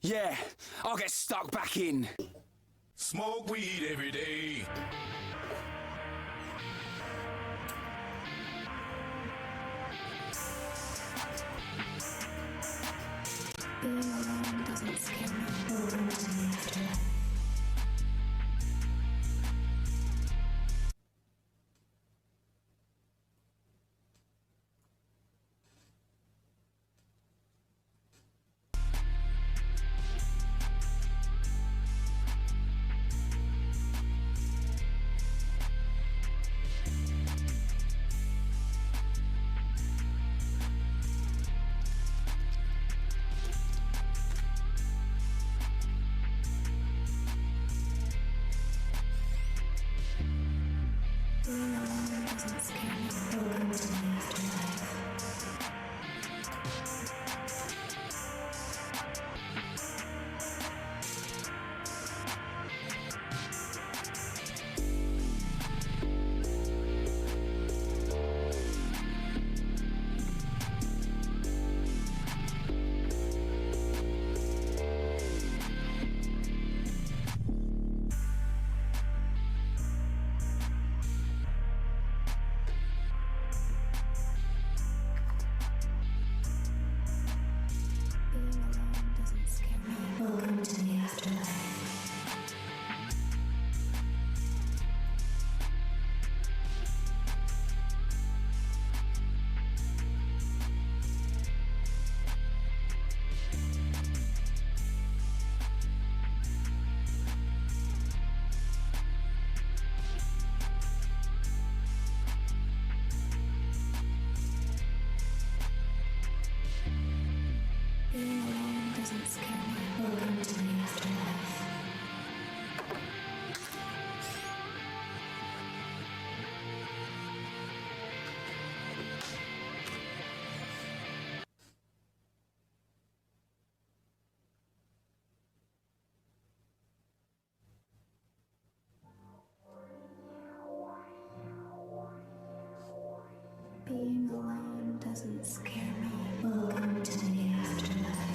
Yeah, I'll get stuck back in. Smoke weed every day. Being alone doesn't scare me. Welcome to the afterlife. Being alone doesn't scare me. Welcome to the afterlife.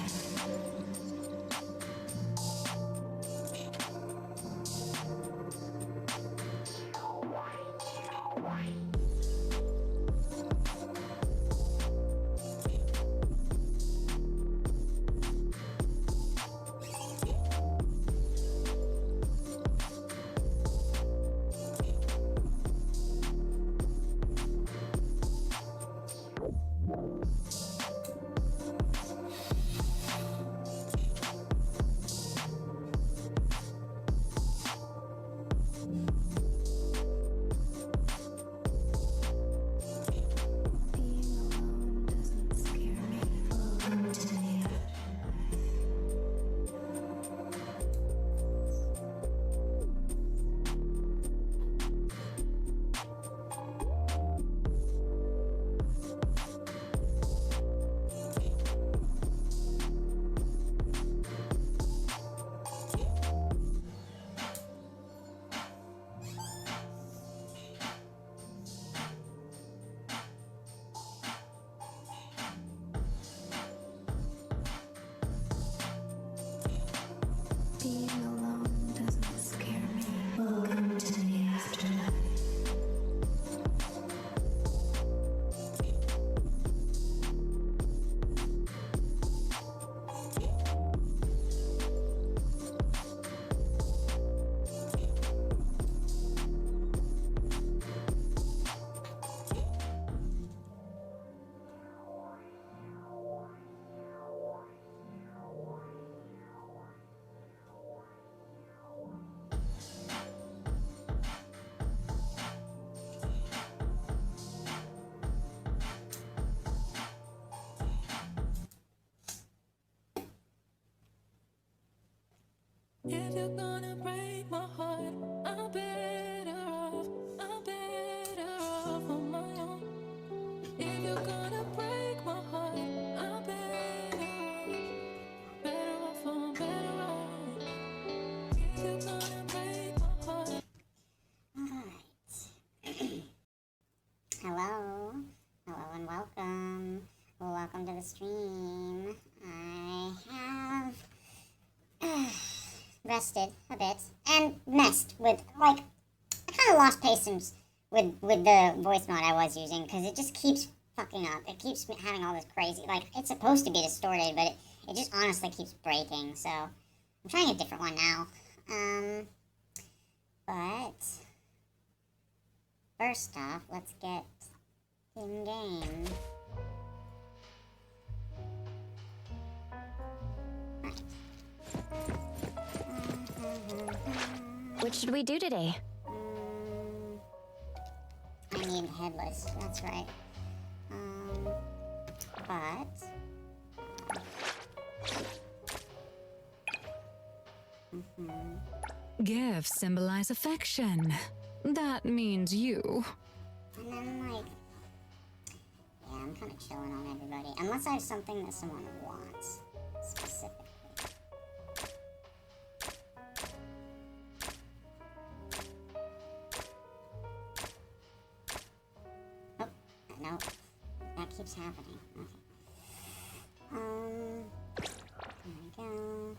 Being alone doesn't scare me. Welcome to the afterlife. If you're gonna break my heart, I'm better off on my own. If you're gonna break my heart, I'm better off. If you're gonna break my heart. Alright. Hello and welcome. Welcome to the stream. I have rested a bit and messed with, like, I kind of lost patience with the voice mod I was using because it just keeps fucking up. It keeps having all this crazy, like, it's supposed to be distorted, but it just honestly keeps breaking. So I'm trying a different one now. But first off, let's get in game. What should we do today? I need headless, that's right. But Gifts symbolize affection. That means you. and then like, yeah, I'm kind of chilling on everybody, unless I have something that someone wants specifically. Oh, no, that keeps happening. Okay. There we go.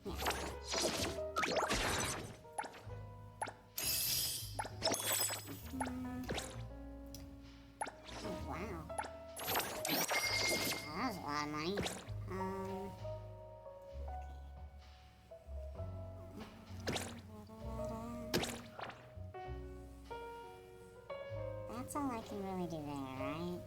Oh, wow. That was a lot of money. That's all I can really do there, right?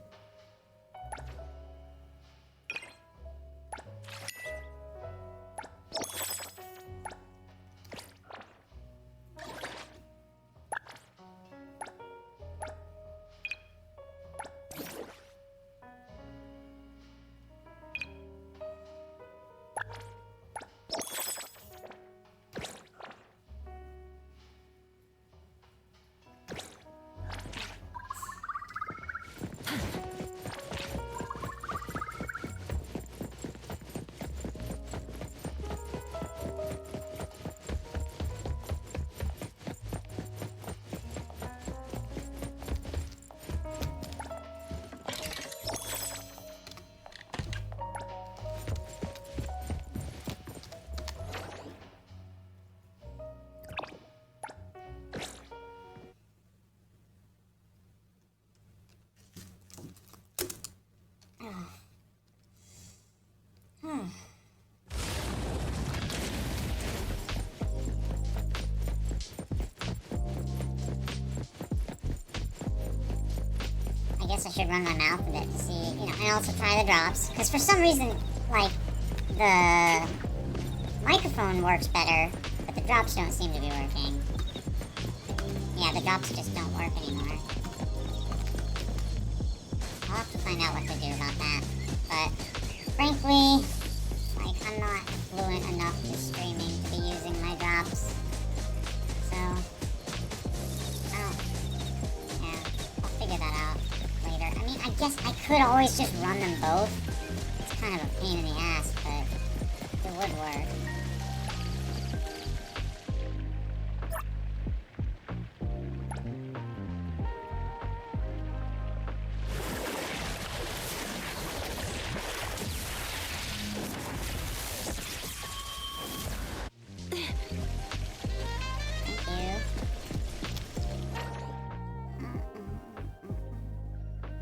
I guess I should run my mouth a bit to see, you know, and also try the drops. Because for some reason, like, the microphone works better, but the drops don't seem to be working. Yeah, the drops just don't work anymore. I'll have to find out what to do about that. But, frankly, like, I'm not fluent enough with streaming to be using my drops. So, yeah, I'll figure that out later. I mean, I guess I could always just run them both. It's kind of a pain in the ass, but it would work.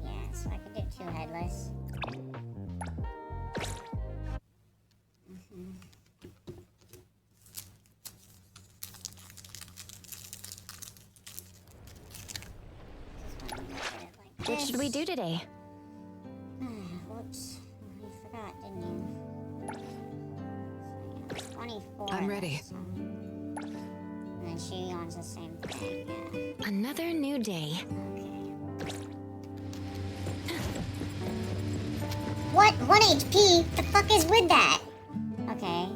Yeah, so I could do 2 headless. What should we do today? Whoops. You forgot, didn't you? 24. I'm ready. And then she wants the same thing, yeah. Another new day. Okay. What? 1 HP? The fuck is with that? Okay.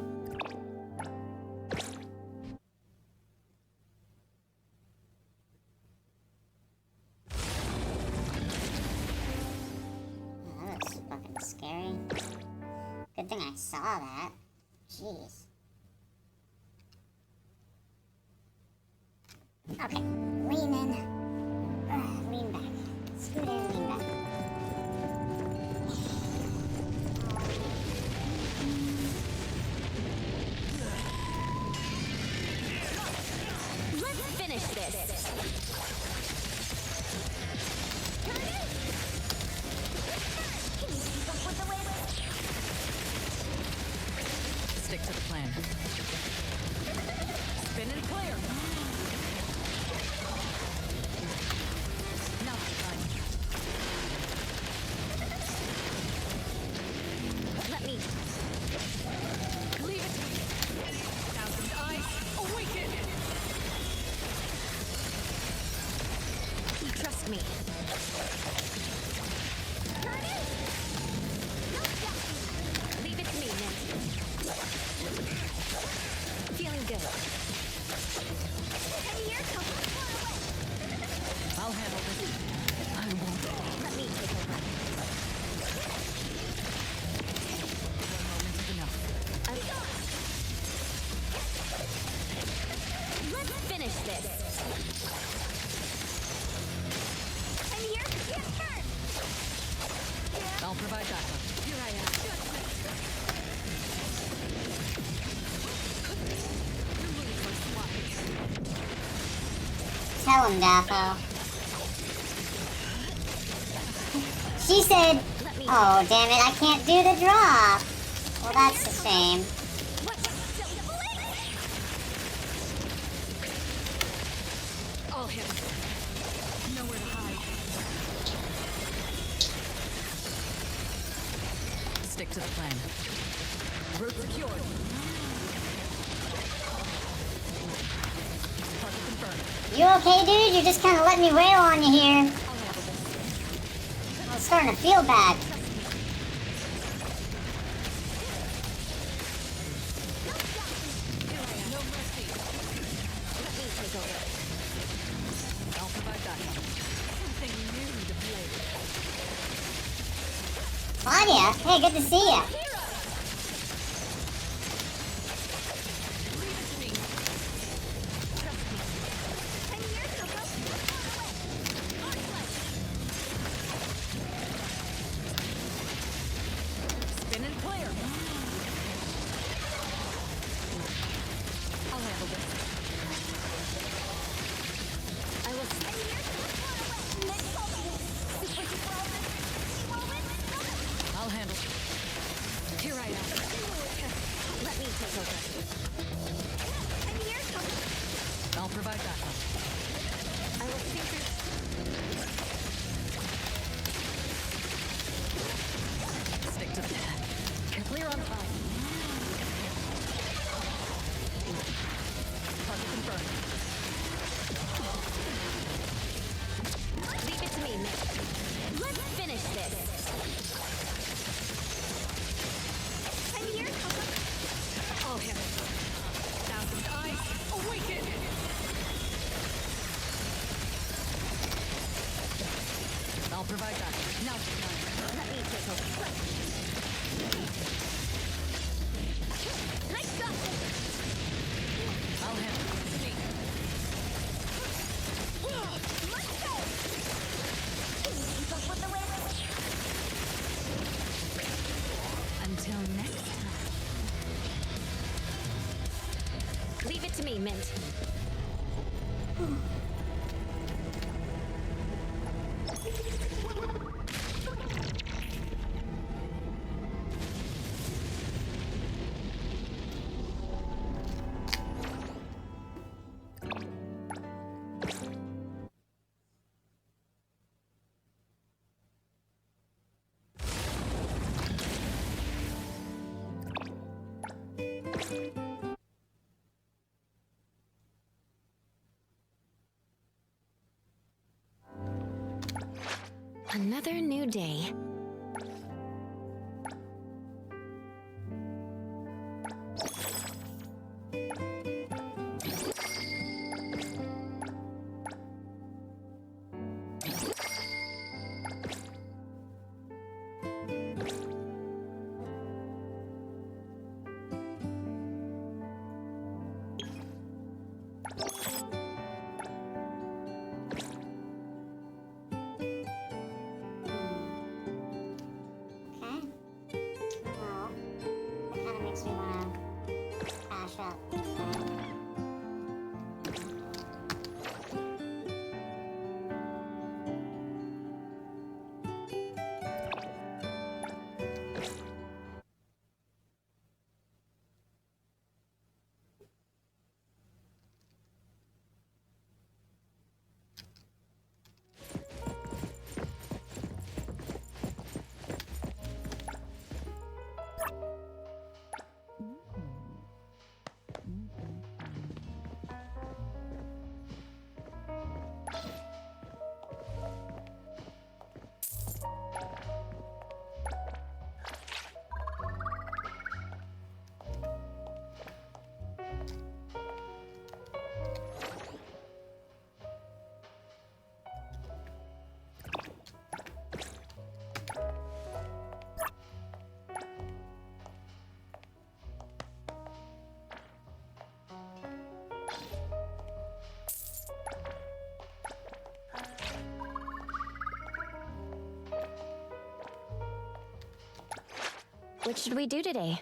Oh, that looks fucking scary. Good thing I saw that. Jeez. Okay, lean in. Lean back. Scoot in, lean back. Stick to the plan. Spin and clear. Now it's time. Let me. Leave it to me. Thousand eyes awaken. Trust me. Leave it to me, Mint. Feeling good. I'll handle this. I won't. Let me take over. One moment is enough. Let's finish this. I'm here. Yes, turn. I'll provide backup. Here I am. Tell him, Daffo. She said, oh, damn it, I can't do the drop. Well, that's a shame. I'll hit him. Nowhere to hide. Stick to the plan. Route secured. Target confirmed. You okay, dude? You're just kind of letting me wail on you here. I'm starting to feel bad. No mercy. Let me take over. I'll provide backup. Something new to play with. Claudia, hey, good to see ya. Leave it to me. Spin and clear. I'll handle this. I will stay here. I'll handle it. Here I am. Let me take over. I'll provide backup. I will see through. Stick to the plan. Clear on fire. Target confirmed. Leave it to me, Nick. Let's finish this. I'm here. I'll hit it. Thousand eyes awaken. I'll provide that. Now it's time. Let me take over. I got this. I'll handle it. Me. Let's go. Keep up with the wind. Until next time. Leave it to me, Mint. Another new day. Okay. Well, that kind of makes me want to crash up. What should we do today?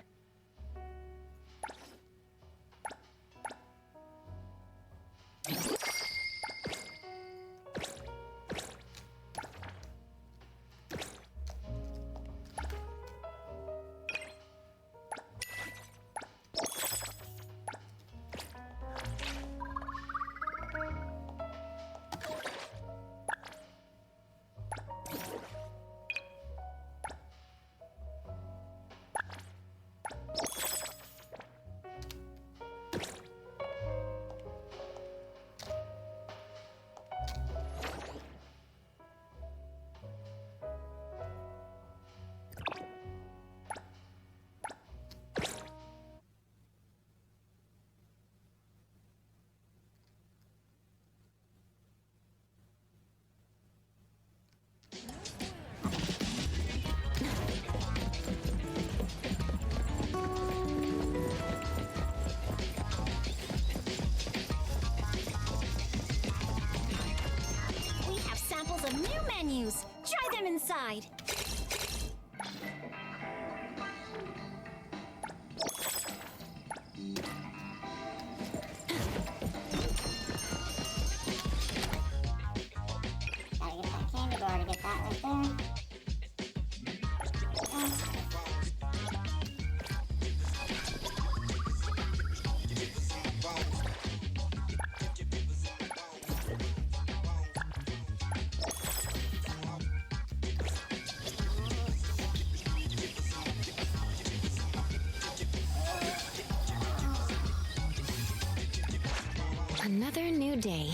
We have samples of new menus. Try them inside. Gotta get that candy bar to get that right there. Another new day.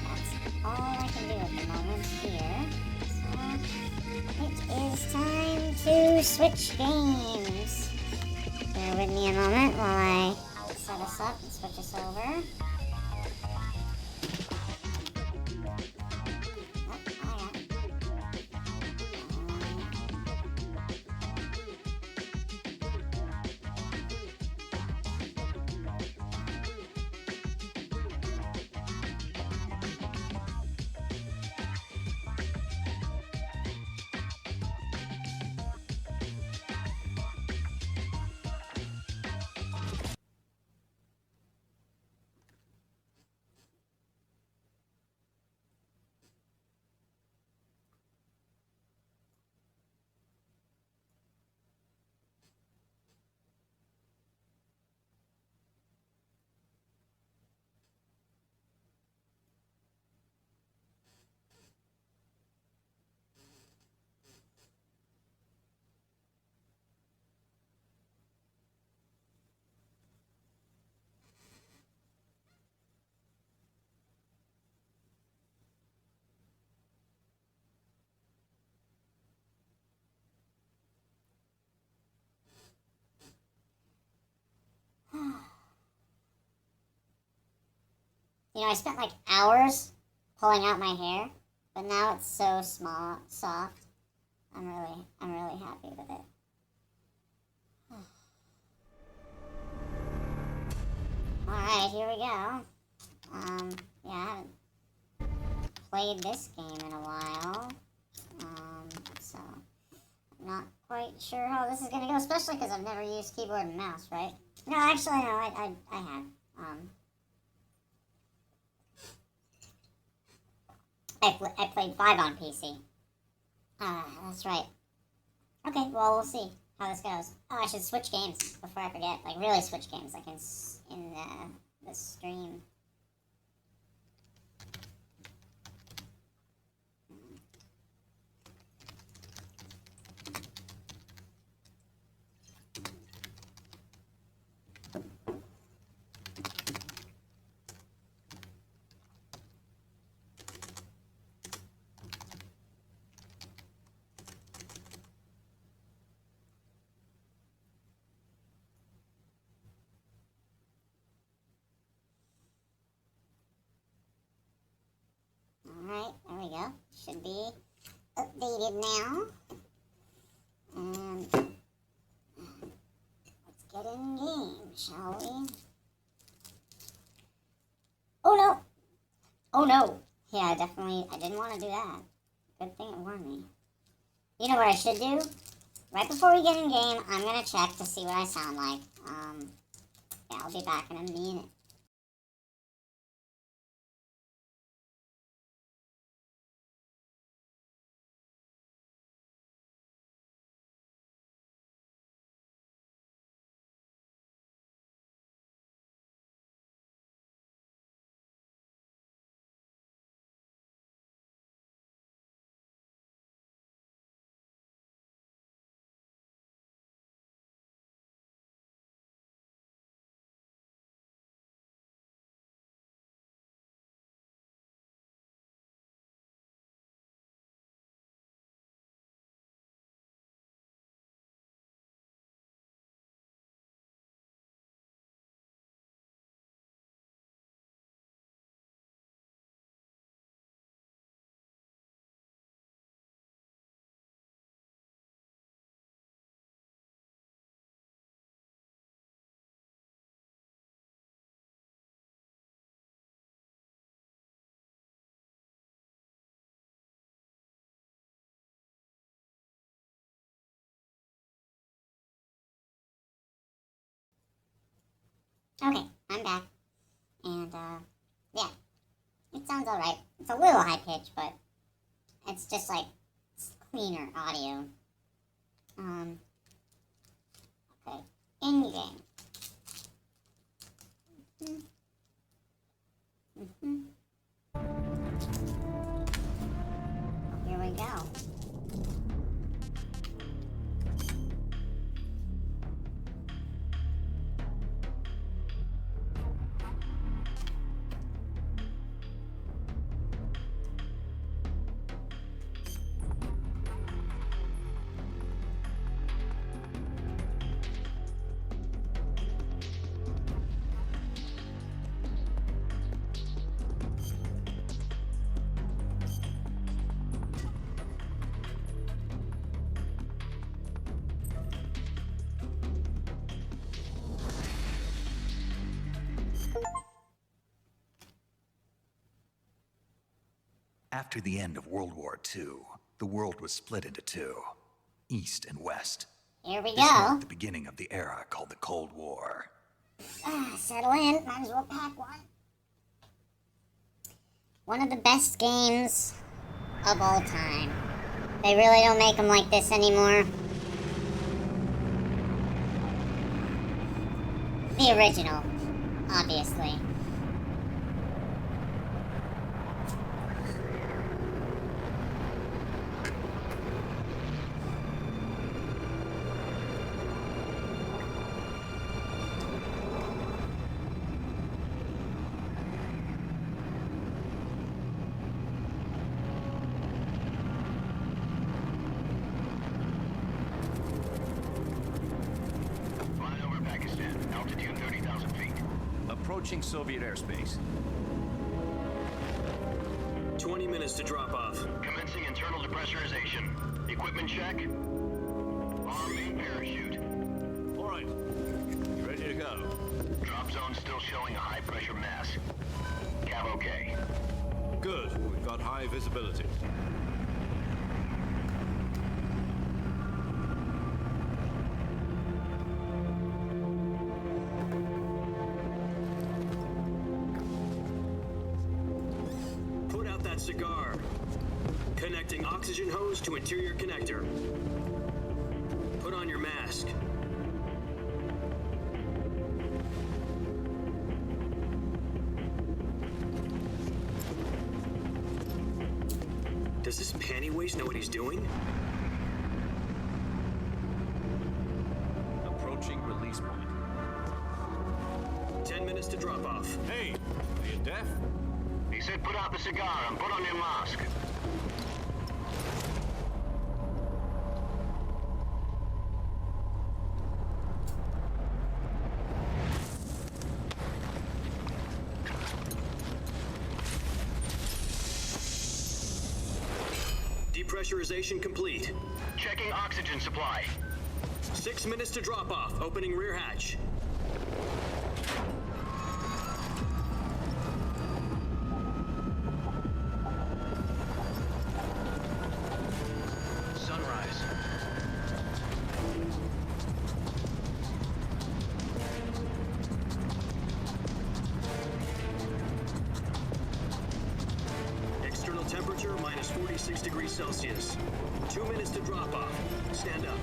That's all I can do at the moment here. So, it is time to switch games. Bear with me a moment while I set us up and switch us over. Oh, I got it. You know, I spent like hours pulling out my hair, but now it's so small, soft. I'm really happy with it. All right, here we go. Yeah, I haven't played this game in a while, so I'm not quite sure how this is gonna go, especially because I've never used keyboard and mouse, right? No, actually, no, I have. I played 5 on PC. That's right. Okay, well, we'll see how this goes. Oh, I should switch games before I forget. Like, really switch games, like in the stream. Alright, there we go. Should be updated now. And let's get in game, shall we? Oh no! Oh no! Yeah, I didn't want to do that. Good thing it warned me. You know what I should do? Right before we get in game, I'm gonna check to see what I sound like. Yeah, I'll be back in a minute. Okay, I'm back. And, yeah. It sounds alright. It's a little high pitched, but it's just like it's cleaner audio. Okay. In game. Here we go. After the end of World War II, the world was split into two, East and West. Here we This go. marked the beginning of the era called the Cold War. Settle in. Might as well pack one. One of the best games of all time. They really don't make them like this anymore. The original, obviously. Flying over Pakistan, altitude 30,000 feet. Approaching Soviet airspace. 20 minutes to drop off. Commencing internal depressurization. Equipment check. Arm main parachute. All right. You ready to go? Drop zone still showing a high pressure mass. Cav okay. Good. We've got high visibility. Put out that cigar. Connecting oxygen hose to interior connector. Put on your mask. Does this panty waste know what he's doing? Approaching release point. 10 minutes to drop off. Hey, are you deaf? He said put out the cigar and put on your mask. Depressurization complete. Checking oxygen supply. 6 minutes to drop off. Opening rear hatch. Temperature minus 46 degrees Celsius. 2 minutes to drop off. Stand up.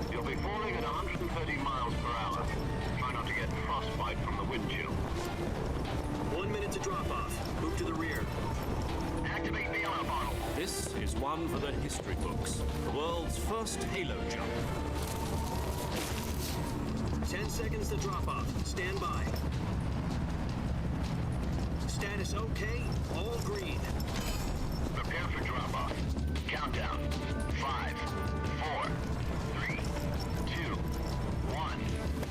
You'll be falling at 130 miles per hour. Try not to get frostbite from the wind chill. 1 minute to drop off. Move to the rear. Activate the honor bottle. This is one for the history books. The world's first halo jump. 10 seconds to drop off. Stand by. Status okay. All green. Prepare for drop-off. Countdown. 5, 4, 3, 2, 1.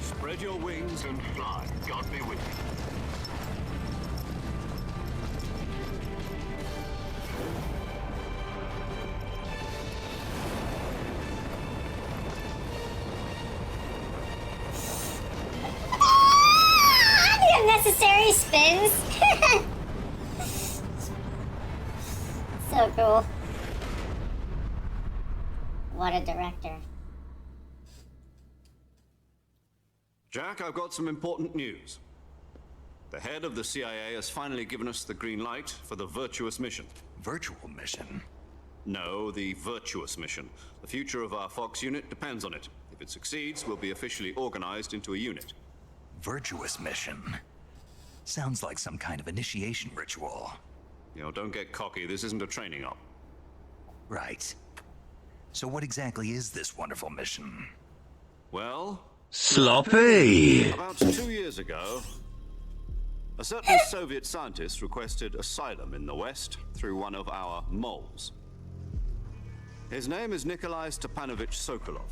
Spread your wings And fly. God be with you. The unnecessary spins. So cool. What a director. Jack, I've got some important news. The head of the CIA has finally given us the green light for the virtuous mission. Virtual mission? No, the virtuous mission. The future of our Fox unit depends on it. If it succeeds, we'll be officially organized into a unit. Virtuous mission? Sounds like some kind of initiation ritual. You know, don't get cocky. This isn't a training op. Right. So what exactly is this wonderful mission? Well, Sloppy! about 2 years ago, a certain Soviet scientist requested asylum in the West through one of our moles. His name is Nikolai Stepanovich Sokolov.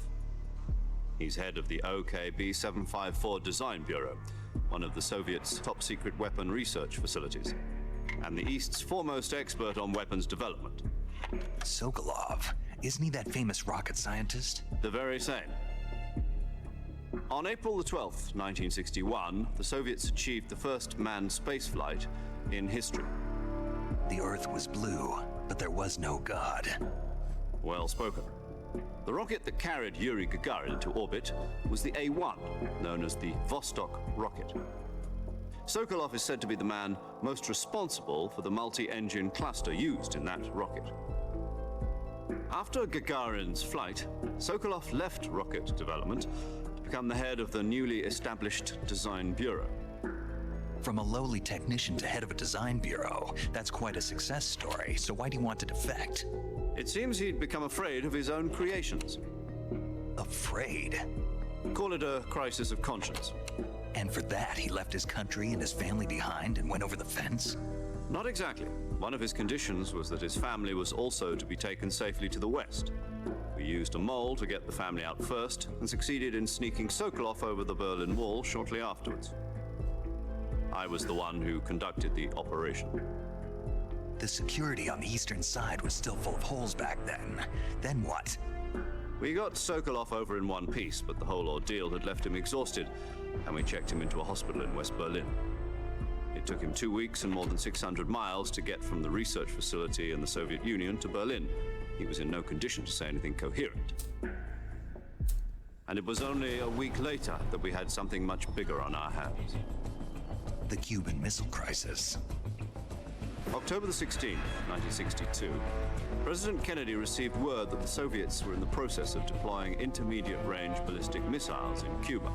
He's head of the OKB 754 Design Bureau, one of the Soviets' top-secret weapon research facilities, and the East's foremost expert on weapons development. Sokolov? Isn't he that famous rocket scientist? The very same. On April the 12th, 1961, the Soviets achieved the first manned spaceflight in history. The Earth was blue, but there was no God. Well spoken. The rocket that carried Yuri Gagarin into orbit was the A-1, known as the Vostok rocket. Sokolov is said to be the man most responsible for the multi-engine cluster used in that rocket. After Gagarin's flight, Sokolov left rocket development to become the head of the newly established Design Bureau. From a lowly technician to head of a design bureau, that's quite a success story, so why'd he want to defect? It seems he'd become afraid of his own creations. Afraid? Call it a crisis of conscience. And for that, he left his country and his family behind and went over the fence? Not exactly. One of his conditions was that his family was also to be taken safely to the West. We used a mole to get the family out first and succeeded in sneaking Sokolov over the Berlin Wall shortly afterwards. I was the one who conducted the operation. The security on the eastern side was still full of holes back then. Then what? We got Sokolov over in one piece, but the whole ordeal had left him exhausted, and we checked him into a hospital in West Berlin. It took him 2 weeks and more than 600 miles to get from the research facility in the Soviet Union to Berlin. He was in no condition to say anything coherent. And it was only a week later that we had something much bigger on our hands. The Cuban Missile Crisis. October the 16th, 1962, President Kennedy received word that the Soviets were in the process of deploying intermediate-range ballistic missiles in Cuba.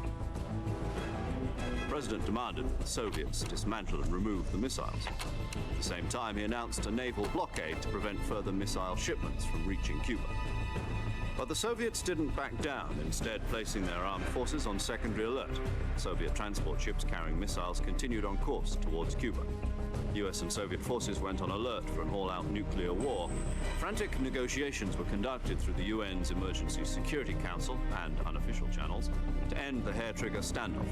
The President demanded that the Soviets dismantle and remove the missiles. At the same time, he announced a naval blockade to prevent further missile shipments from reaching Cuba. But the Soviets didn't back down, instead placing their armed forces on secondary alert. Soviet transport ships carrying missiles continued on course towards Cuba. US and Soviet forces went on alert for an all-out nuclear war. Frantic negotiations were conducted through the UN's Emergency Security Council and unofficial channels to end the hair-trigger standoff.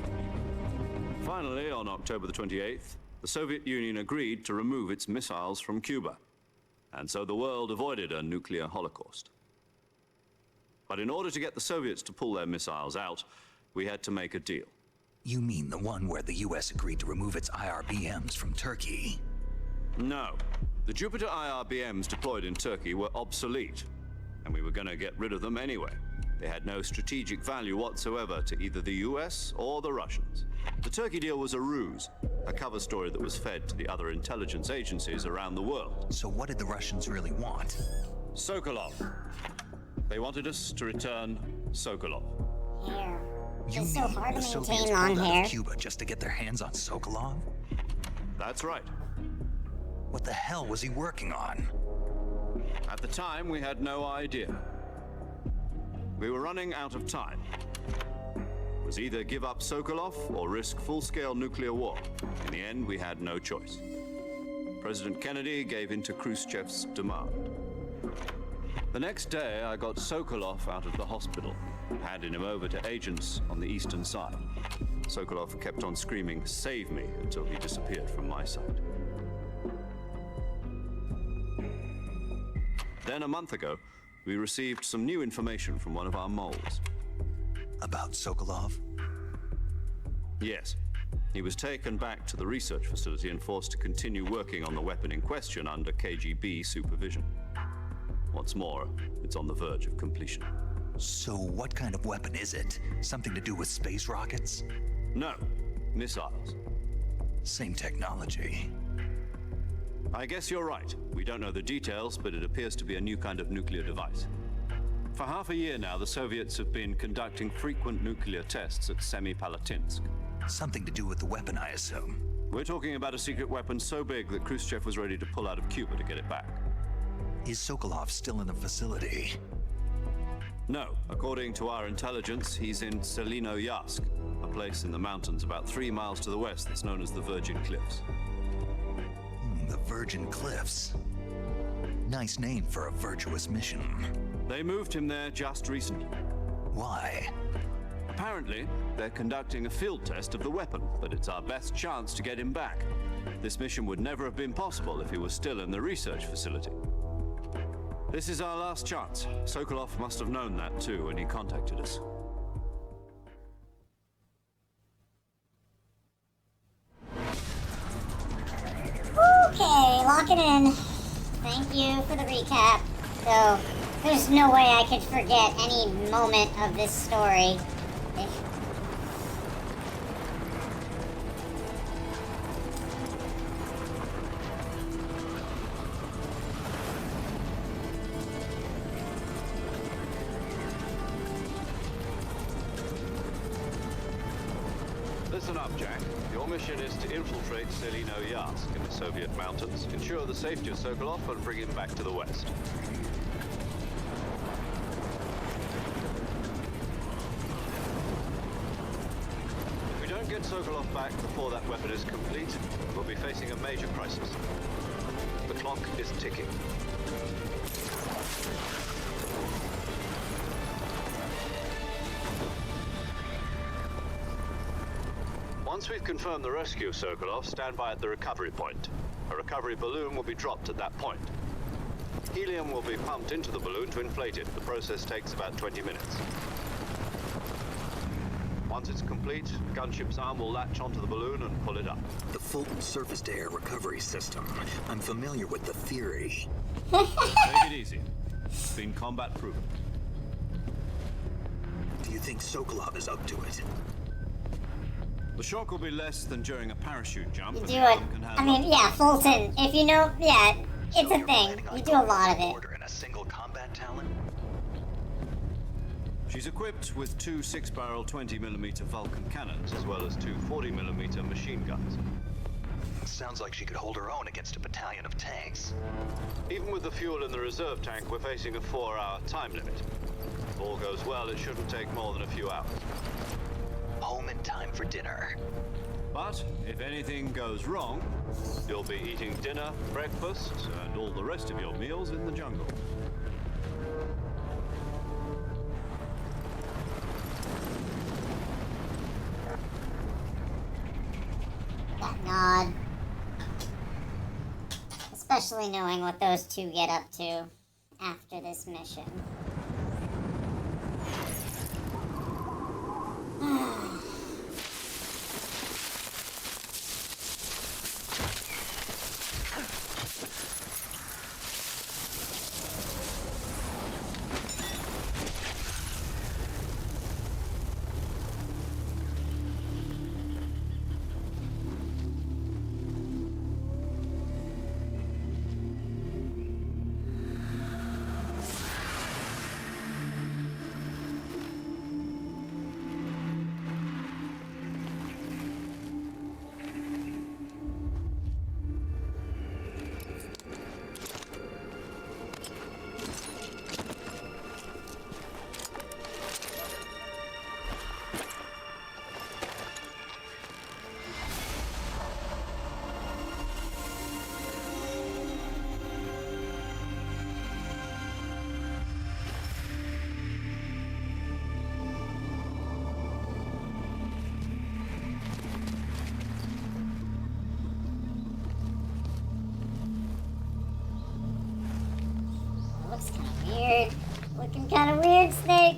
Finally, on October the 28th, the Soviet Union agreed to remove its missiles from Cuba. And so the world avoided a nuclear holocaust. But in order to get the Soviets to pull their missiles out, we had to make a deal. You mean the one where the US agreed to remove its IRBMs from Turkey? No. The Jupiter IRBMs deployed in Turkey were obsolete, and we were going to get rid of them anyway. They had no strategic value whatsoever to either the US or the Russians. The Turkey deal was a ruse. a cover story that was fed to the other intelligence agencies around the world. So what did the Russians really want? Sokolov. They wanted us to return Sokolov. Hair. You It's so mean hard the to Soviets maintain long pulled out hair. of Cuba just to get their hands on Sokolov? That's right. What the hell was he working on? At the time, we had no idea. We were running out of time. It was either give up Sokolov or risk full-scale nuclear war. In the end, we had no choice. President Kennedy gave in to Khrushchev's demand. The next day, I got Sokolov out of the hospital, handing him over to agents on the eastern side. Sokolov kept on screaming, "Save me," until he disappeared from my sight. Then a month ago, we received some new information from one of our moles. About Sokolov? Yes. He was taken back to the research facility and forced to continue working on the weapon in question under KGB supervision. What's more, it's on the verge of completion. So what kind of weapon is it? Something to do with space rockets? No, missiles. Same technology. I guess you're right. We don't know the details, but it appears to be a new kind of nuclear device. For half a year now, the Soviets have been conducting frequent nuclear tests at Semipalatinsk. Something to do with the weapon, I assume. We're talking about a secret weapon so big that Khrushchev was ready to pull out of Cuba to get it back. Is Sokolov still in the facility? No. According to our intelligence, he's in Selinoyarsk, a place in the mountains about 3 miles to the west that's known as the Virgin Cliffs. The Virgin Cliffs. Nice name for a virtuous mission. They moved him there just recently. Why? Apparently, they're conducting a field test of the weapon, but it's our best chance to get him back. This mission would never have been possible if he was still in the research facility. This is our last chance. Sokolov must have known that too when he contacted us. Okay, lock it in. Thank you for the recap. So, there's no way I could forget any moment of this story. Listen up, Jack. Your mission is to infiltrate Selinoyarsk in the Soviet mountains, ensure the safety of Sokolov, and bring him back to the west. If we don't get Sokolov back before that weapon is complete, we'll be facing a major crisis. The clock is ticking. Once we've confirmed the rescue of Sokolov, stand by at the recovery point. A recovery balloon will be dropped at that point. Helium will be pumped into the balloon to inflate it. The process takes about 20 minutes. Once it's complete, the gunship's arm will latch onto the balloon and pull it up. The Fulton surface-to-air recovery system. I'm familiar with the theory. Take it easy. It's been combat-proven. Do you think Sokolov is up to it? The shock will be less than during a parachute jump. You do it. I mean, yeah, Fulton. If you know, yeah, it's a thing. You do a lot of it. In a single combat talent? She's equipped with 2 6-barrel 20mm Vulcan cannons, as well as 2 40mm machine guns. Sounds like she could hold her own against a battalion of tanks. Even with the fuel in the reserve tank, we're facing a 4-hour time limit. If all goes well, it shouldn't take more than a few hours. Home in time for dinner. But if anything goes wrong, you'll be eating dinner, breakfast, and all the rest of your meals in the jungle. That nod. Especially knowing what those two get up to after this mission. That's kind of weird. Looking kind of weird, Snake.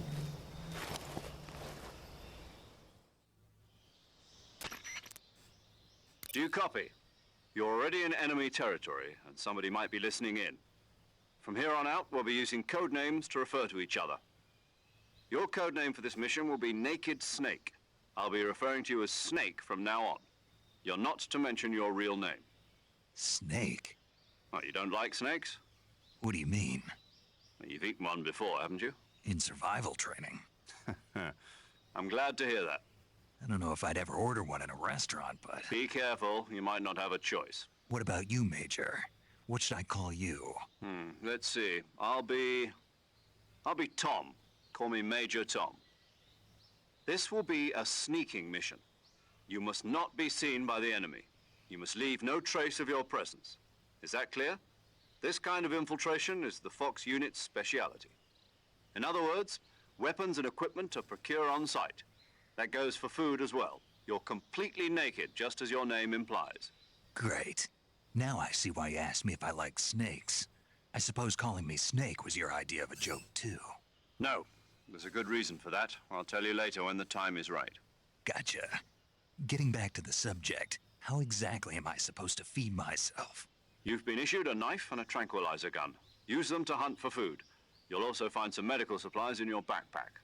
Do you copy? You're already in enemy territory, and somebody might be listening in. From here on out, we'll be using code names to refer to each other. Your code name for this mission will be Naked Snake. I'll be referring to you as Snake from now on. You're not to mention your real name. Snake? Oh, you don't like snakes? What do you mean? You've eaten one before, haven't you? In survival training. I'm glad to hear that. I don't know if I'd ever order one in a restaurant, but... Be careful, you might not have a choice. What about you, Major? What should I call you? Let's see. I'll be Tom. Call me Major Tom. This will be a sneaking mission. You must not be seen by the enemy. You must leave no trace of your presence. Is that clear? This kind of infiltration is the Fox unit's speciality. In other words, weapons and equipment are procured on site. That goes for food as well. You're completely naked, just as your name implies. Great. Now I see why you asked me if I like snakes. I suppose calling me Snake was your idea of a joke, too. No. There's a good reason for that. I'll tell you later when the time is right. Gotcha. Getting back to the subject, how exactly am I supposed to feed myself? You've been issued a knife and a tranquilizer gun. Use them to hunt for food. You'll also find some medical supplies in your backpack.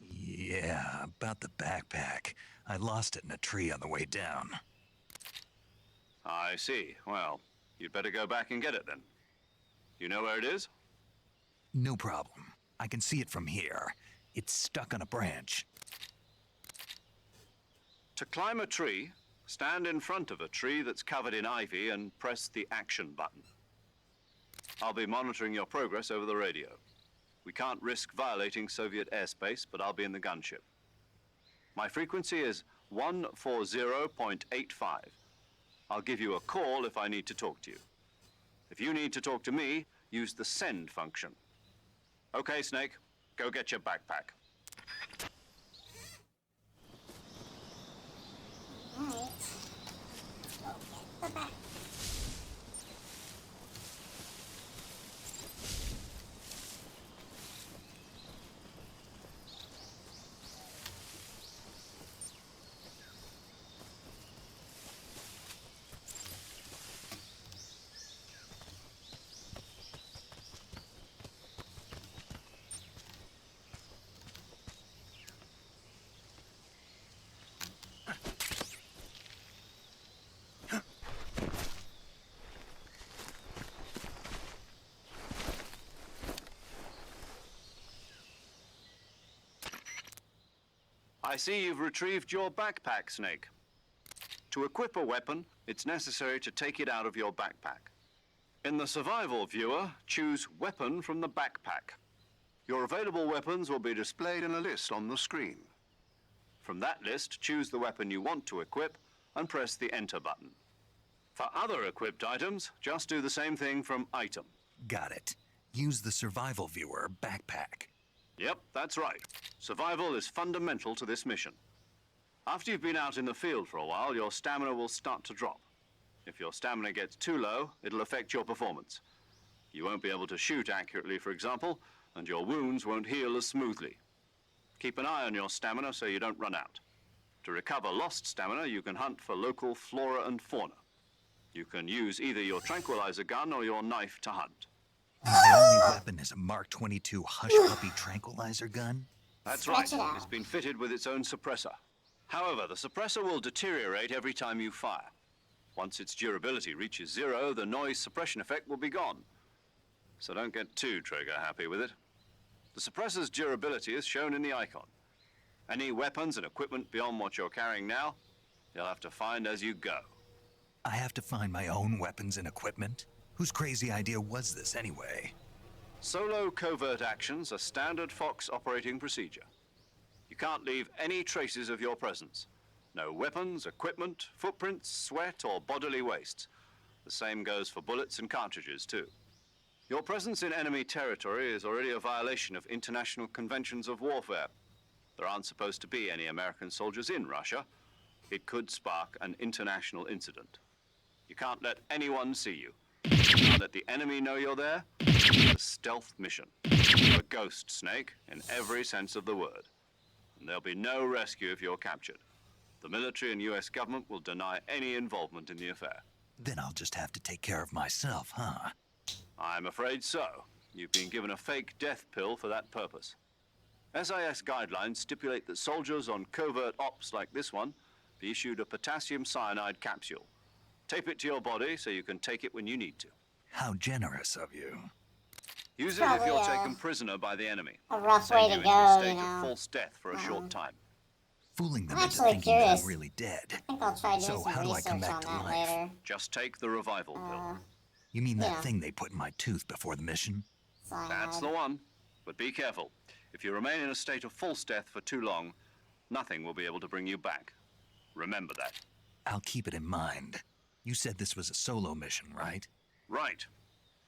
Yeah, about the backpack. I lost it in a tree on the way down. I see. Well, you'd better go back and get it then. You know where it is? No problem. I can see it from here. It's stuck on a branch. To climb a tree, stand in front of a tree that's covered in ivy and press the action button. I'll be monitoring your progress over the radio. We can't risk violating Soviet airspace, but I'll be in the gunship. My frequency is 140.85. I'll give you a call if I need to talk to you. If you need to talk to me, use the send function. Okay, Snake, go get your backpack. Alright. Go get the back. I see you've retrieved your backpack, Snake. To equip a weapon, it's necessary to take it out of your backpack. In the survival viewer, choose Weapon from the backpack. Your available weapons will be displayed in a list on the screen. From that list, choose the weapon you want to equip and press the Enter button. For other equipped items, just do the same thing from Item. Got it. Use the survival viewer backpack. Yep, that's right. Survival is fundamental to this mission. After you've been out in the field for a while, your stamina will start to drop. If your stamina gets too low, it'll affect your performance. You won't be able to shoot accurately, for example, and your wounds won't heal as smoothly. Keep an eye on your stamina so you don't run out. To recover lost stamina, you can hunt for local flora and fauna. You can use either your tranquilizer gun or your knife to hunt. My only weapon is a Mark 22 Hush Puppy tranquilizer gun? That's right. It's been fitted with its own suppressor. However, the suppressor will deteriorate every time you fire. Once its durability reaches 0, the noise suppression effect will be gone. So don't get too trigger-happy with it. The suppressor's durability is shown in the icon. Any weapons and equipment beyond what you're carrying now, you'll have to find as you go. I have to find my own weapons and equipment? Whose crazy idea was this, anyway? Solo covert actions are standard Fox operating procedure. You can't leave any traces of your presence. No weapons, equipment, footprints, sweat, or bodily waste. The same goes for bullets and cartridges, too. Your presence in enemy territory is already a violation of international conventions of warfare. There aren't supposed to be any American soldiers in Russia. It could spark an international incident. You can't let anyone see you. Now let the enemy know you're there. It's a stealth mission. You're a ghost, Snake, in every sense of the word. And there'll be no rescue if you're captured. The military and US government will deny any involvement in the affair. Then I'll just have to take care of myself, huh? I'm afraid so. You've been given a fake death pill for that purpose. SIS guidelines stipulate that soldiers on covert ops like this one be issued a potassium cyanide capsule. Tape it to your body so you can take it when you need to. How generous of you. Use it if you're taken prisoner by the enemy. A rough Send way you to into a go, state you know. of false death for a short time. Fooling them I'm into actually thinking curious. I'm really dead. I think I'll try doing So some how do I research come back on to that life? later. Just take the revival pill. You mean that Yeah. thing they put in my tooth before the mission? That's the one. But be careful. If you remain in a state of false death for too long, nothing will be able to bring you back. Remember that. I'll keep it in mind. You said this was a solo mission, right? Right.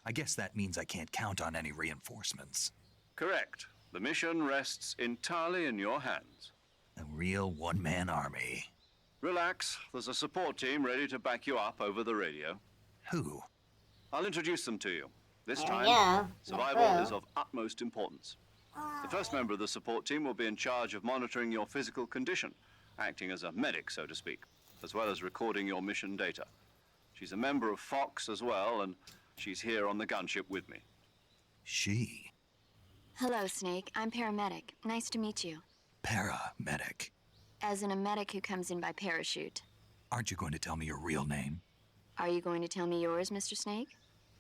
I guess that means I can't count on any reinforcements. Correct. The mission rests entirely in your hands. A real one-man army. Relax. There's a support team ready to back you up over the radio. Who? I'll introduce them to you. This There we time, go. survival That's is of utmost importance. The first member of the support team will be in charge of monitoring your physical condition, acting as a medic, so to speak, as well as recording your mission data. She's a member of Fox as well, and she's here on the gunship with me. She? Hello, Snake. I'm paramedic. Nice to meet you. Paramedic. As in a medic who comes in by parachute. Aren't you going to tell me your real name? Are you going to tell me yours, Mr. Snake?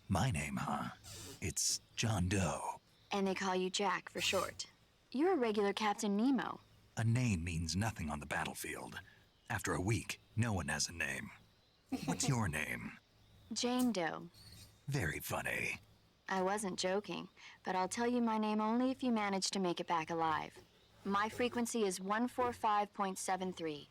My name, huh? It's John Doe. And they call you Jack for short. You're a regular Captain Nemo. A name means nothing on the battlefield. After a week, no one has a name. What's your name? Jane Doe. Very funny. I wasn't joking, but I'll tell you my name only if you manage to make it back alive. My frequency is 145.73.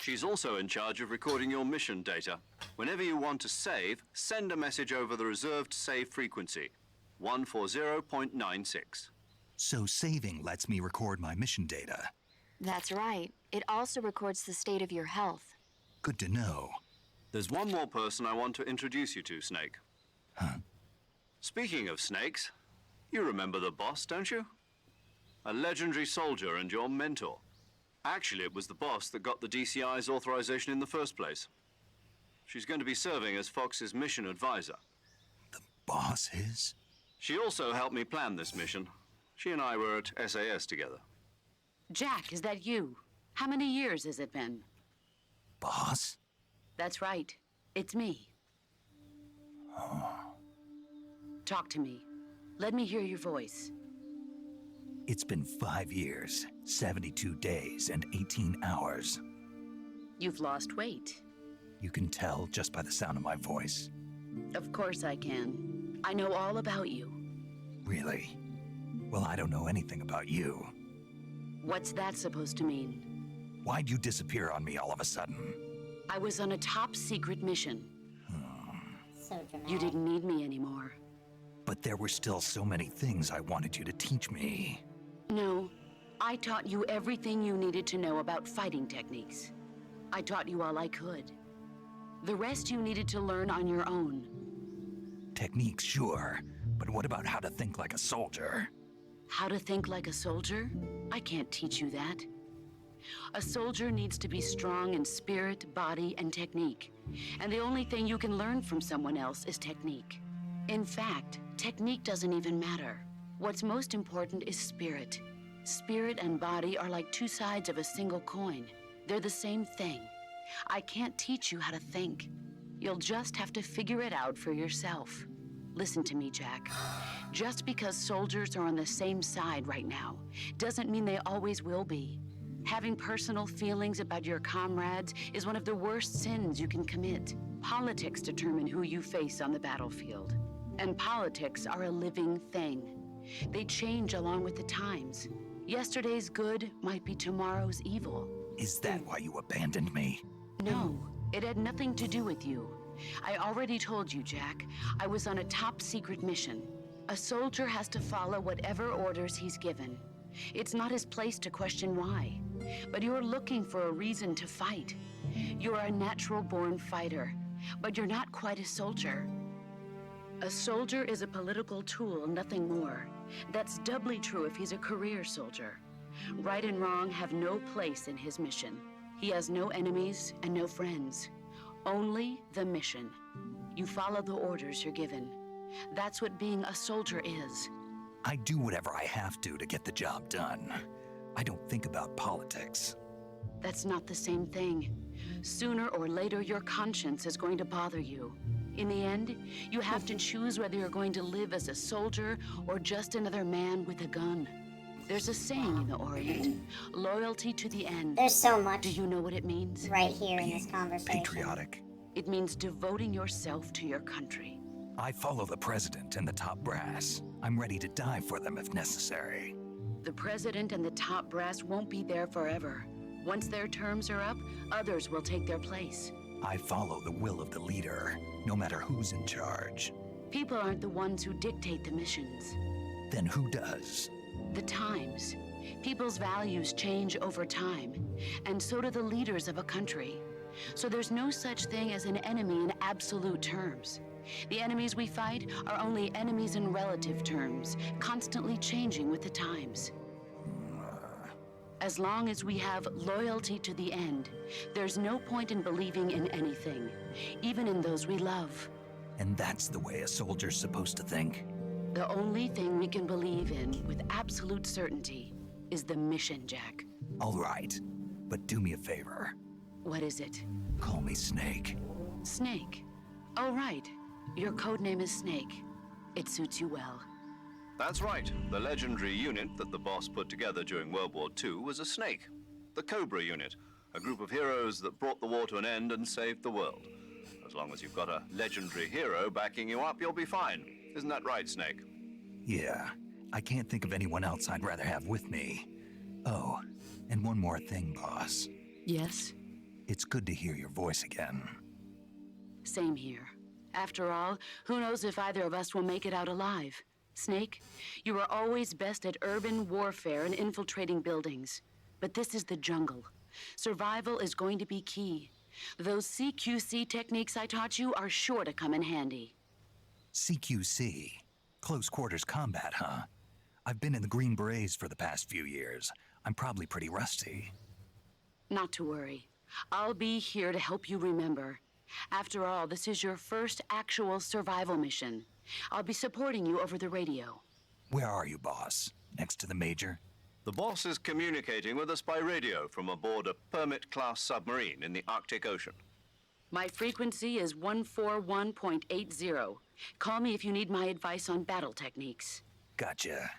She's also in charge of recording your mission data. Whenever you want to save, send a message over the reserved save frequency, 140.96. So saving lets me record my mission data. That's right. It also records the state of your health. Good to know. There's one more person I want to introduce you to, Snake. Huh? Speaking of snakes, you remember the boss, don't you? A legendary soldier and your mentor. Actually, it was the boss that got the DCI's authorization in the first place. She's going to be serving as Fox's mission advisor. The boss is? She also helped me plan this mission. She and I were at SAS together. Jack, is that you? How many years has it been? Boss? That's right. It's me. Talk to me. Let me hear your voice. It's been 5 years, 72 days, and 18 hours. You've lost weight. You can tell just by the sound of my voice. Of course I can. I know all about you. Really? Well, I don't know anything about you. What's that supposed to mean? Why'd you disappear on me all of a sudden? I was on a top secret mission. So dramatic. You didn't need me anymore. But there were still so many things I wanted you to teach me. No, I taught you everything you needed to know about fighting techniques. I taught you all I could. The rest you needed to learn on your own. Techniques, sure. But what about how to think like a soldier? How to think like a soldier? I can't teach you that. A soldier needs to be strong in spirit, body, and technique. And the only thing you can learn from someone else is technique. In fact, technique doesn't even matter. What's most important is spirit. Spirit and body are like two sides of a single coin. They're the same thing. I can't teach you how to think. You'll just have to figure it out for yourself. Listen to me, Jack. Just because soldiers are on the same side right now doesn't mean they always will be. Having personal feelings about your comrades is one of the worst sins you can commit. Politics determine who you face on the battlefield. And politics are a living thing. They change along with the times. Yesterday's good might be tomorrow's evil. Is that why you abandoned me? No, it had nothing to do with you. I already told you, Jack. I was on a top secret mission. A soldier has to follow whatever orders he's given. It's not his place to question why. But you're looking for a reason to fight. You're a natural-born fighter, but you're not quite a soldier. A soldier is a political tool, nothing more. That's doubly true if he's a career soldier. Right and wrong have no place in his mission. He has no enemies and no friends. Only the mission. You follow the orders you're given. That's what being a soldier is. I do whatever I have to get the job done. I don't think about politics. That's not the same thing. Sooner or later, your conscience is going to bother you. In the end, you have to choose whether you're going to live as a soldier or just another man with a gun. There's a saying in the Orient, loyalty to the end. There's so much. Do you know what it means? Right here in this conversation. Patriotic. It means devoting yourself to your country. I follow the president and the top brass. I'm ready to die for them if necessary. The president and the top brass won't be there forever. Once their terms are up, others will take their place. I follow the will of the leader, no matter who's in charge. People aren't the ones who dictate the missions. Then who does? The times. People's values change over time, and so do the leaders of a country. So there's no such thing as an enemy in absolute terms. The enemies we fight are only enemies in relative terms, constantly changing with the times. As long as we have loyalty to the end, there's no point in believing in anything, even in those we love. And that's the way a soldier's supposed to think? The only thing we can believe in with absolute certainty is the mission, Jack. All right, but do me a favor. What is it? Call me Snake. Snake? Oh, right. Your code name is Snake. It suits you well. That's right. The legendary unit that the boss put together during World War II was a snake. The Cobra unit, a group of heroes that brought the war to an end and saved the world. As long as you've got a legendary hero backing you up, you'll be fine. Isn't that right, Snake? Yeah. I can't think of anyone else I'd rather have with me. Oh, and one more thing, boss. Yes? It's good to hear your voice again. Same here. After all, who knows if either of us will make it out alive? Snake, you are always best at urban warfare and infiltrating buildings. But this is the jungle. Survival is going to be key. Those CQC techniques I taught you are sure to come in handy. CQC? Close quarters combat, huh? I've been in the Green Berets for the past few years. I'm probably pretty rusty. Not to worry. I'll be here to help you remember. After all, this is your first actual survival mission. I'll be supporting you over the radio. Where are you, boss? Next to the Major? The boss is communicating with us by radio from aboard a Permit-class submarine in the Arctic Ocean. My frequency is 141.80. Call me if you need my advice on battle techniques. Gotcha.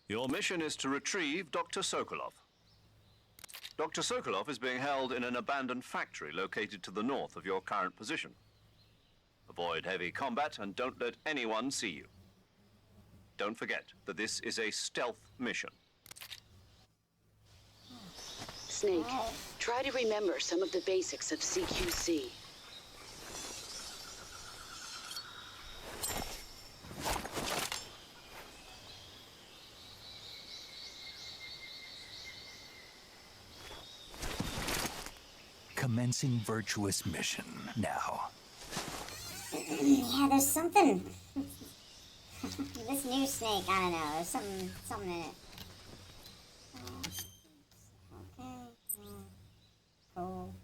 Your mission is to retrieve Dr. Sokolov. Dr. Sokolov is being held in an abandoned factory located to the north of your current position. Avoid heavy combat and don't let anyone see you. Don't forget that this is a stealth mission. Snake, try to remember some of the basics of CQC. Commencing virtuous mission now. Yeah, there's something. This new Snake, I don't know. There's something in it. Okay. Cool.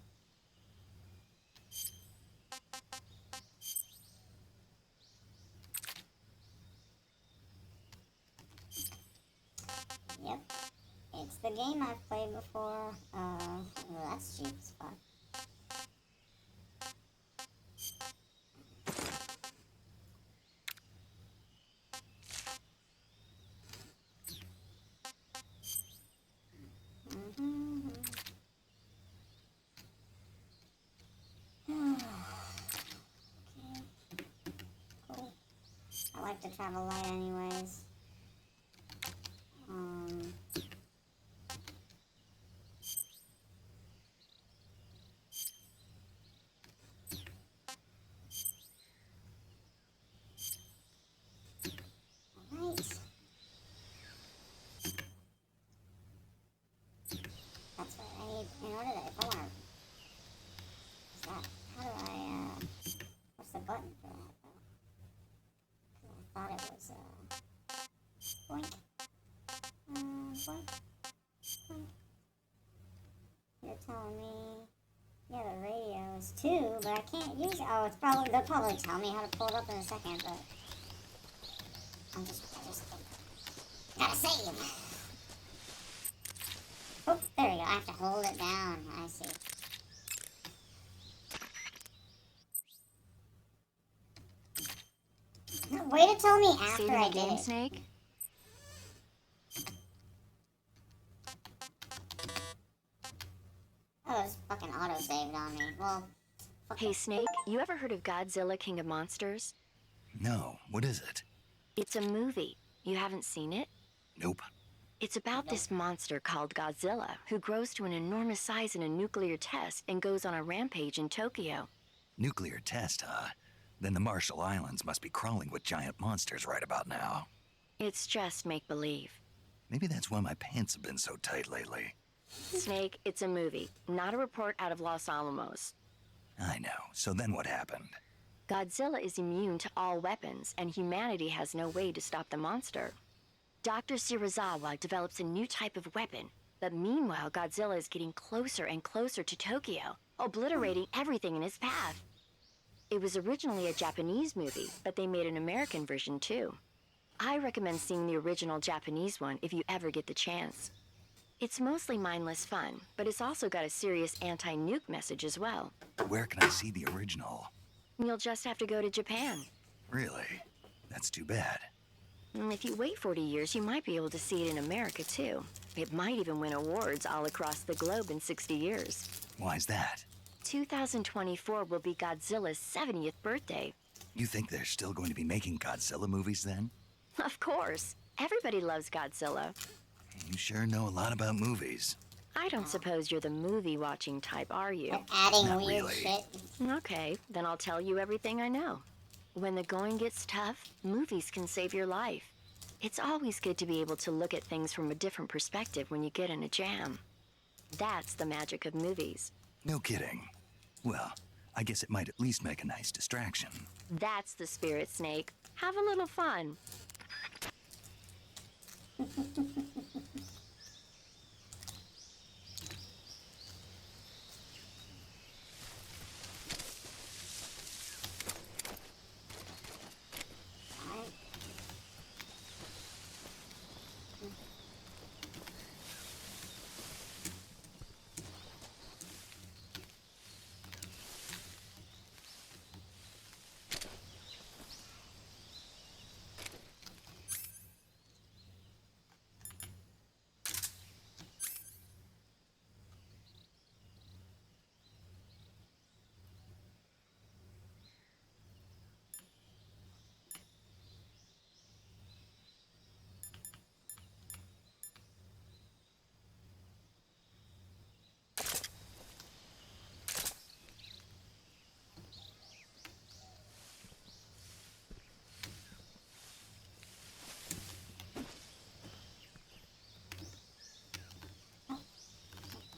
Yep. It's the game I've played before. That's cheap as fuck. I like to travel light anyways. Alright. That's what I need in order to, if I want to, how do I, what's the button for that though? it was, boink. Boink. Boink. You're telling me, yeah, the radio is 2, but I can't use it. Oh, it's probably, they'll probably tell me how to pull it up in a second, but I just gotta save. Oh, there we go. I have to hold it down. I see. No, way to tell me after Saving I the game, did it. Snake? Oh, it's fucking auto-saved on me. Well, Hey, Snake, you ever heard of Godzilla, King of Monsters? No, what is it? It's a movie. You haven't seen it? Nope. It's about this monster called Godzilla, who grows to an enormous size in a nuclear test and goes on a rampage in Tokyo. Nuclear test, huh? Then the Marshall Islands must be crawling with giant monsters right about now. It's just make-believe. Maybe that's why my pants have been so tight lately. Snake, it's a movie, not a report out of Los Alamos. I know. So then what happened? Godzilla is immune to all weapons, and humanity has no way to stop the monster. Dr. Shirazawa develops a new type of weapon, but meanwhile Godzilla is getting closer and closer to Tokyo, obliterating everything in his path. It was originally a Japanese movie, but they made an American version too. I recommend seeing the original Japanese one if you ever get the chance. It's mostly mindless fun, but it's also got a serious anti-nuke message as well. Where can I see the original? You'll just have to go to Japan. Really? That's too bad. If you wait 40 years, you might be able to see it in America too. It might even win awards all across the globe in 60 years. Why's that? 2024 will be Godzilla's 70th birthday. You think they're still going to be making Godzilla movies then? Of course. Everybody loves Godzilla. You sure know a lot about movies. I don't suppose you're the movie-watching type, are you? Like adding Not weird really. shit. Okay, then I'll tell you everything I know. When the going gets tough, movies can save your life. It's always good to be able to look at things from a different perspective when you get in a jam. That's the magic of movies. No kidding. Well, I guess it might at least make a nice distraction. That's the spirit, Snake. Have a little fun.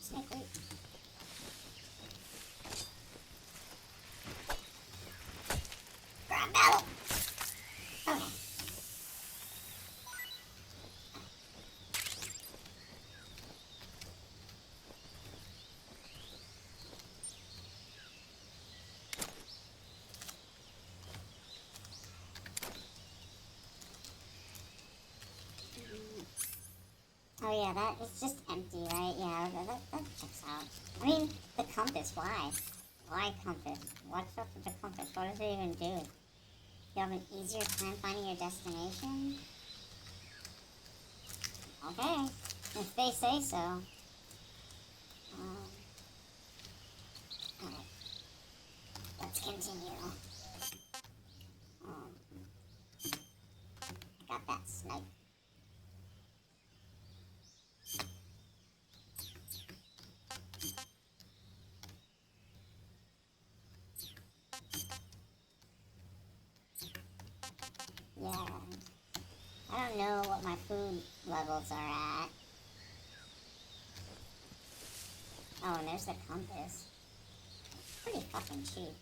Snake, wait. Ground battle. Okay. Oh yeah, that it's just empty, right? Yeah, that checks out. I mean, the compass, why? Why compass? What's up with the compass? What does it even do? You have an easier time finding your destination? Okay, if they say so. Alright. Let's continue. I got that snipe. Yeah. I don't know what my food levels are at. Oh, and there's the compass. Pretty fucking cheap.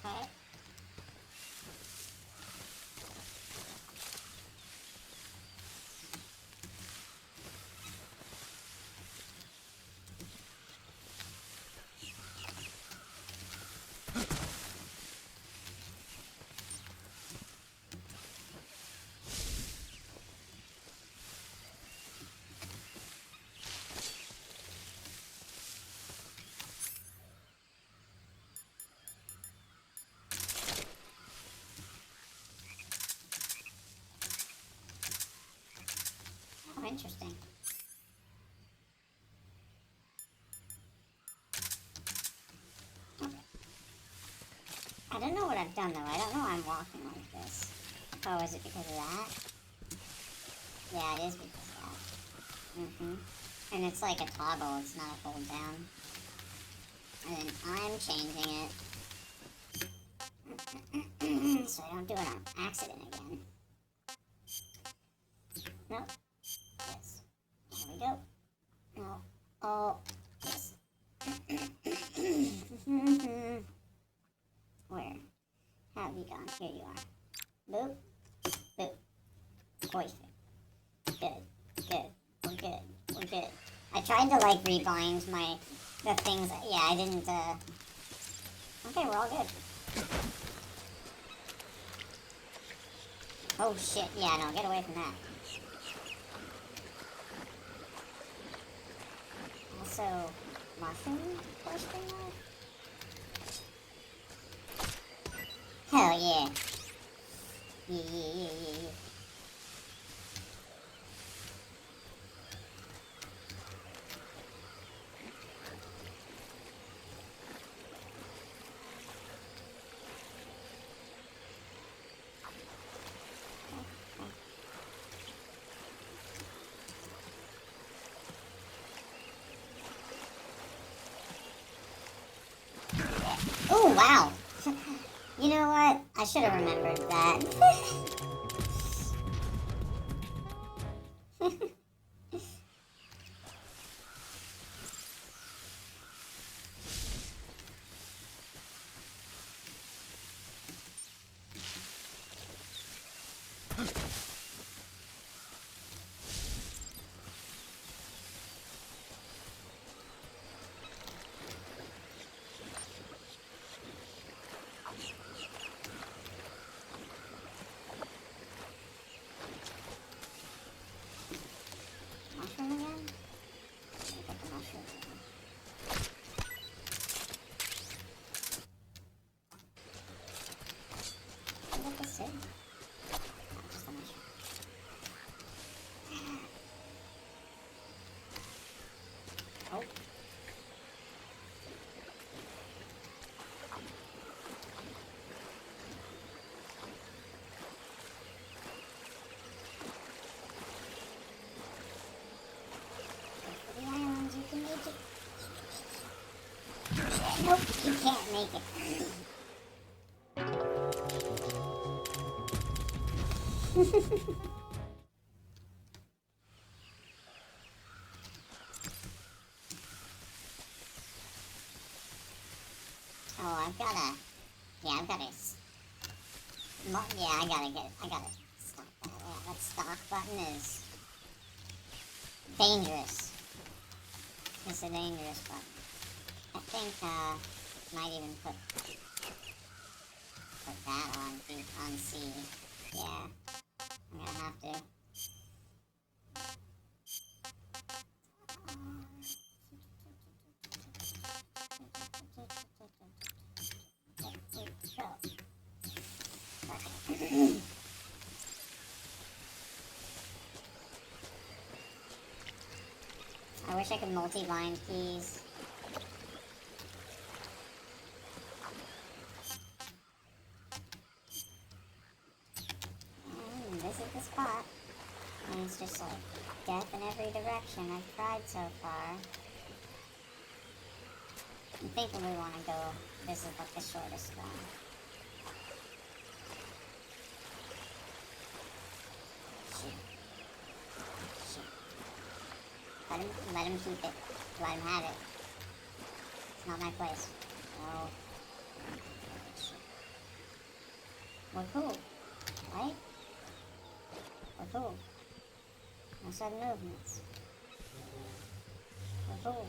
Okay. Oh, interesting. Okay. I don't know what I've done though. I don't know why I'm walking like this. Oh, is it because of that? Yeah, it is because of that. Mm-hmm. And it's like a toggle, it's not a hold down. And then I'm changing it. So I don't do it on accident again. Nope. Yes. There we go. No. Oh. Yes. Where have you gone? Here you are. Boop. Boop. Perfect. Good. Good. We're good. We're good. I tried to like rebind the things. Yeah, I didn't. Okay, we're all good. Oh shit! Yeah, no, get away from that. Also, mushroom? Question mark? Hell yeah. Yeah. Oh, wow. You know what? I should have remembered that. Mushroom again? Get the mushroom again. What this is? Oh, just a mushroom. Oh. Nope, you can't make it. Oh, I've gotta. Yeah, I've gotta. Yeah, I gotta stop that. Yeah, that stock button is dangerous. It's a dangerous button. I think, might even put that on C. Yeah, I'm gonna have to. I wish I could multi-bind keys. This is the spot. And it's just like death in every direction I've tried so far. I'm thinking we want to go. This is like the shortest one. Shoot. Let him keep it. Let him have it. It's not my place. No. We're cool, right? We're cool. No sudden movements. We're cool.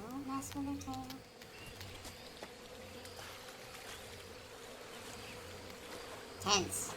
Don't mess with her tail. Tense.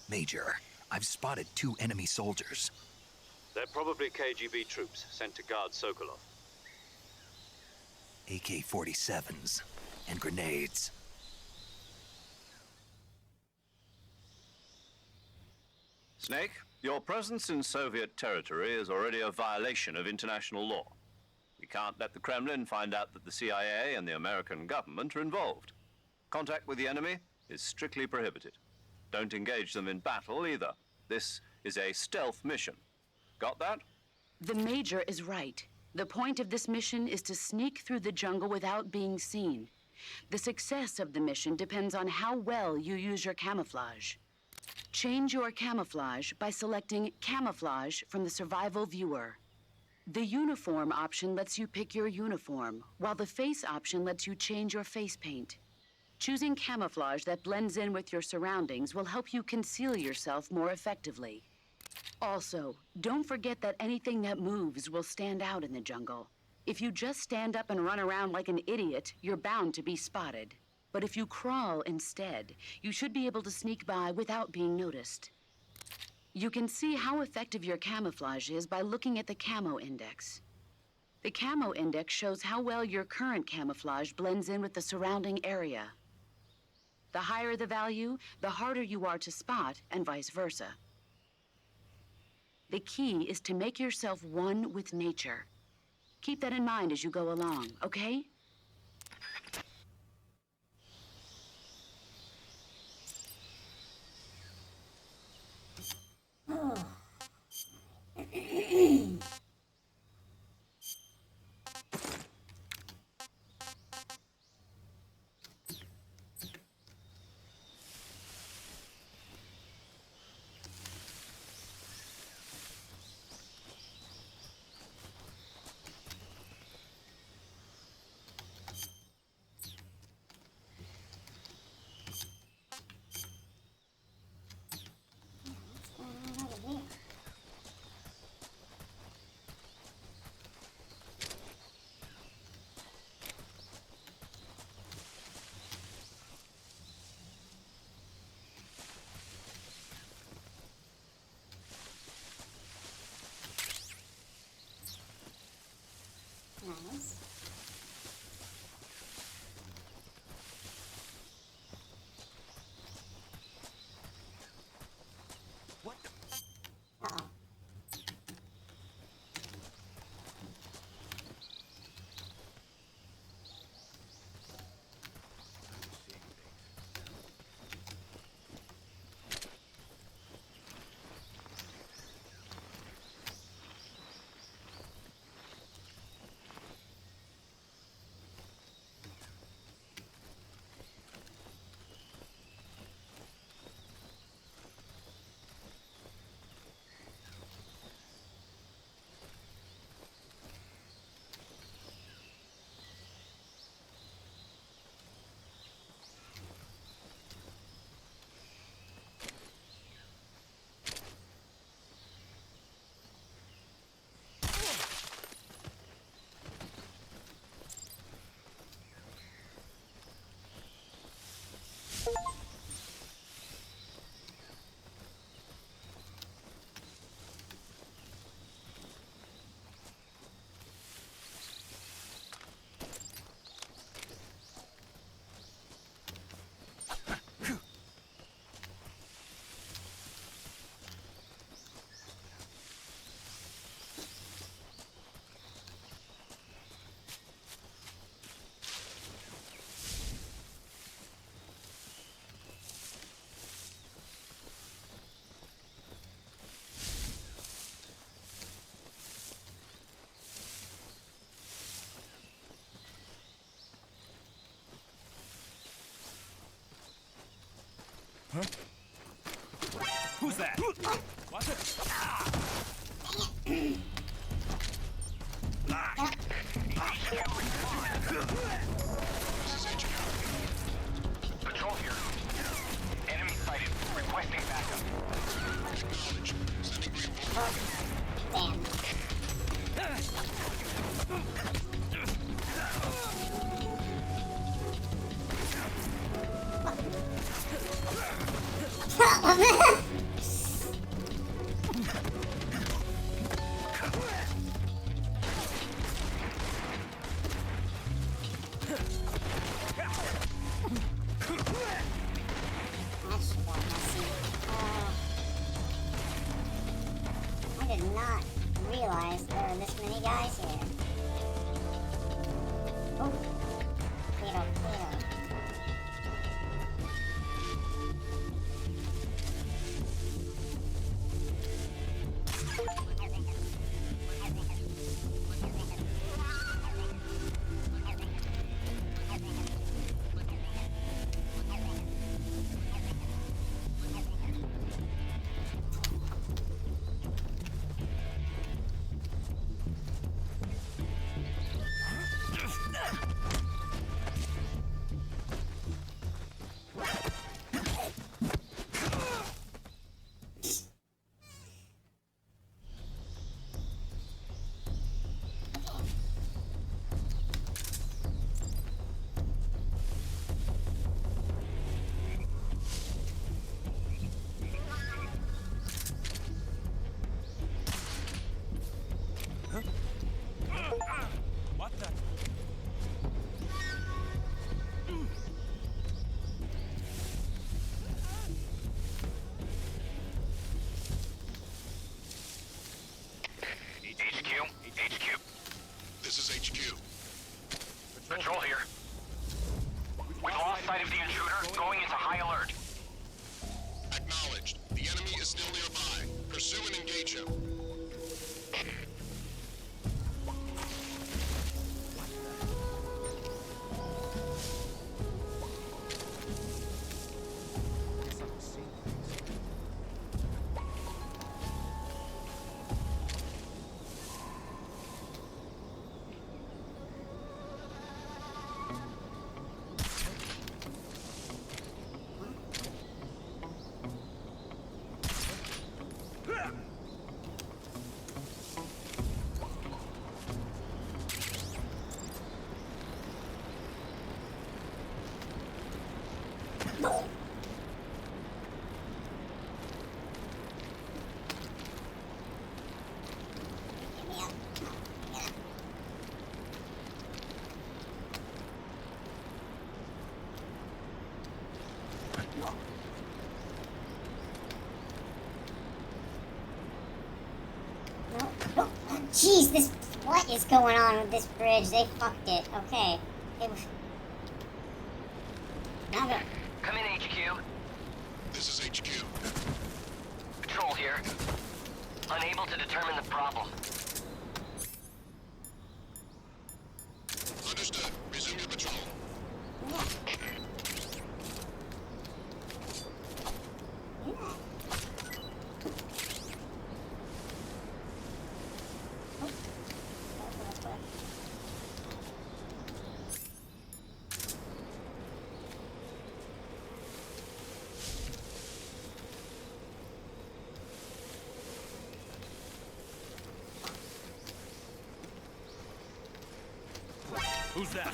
Major, I've spotted 2 enemy soldiers. They're probably KGB troops sent to guard Sokolov. AK-47s and grenades. Snake, your presence in Soviet territory is already a violation of international law. We can't let the Kremlin find out that the CIA and the American government are involved. Contact with the enemy is strictly prohibited. Don't engage them in battle either. This is a stealth mission. Got that? The Major is right. The point of this mission is to sneak through the jungle without being seen. The success of the mission depends on how well you use your camouflage. Change your camouflage by selecting Camouflage from the Survival Viewer. The Uniform option lets you pick your uniform, while the Face option lets you change your face paint. Choosing camouflage that blends in with your surroundings will help you conceal yourself more effectively. Also, don't forget that anything that moves will stand out in the jungle. If you just stand up and run around like an idiot, you're bound to be spotted. But if you crawl instead, you should be able to sneak by without being noticed. You can see how effective your camouflage is by looking at the Camo Index. The Camo Index shows how well your current camouflage blends in with the surrounding area. The higher the value, the harder you are to spot, and vice versa. The key is to make yourself one with nature. Keep that in mind as you go along, okay? Who's that? What? Patrol here. Enemy sighted. Requesting backup. Damn. I did not realize there were this many guys here. Oh, Clear. What the? HQ. This is HQ. Patrol here. We lost sight of the intruder, going into high alert. Acknowledged. The enemy is still nearby. Pursue and engage him. Jeez, this. What is going on with this bridge? They fucked it. Okay. It was. Now go. Come in, HQ. This is HQ. Patrol here. Unable to determine the problem. Understood. Resume your patrol. Who's that?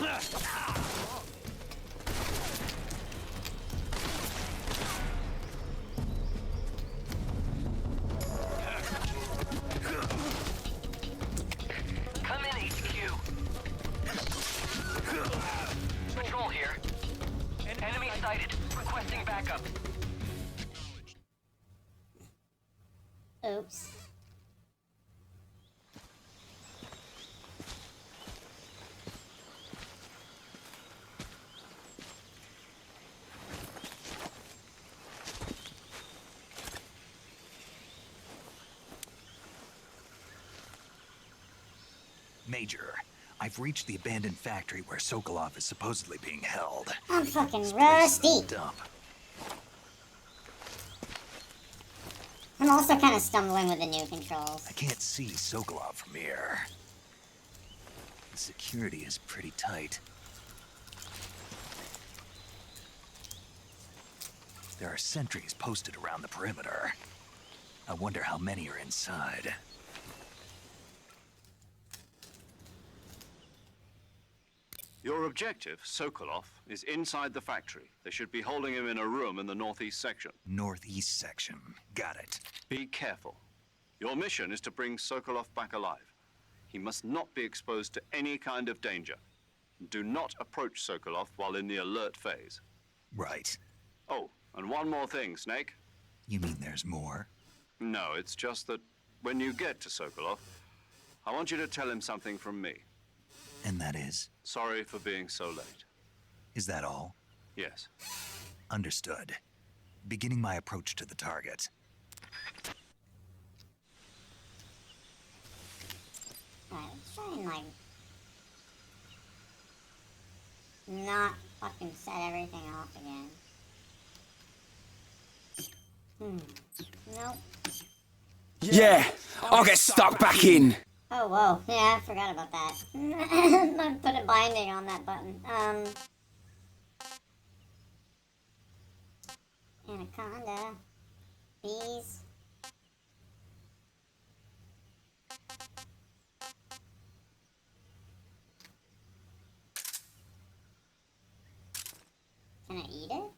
Come in, HQ. Patrol here. Enemy sighted. Requesting backup. Oops. Major, I've reached the abandoned factory where Sokolov is supposedly being held. I'm fucking This place is a rusty. dump. I'm also kind of stumbling with the new controls. I can't see Sokolov from here. The security is pretty tight. There are sentries posted around the perimeter. I wonder how many are inside. Your objective, Sokolov, is inside the factory. They should be holding him in a room in the northeast section. Northeast section. Got it. Be careful. Your mission is to bring Sokolov back alive. He must not be exposed to any kind of danger. Do not approach Sokolov while in the alert phase. Right. Oh, and one more thing, Snake. You mean there's more? No, it's just that when you get to Sokolov, I want you to tell him something from me. And that is? Sorry for being so late. Is that all? Yes. Understood. Beginning my approach to the target. Alright, let's try and, like, not fucking set everything off again. Nope. Yeah, I'll get stuck back in. Oh, whoa. Yeah, I forgot about that. I put a binding on that button. Anaconda. Bees. Can I eat it?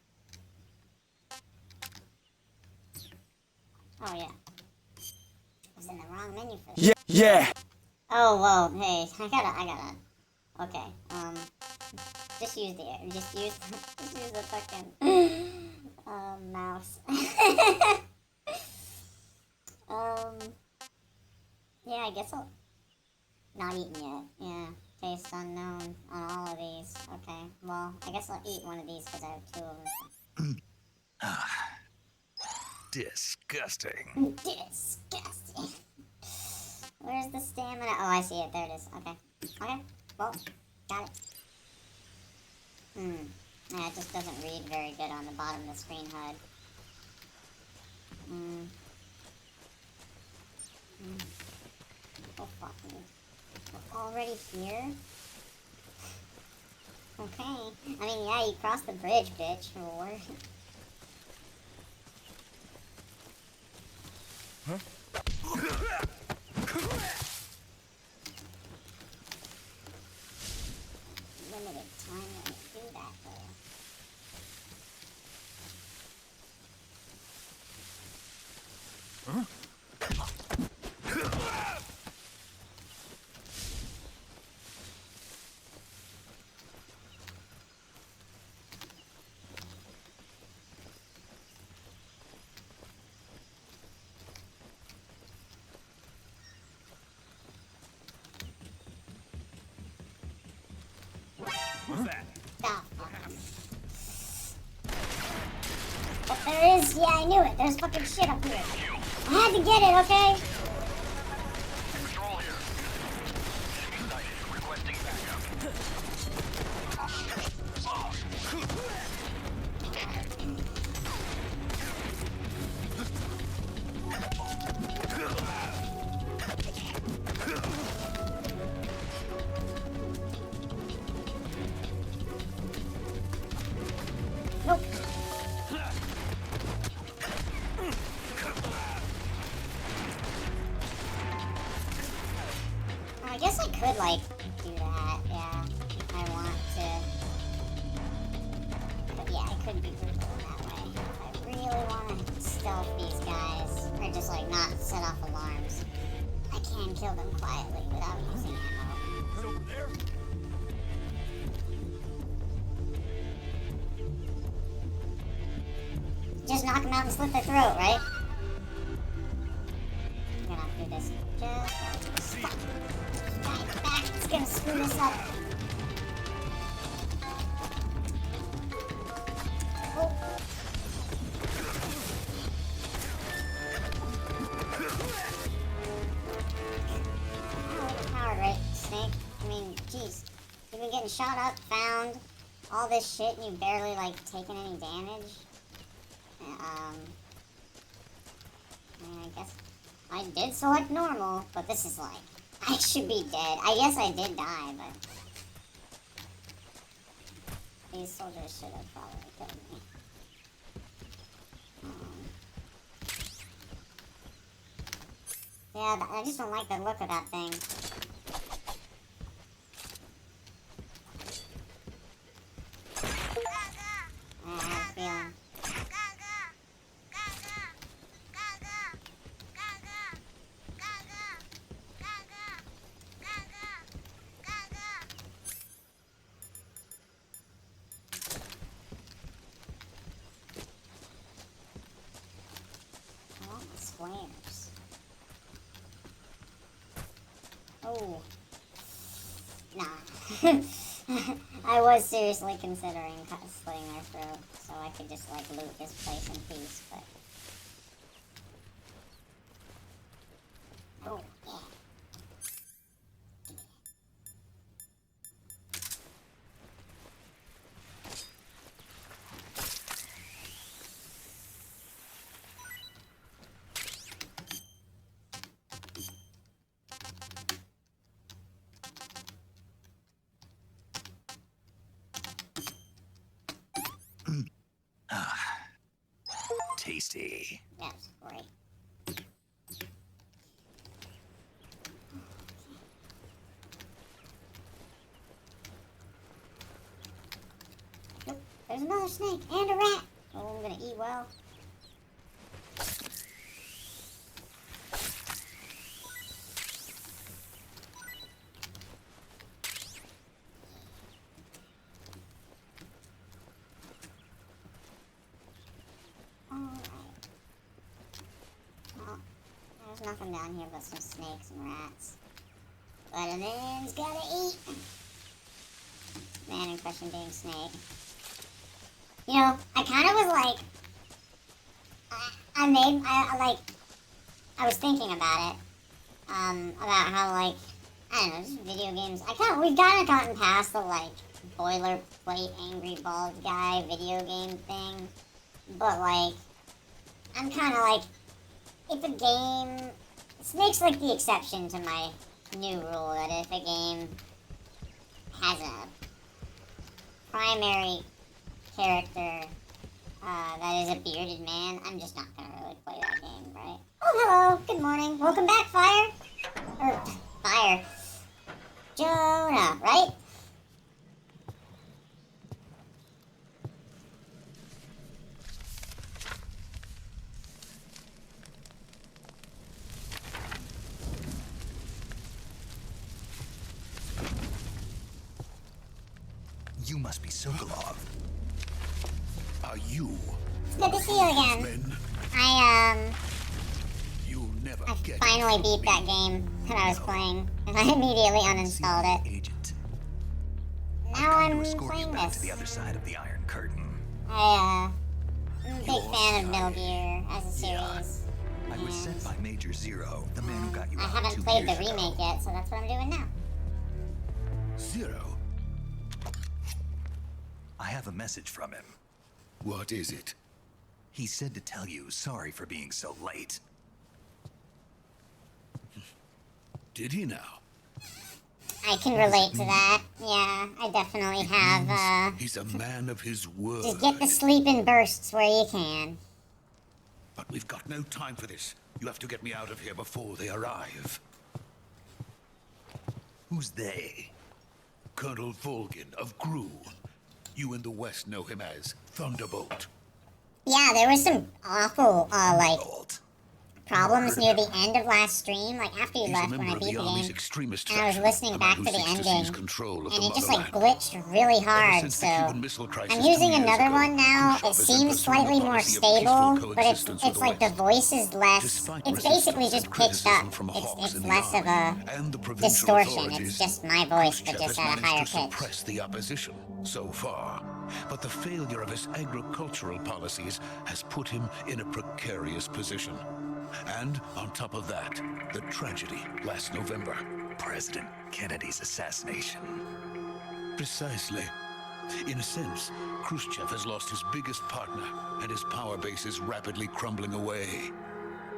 Oh, yeah. I was in the wrong menu for this. Yeah. Oh, whoa, hey, I gotta. Okay, just use the fucking, mouse. Yeah, I guess I'll, not eaten yet, yeah, taste unknown on all of these. Okay, well, I guess I'll eat one of these because I have two of them. Disgusting. Disgusting. Where's the stamina? Oh, I see it. There it is. Okay. Okay. Well, got it. Yeah, it just doesn't read very good on the bottom of the screen HUD. Oh, fuck me. We're already here? Okay. I mean, yeah, you crossed the bridge, bitch. Or... Huh? Limited time to do that, though. Huh? What's that? But there is, yeah, I knew it. There's fucking shit up here. I had to get it, okay? Patrol here. Enemy sighted. Requesting backup. Nope. I guess I could, like, do that, yeah, if I want to. But yeah, I could be brutal that way. If I really want to stealth these guys, or just, like, not set off alarms, I can kill them quietly without using ammo. It's over there. Just knock them out and slit their throat, right? I'm gonna do this just right. Fuck. Back. It's gonna screw us up. Oh. How overpowered, right, Snake? I mean, jeez. You've been getting shot up, found, all this shit, and you've barely, like, taken any damage? I guess I did select normal, but this is like, I should be dead. I guess I did die, but these soldiers should have probably killed me. Yeah, I just don't like the look of that thing. I have a feeling. I want the squares. Oh. Nah. I was seriously considering slitting their throat, so I could just, like, loot this place in peace, but... Oh, yeah. Tasty. That's great. Nope, there's another snake and a rat. Oh, I'm gonna eat well. There's nothing down here but some snakes and rats. But a man's gotta eat. Man in question being Snake. You know, I kind of was like, I was thinking about it, about how, like, I don't know, just video games, we've kind of gotten past the, like, boilerplate angry bald guy video game thing, but, like, I'm kind of like, if a game, Snake's like the exception to my new rule that if a game has a primary character that is a bearded man, I'm just not gonna really play that game, right? Oh, hello, good morning, welcome back, Fire, or Fire, Jonah, right? You must be Sokolov. Are you? It's good to see you again. Men? You'll never I get finally beat that game that I was playing, and I immediately uninstalled it. Agent. Now I'm Escort you playing back to this. the other side of the Iron Curtain. I'm a big fan of Metal Gear as a series. I was sent by Major Zero, the man who got you I out haven't 2 played the years ago. remake yet, so that's what I'm doing now. Zero? I have a message from him. What is it? He said to tell you sorry for being so late. Did he now? I can relate to that. Yeah, I definitely have, He's a man of his word. just get the sleep in bursts where you can. But we've got no time for this. You have to get me out of here before they arrive. Who's they? Colonel Volgin of Gru. You in the West know him as Thunderbolt. Yeah, there was some awful, like, Bolt. problems near the end of last stream, like after you He's a left when member I of beat the the Army's game, extremist and I was faction, listening a back man to who the seeks to ending, seize control of and the it just like motherland. glitched really hard, since so the Cuban Missile Crisis I'm 2 using years another ago, one now. Khrushchev It has seems been pursuing a slightly more policy of stable, peaceful but coexistence with it's the like the West. voice is less, Despite it's basically resistance just and pitched criticism up. from hawks It's in the less of army a and the provincial distortion, authorities, it's just my voice, but Khrushchev just has at a higher managed to pitch. suppress the opposition so far. But the failure of his agricultural policies has put him in a precarious position. And on top of that, the tragedy last November. President Kennedy's assassination. Precisely. In a sense, Khrushchev has lost his biggest partner, and his power base is rapidly crumbling away.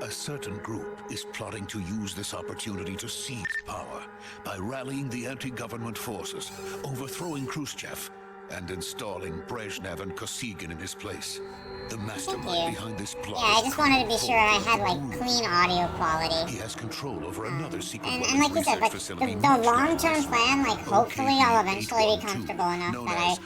A certain group is plotting to use this opportunity to seize power by rallying the anti-government forces, overthrowing Khrushchev, and installing Brezhnev and Kosygin in his place. The mastermind behind this plot. Yeah, I just wanted to be sure I had like clean audio quality. He has control over another secret And weapons like you said, research like facility. the long-term plan, like hopefully I'll eventually be comfortable enough that I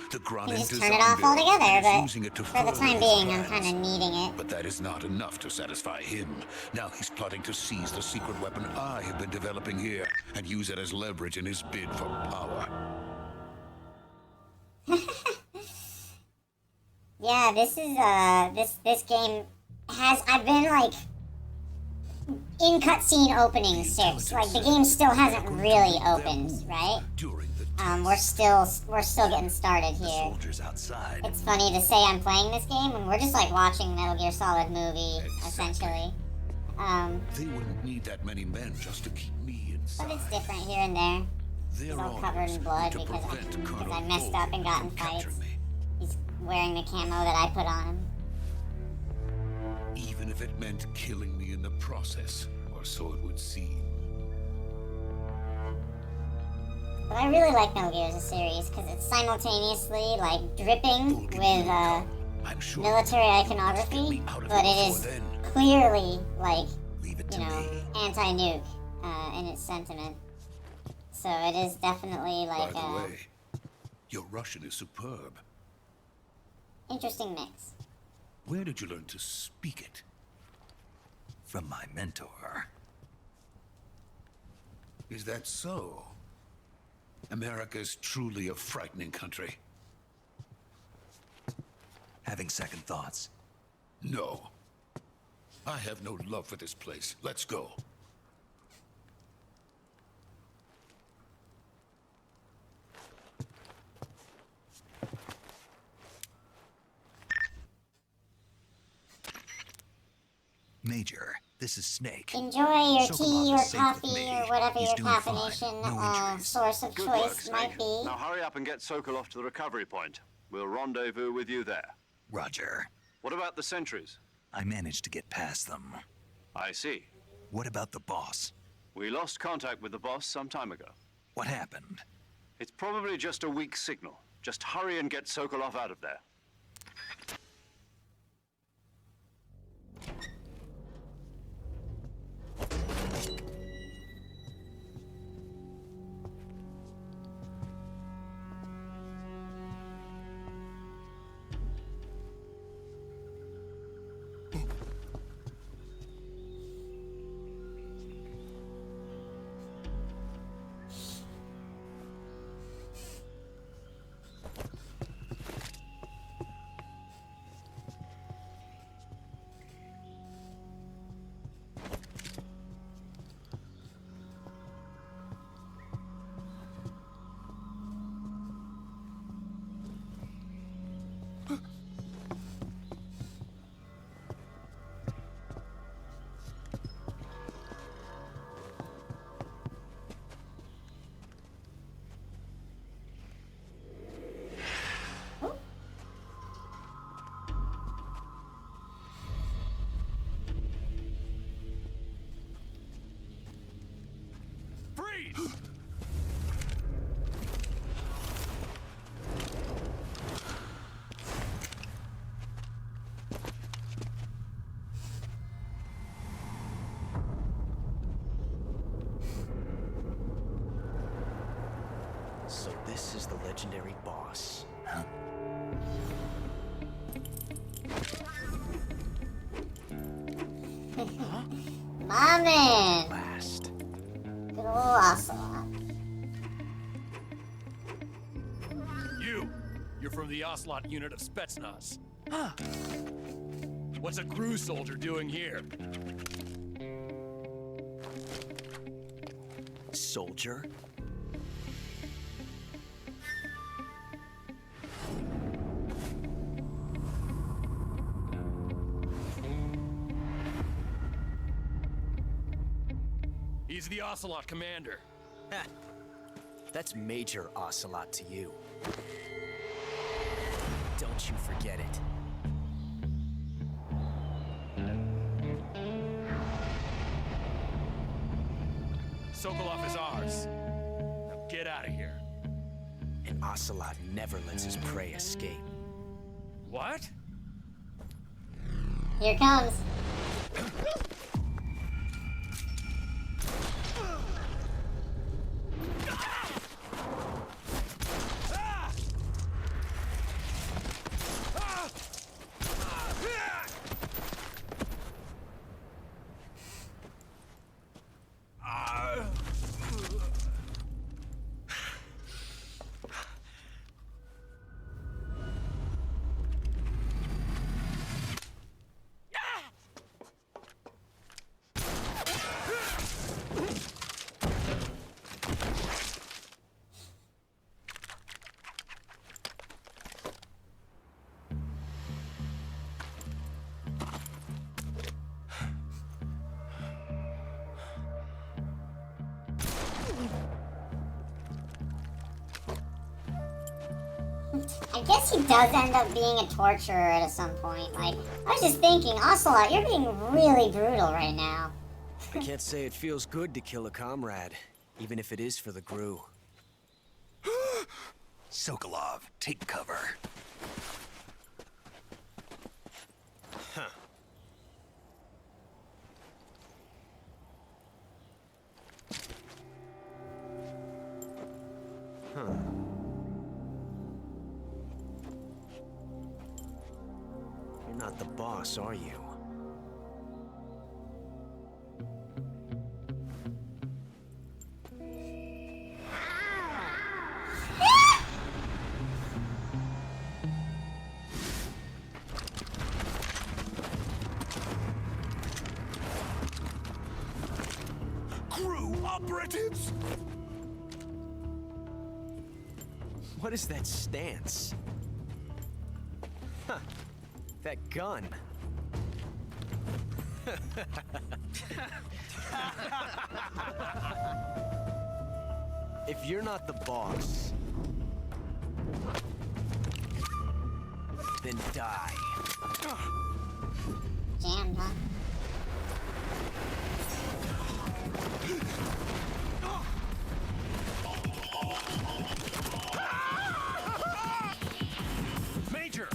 can just turn it off altogether, but for the time being I'm kind of needing it. But that is not enough to satisfy him. Now he's plotting to seize the secret weapon I have been developing here and use it as leverage in his bid for power. Yeah, this is this game has I've been like in cutscene opening 6. Like the game still hasn't really opened, right? We're still getting started here. Soldiers outside. It's funny to say I'm playing this game when we're just like watching Metal Gear Solid movie, essentially. They wouldn't need that many men just to keep me inside. But it's different here and there. He's all covered in blood because I messed up and got in fights. He's wearing the camo that I put on him. Even if it meant killing me in the process, or so it would seem. But I really like Metal Gear as a series because it's simultaneously like dripping with military iconography, but it is clearly like, you know, anti-nuke in its sentiment. So it is definitely like By the way, your Russian is superb. Interesting mix. Where did you learn to speak it? From my mentor. Is that so? America's truly a frightening country. Having second thoughts? No. I have no love for this place. Let's go. Major, this is Snake. Enjoy your tea Sokolov or is safe with coffee me. or whatever He's your doing fine. caffeination source of Good choice work, Snake. might be. Now hurry up and get Sokolov to the recovery point. We'll rendezvous with you there. Roger. What about the sentries? I managed to get past them. I see. What about the boss? We lost contact with the boss some time ago. What happened? It's probably just a weak signal. Just hurry and get Sokolov out of there. So this is the legendary boss. Huh? My man! Last. Good old Ocelot. You're from the Ocelot unit of Spetsnaz. Huh. What's a crew soldier doing here? Soldier? He's the Ocelot commander. Ha. That's Major Ocelot to you. Don't you forget it. Sokolov is ours. Now get out of here. An ocelot never lets his prey escape. What? Here it comes. I guess he does end up being a torturer at some point. Like, I was just thinking, Ocelot, you're being really brutal right now. I can't say it feels good to kill a comrade, even if it is for the Gru. Sokolov, take cover. Huh. Huh. You're not the boss, are you? Crew operatives! What is that stance? Huh. That gun. If you're not the boss, then die. Jammed, huh? Major!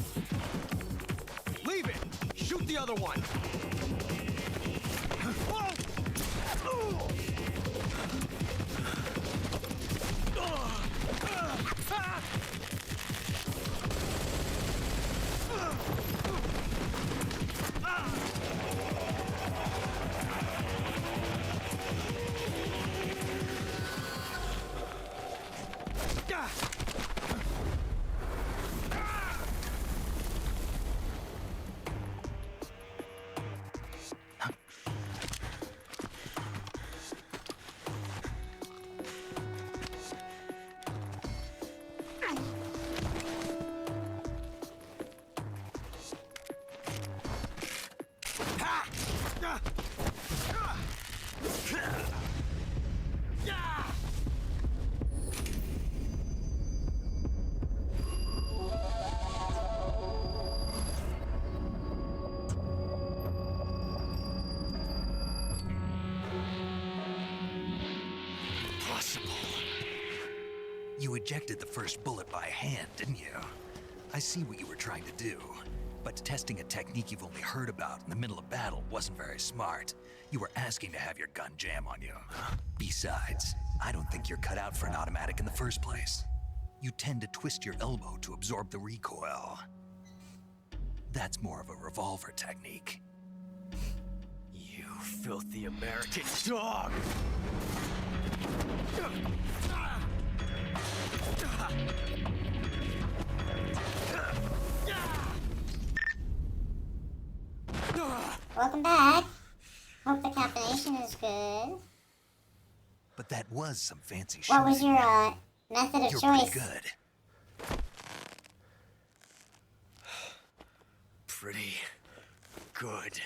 Leave it! Shoot the other one! You ejected the first bullet by hand, didn't you? I see what you were trying to do. But testing a technique you've only heard about in the middle of battle wasn't very smart. You were asking to have your gun jam on you. Besides, I don't think you're cut out for an automatic in the first place. You tend to twist your elbow to absorb the recoil. That's more of a revolver technique. You filthy American dog! Welcome back. Hope the caffeination is good. But that was some fancy shit. What was your method of You're choice? pretty good. Pretty good.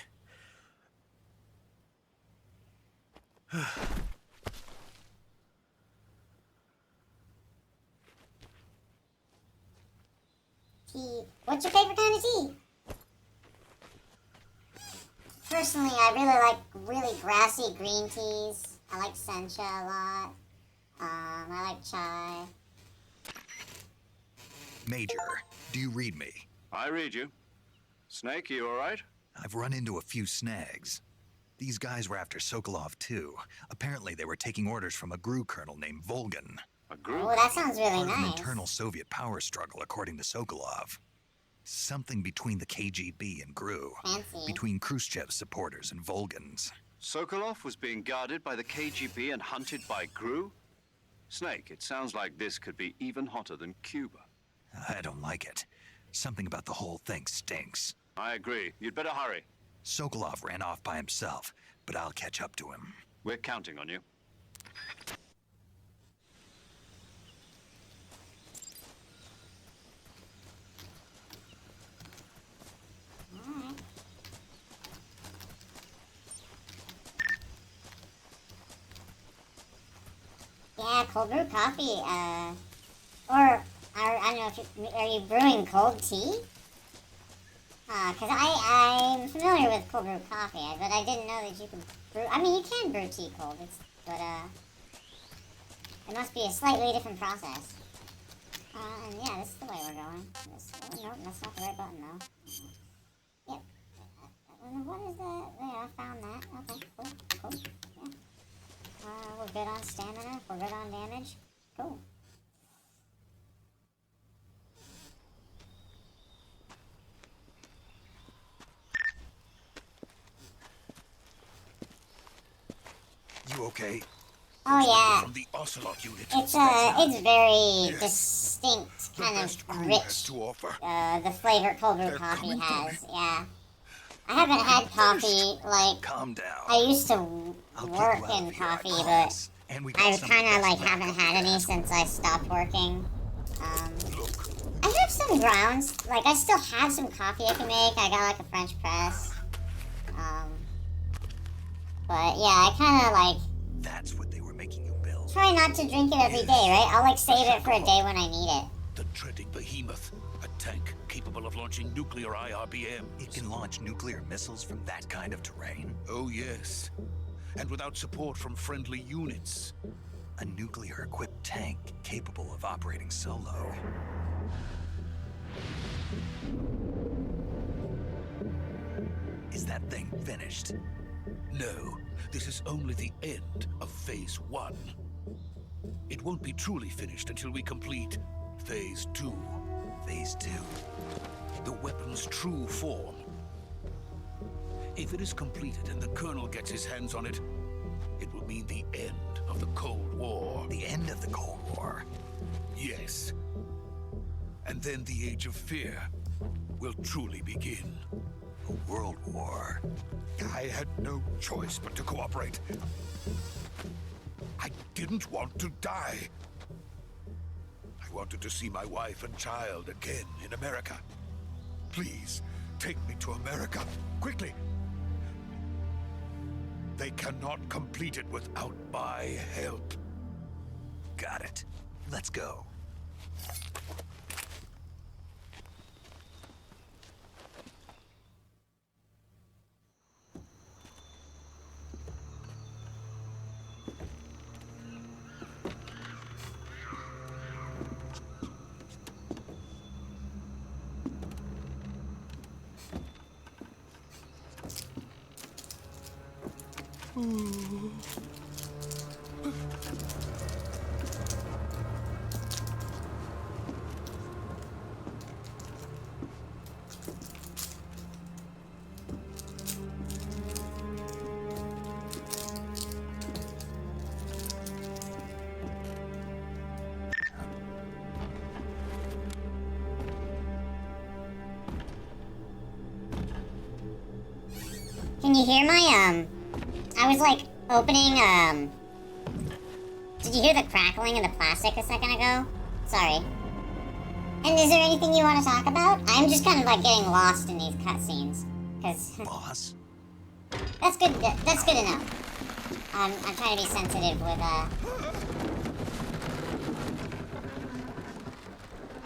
Tea. What's your favorite kind of tea? Personally, I really like really grassy green teas. I like sencha a lot. I like chai. Major, do you read me? I read you. Snake, you alright? I've run into a few snags. These guys were after Sokolov too. Apparently they were taking orders from a GRU colonel named Volgan. A GRU? Oh, that sounds really Part of an nice. internal Soviet power struggle, according to Sokolov. Something between the KGB and GRU. Fancy. Between Khrushchev's supporters and Volgan's. Sokolov was being guarded by the KGB and hunted by GRU? Snake, it sounds like this could be even hotter than Cuba. I don't like it. Something about the whole thing stinks. I agree. You'd better hurry. Sokolov ran off by himself, but I'll catch up to him. We're counting on you. Alright. Yeah, cold brew coffee, or, I don't know if you, are you brewing cold tea? Cause I'm familiar with cold brew coffee, but I didn't know that you could brew, I mean, you can brew tea cold, but, it must be a slightly different process. And yeah, this is the way we're going. Nope, that's not the right button, though. Yep. What is that? There, I found that. Okay, cool, yeah. We're good on stamina, we're good on damage. Cool. You okay? Oh yeah. From the Ocelot unit. It's very Yes. distinct, kind best of crew has rich. to offer. The flavor cold brew They're coffee coming for has, me. yeah. I haven't had coffee, like, Calm down. I used to I'll get work you out in of here, I coffee, but promise. And we got I some kind of, best like, backup haven't had any gas. since I stopped working. I have some grounds, like, I still have some coffee I can make. I got, like, a French press. But, yeah, I kind of, like, That's what they were making you build. try not to drink it every day, right? I'll, like, save it for a day when I need it. The dreaded behemoth. A tank capable of launching nuclear IRBM. It can launch nuclear missiles from that kind of terrain? Oh, yes. And without support from friendly units. A nuclear-equipped tank capable of operating solo. Is that thing finished? No, this is only the end of Phase 1. It won't be truly finished until we complete Phase 2. Phase 2? The weapon's true form. If it is completed and the Colonel gets his hands on it, it will mean the end of the Cold War. The end of the Cold War? Yes. And then the Age of Fear will truly begin. A world war. I had no choice but to cooperate. I didn't want to die. I wanted to see my wife and child again in America. Please, take me to America, quickly. They cannot complete it without my help. Got it. Let's go. Can you hear my, I was, like, opening, did you hear the crackling of the plastic a second ago? Sorry. And is there anything you want to talk about? I'm just kind of, like, getting lost in these cutscenes. Because... Boss? That's good to know. I'm trying to be sensitive with,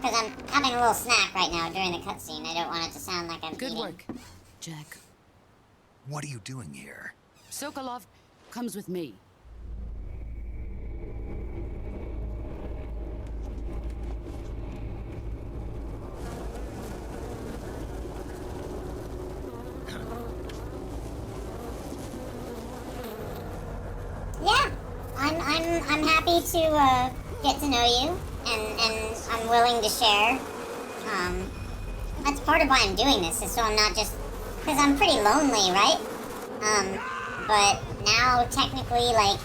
because I'm having a little snack right now during the cutscene. I don't want it to sound like I'm Good eating. work, Jack. What are you doing here? Sokolov comes with me. I'm happy to get to know you, and I'm willing to share. That's part of why I'm doing this, is so I'm not just, because I'm pretty lonely, right? But now technically, like,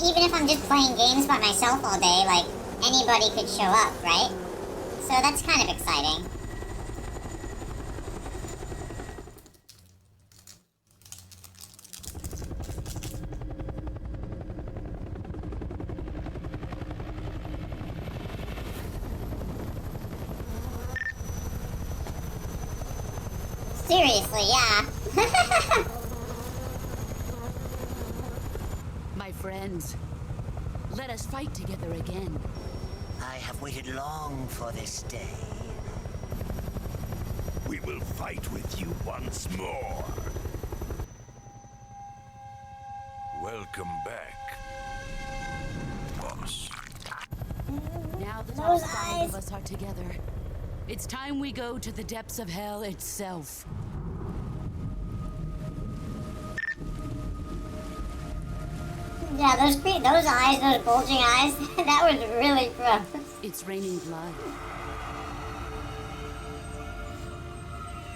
even if I'm just playing games by myself all day, like, anybody could show up, right? So that's kind of exciting. Seriously, yeah. My friends, let us fight together again. I have waited long for this day. We will fight with you once more. Welcome back, boss. Now that all five of us are together, it's time we go to the depths of hell itself. Yeah, those eyes, those bulging eyes, that was really gross. It's raining blood.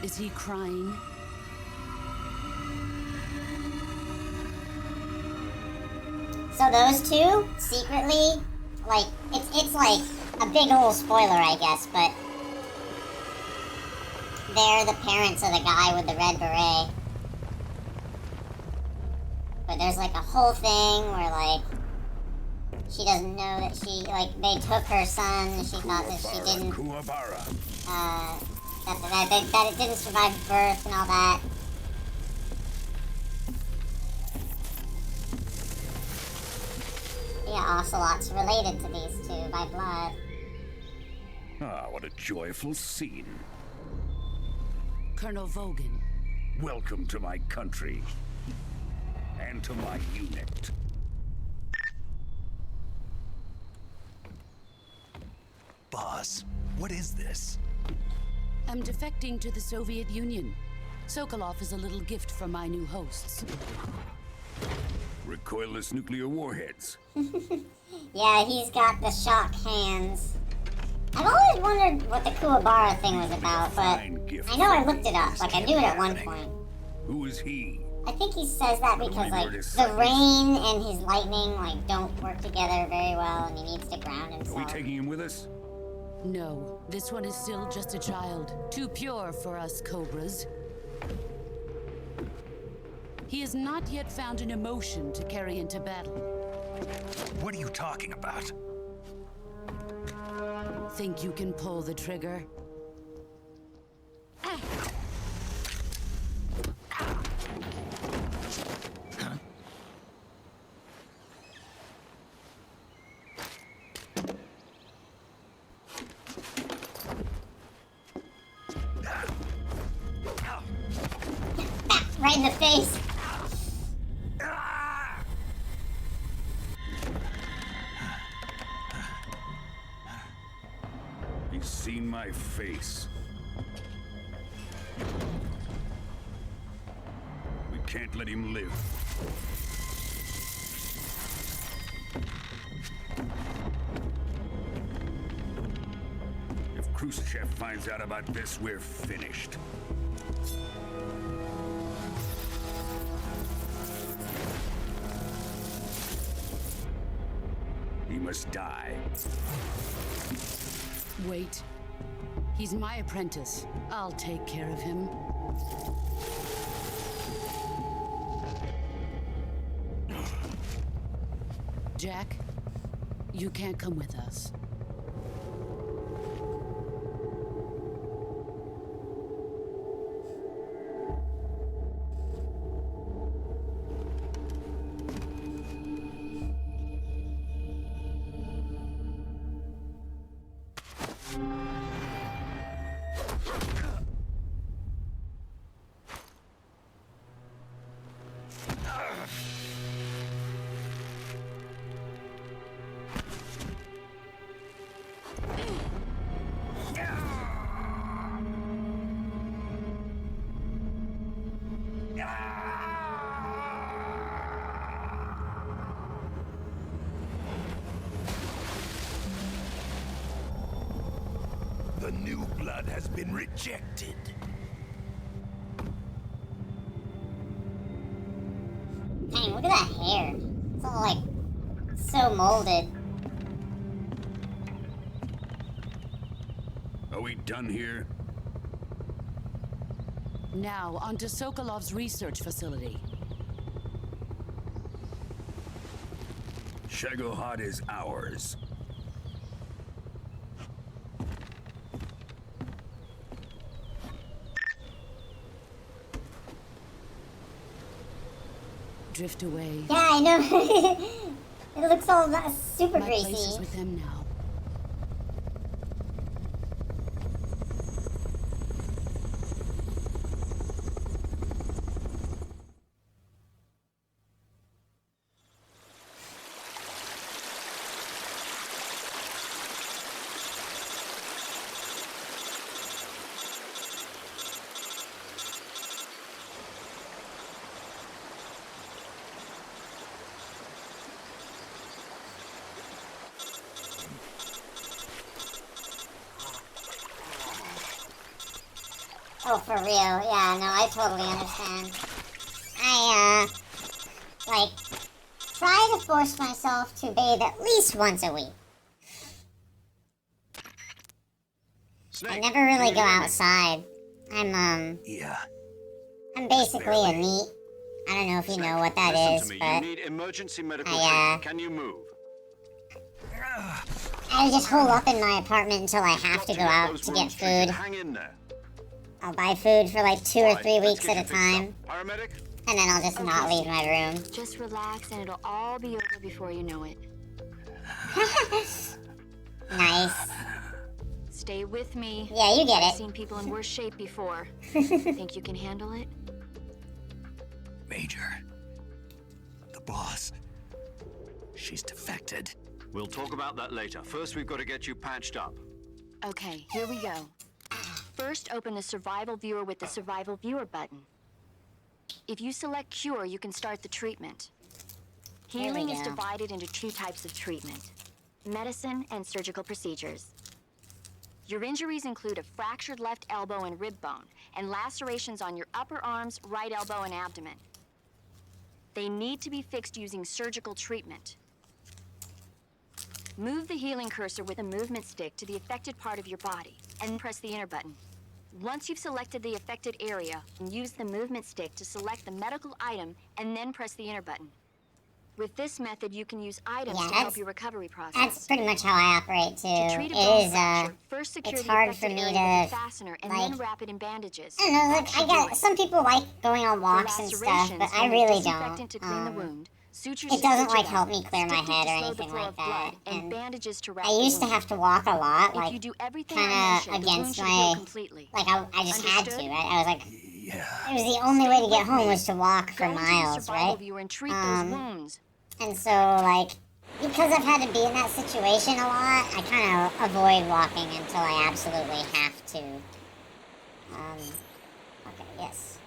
Is he crying? So those two, secretly, like, it's like a big old spoiler, I guess, but they're the parents of the guy with the red beret. But there's like a whole thing where like she doesn't know that they took her son. She thought that she didn't, that it didn't survive birth and all that. Yeah, Ocelot's related to these two by blood. Ah, what a joyful scene. Colonel Vogan. Welcome to my country. And to my unit. Boss, what is this? I'm defecting to the Soviet Union. Sokolov is a little gift from my new hosts. Recoilless nuclear warheads. Yeah, he's got the shock hands. I've always wondered what the Kuwabara thing was about, but I know I looked it up. Like, I knew it at one point. Who is he? I think he says that because, like, the rain and his lightning, like, don't work together very well, and he needs to ground himself. Are we taking him with us? No, this one is still just a child. Too pure for us Cobras. He has not yet found an emotion to carry into battle. What are you talking about? Think you can pull the trigger? Right in the face. He's seen my face. We can't let him live. If Khrushchev finds out about this, we're finished. He must die. Wait. He's my apprentice. I'll take care of him. Jack, you can't come with us. blood has been rejected. Dang, look at that hair. It's all like so molded. Are we done here? Now, on to Sokolov's research facility. Shagohod is ours. Drift away. Yeah, I know. It looks all super My greasy. place is with them now. Oh, for real. Yeah, no, I totally understand. I, like, try to force myself to bathe at least once a week. I never really go outside. Yeah. I'm basically a NEET. I don't know if you know what that is, You but need emergency medical I, treatment. Can you move? I just hole up in my apartment until I have to go out to get food. Hang in there. I'll buy food for like 2 or 3 weeks at a time, Paramedic? and then I'll just not leave my room. Just relax and it'll all be over before you know it. Nice. Stay with me. Yeah, you get I've it. seen people in worse shape before. Think you can handle it? Major. The boss. She's defected. We'll talk about that later. First, we've got to get you patched up. Okay, here we go. First, open the survival viewer with the survival viewer button. If you select cure, you can start the treatment. Healing is divided into 2 types of treatment: medicine and surgical procedures. Your injuries include a fractured left elbow and rib bone, and lacerations on your upper arms, right elbow, and abdomen. They need to be fixed using surgical treatment. Move the healing cursor with a movement stick to the affected part of your body, and press the enter button. Once you've selected the affected area, use the movement stick to select the medical item, and then press the enter button. With this method, you can use items to help your recovery process. That's pretty much how I operate too. To treat a It bone is, fracture, first secure it's the hard for affected me area with to, a fastener and like, then wrap it in bandages. I don't know, like, That should do I get, it. some people like going on For walks and stuff, lacerations, but I you need really disinfectant don't. to clean the wound. Sutures It to doesn't, stitch like, it help up, me clear my styptic to head or slow the anything flow like of blood, that, and and bandages to wrap I the used to wound. have to walk a lot, If like, you do everything I kinda mentioned, the wound against should heal my, completely. like, I just had to, Understood? right? I was like, it was the only way to get home was to walk for Go into the miles, survival right? viewer and treat those wounds. And so, like, because I've had to be in that situation a lot, I kind of avoid walking until I absolutely have to. Okay, yes.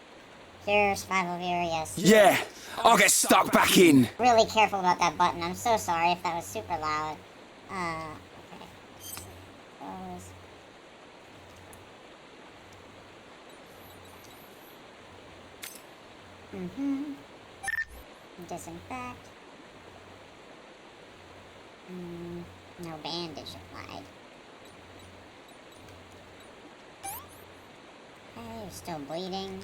Cure, survival viewer, yes. Yeah, I'll get stuck back in. Really careful about that button. I'm so sorry if that was super loud. Okay. Close. Disinfect. No bandage applied. Okay, you're still bleeding.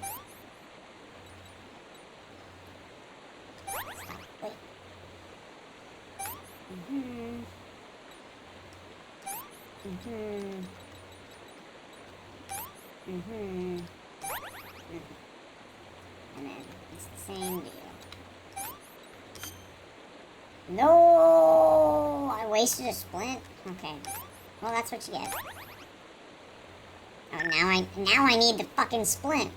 Stop. Wait. And then it's the same deal. No, I wasted a splint. Okay, well that's what you get. Oh, now I need the fucking splint.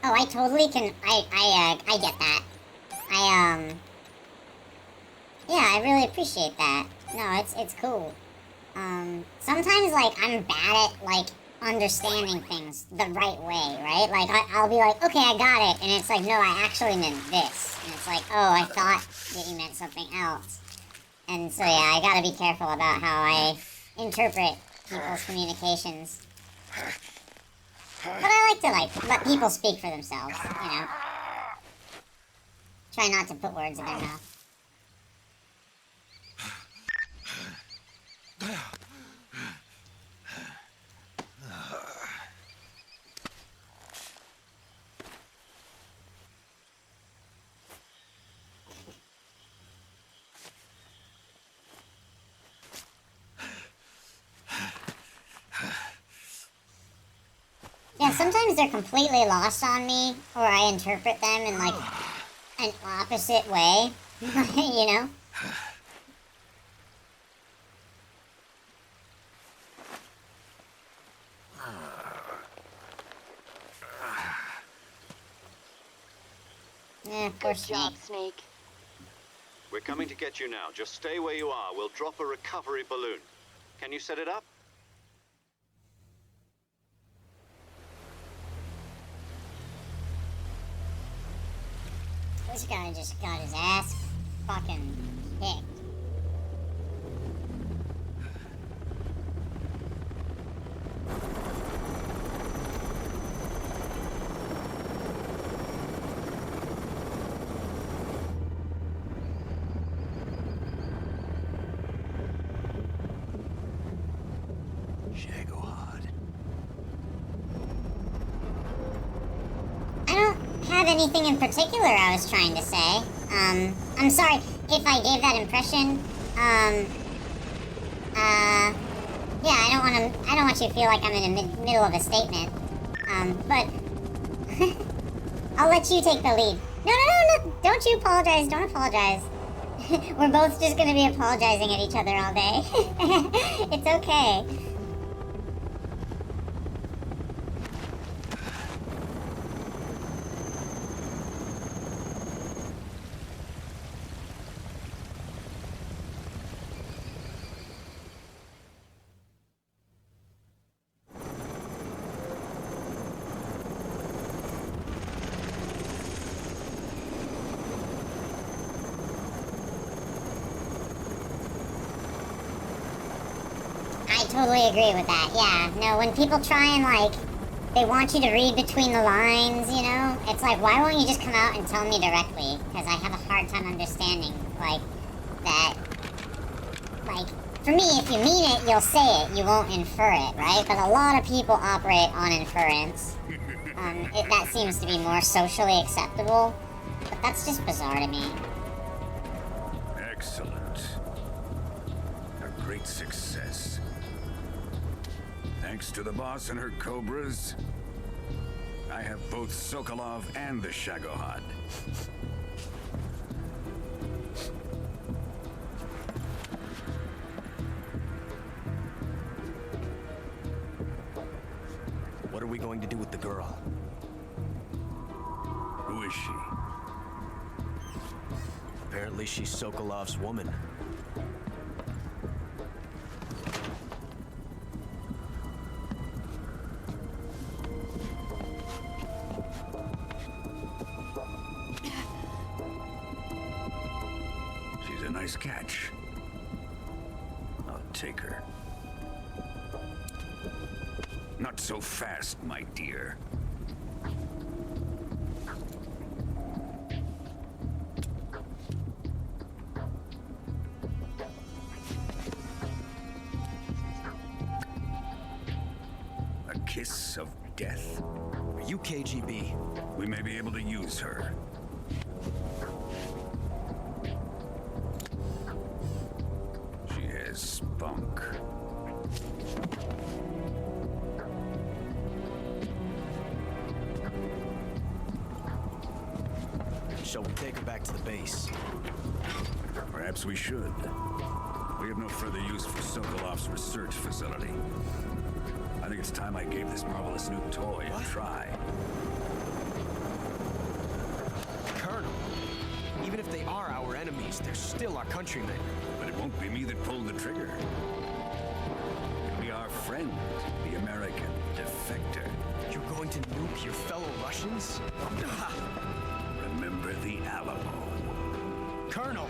Oh, I totally can. I get that. Yeah, I really appreciate that. No, it's cool. Sometimes, like, I'm bad at, like, understanding things the right way, right? Like, I'll be like, okay, I got it, and it's like, no, I actually meant this. And it's like, oh, I thought that you meant something else. And so, yeah, I gotta be careful about how I interpret people's communications. But I like to, like, let people speak for themselves, you know? Try not to put words in their mouth. Yeah, sometimes they're completely lost on me, or I interpret them in, like, an opposite way, you know? Yeah, poor Snake. Snake. We're coming to get you now. Just stay where you are. We'll drop a recovery balloon. Can you set it up? This guy just got his ass fucking kicked. Anything in particular I was trying to say. I'm sorry if I gave that impression. Yeah, I don't want you to feel like I'm in the middle of a statement. But I'll let you take the lead. No, don't you apologize, don't apologize. We're both just gonna be apologizing at each other all day. It's okay. I totally agree with that, yeah. No, when people try and, like, they want you to read between the lines, you know? It's like, why won't you just come out and tell me directly? Because I have a hard time understanding, like, that, like, for me, if you mean it, you'll say it, you won't infer it, right? But a lot of people operate on inference. That seems to be more socially acceptable, but that's just bizarre to me. Excellent. A great success. Thanks to the boss and her cobras, I have both Sokolov and the Shagohod. What are we going to do with the girl? Who is she? Apparently she's Sokolov's woman. She's a nice catch. I'll take her. Not so fast, my dear. A kiss of death. Are you KGB? We may be able to use her. She has spunk. Shall we take her back to the base? Perhaps we should. We have no further use for Sokolov's research facility. I think it's time I gave this marvelous new toy a try. Colonel, even if they are our enemies, they're still our countrymen. But it won't be me that pulled the trigger. It'll be our friend, the American defector. You're going to nuke your fellow Russians? Remember the Alamo. Colonel!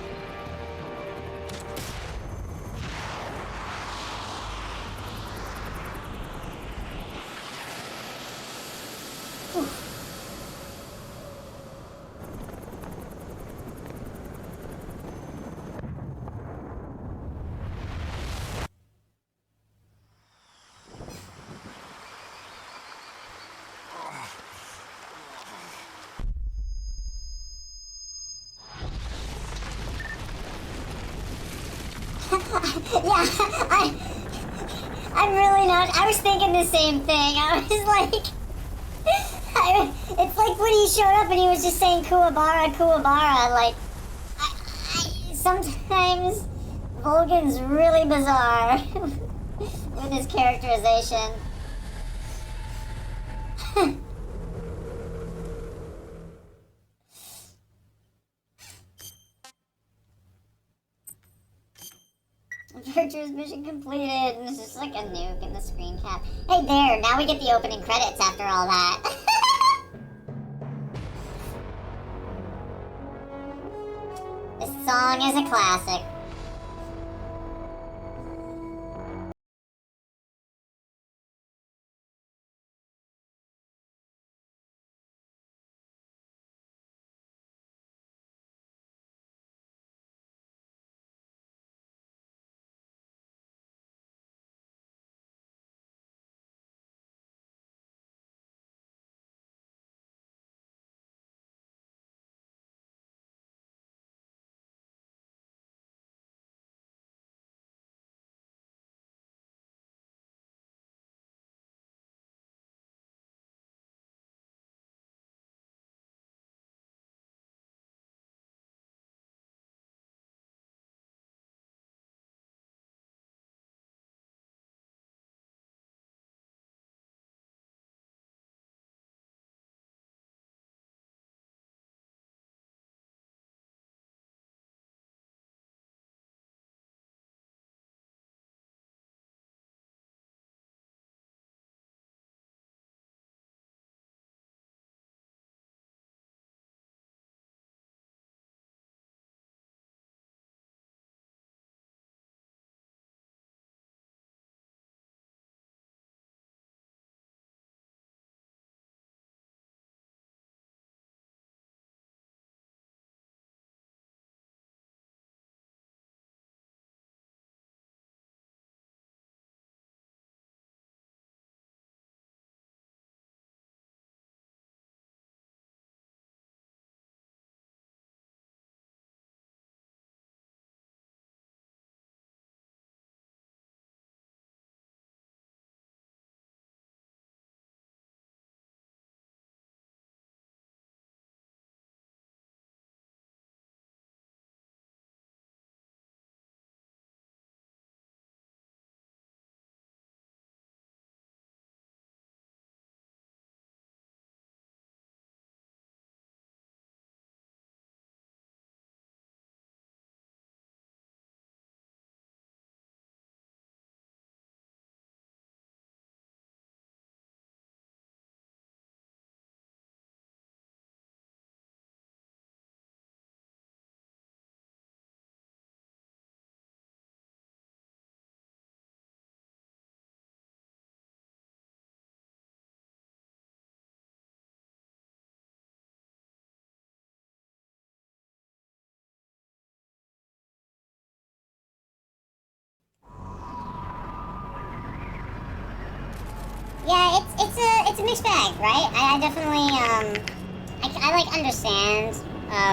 Yeah, I'm really not. I was thinking the same thing. I was like, it's like when he showed up and he was just saying Kuwabara, Kuwabara. Like, sometimes Volgan's really bizarre with his characterization. Virtue's mission completed, and it's just like a nuke in the screen cap. Hey there, now we get the opening credits after all that. This song is a classic. Yeah, it's a mixed bag, right? I definitely I like understand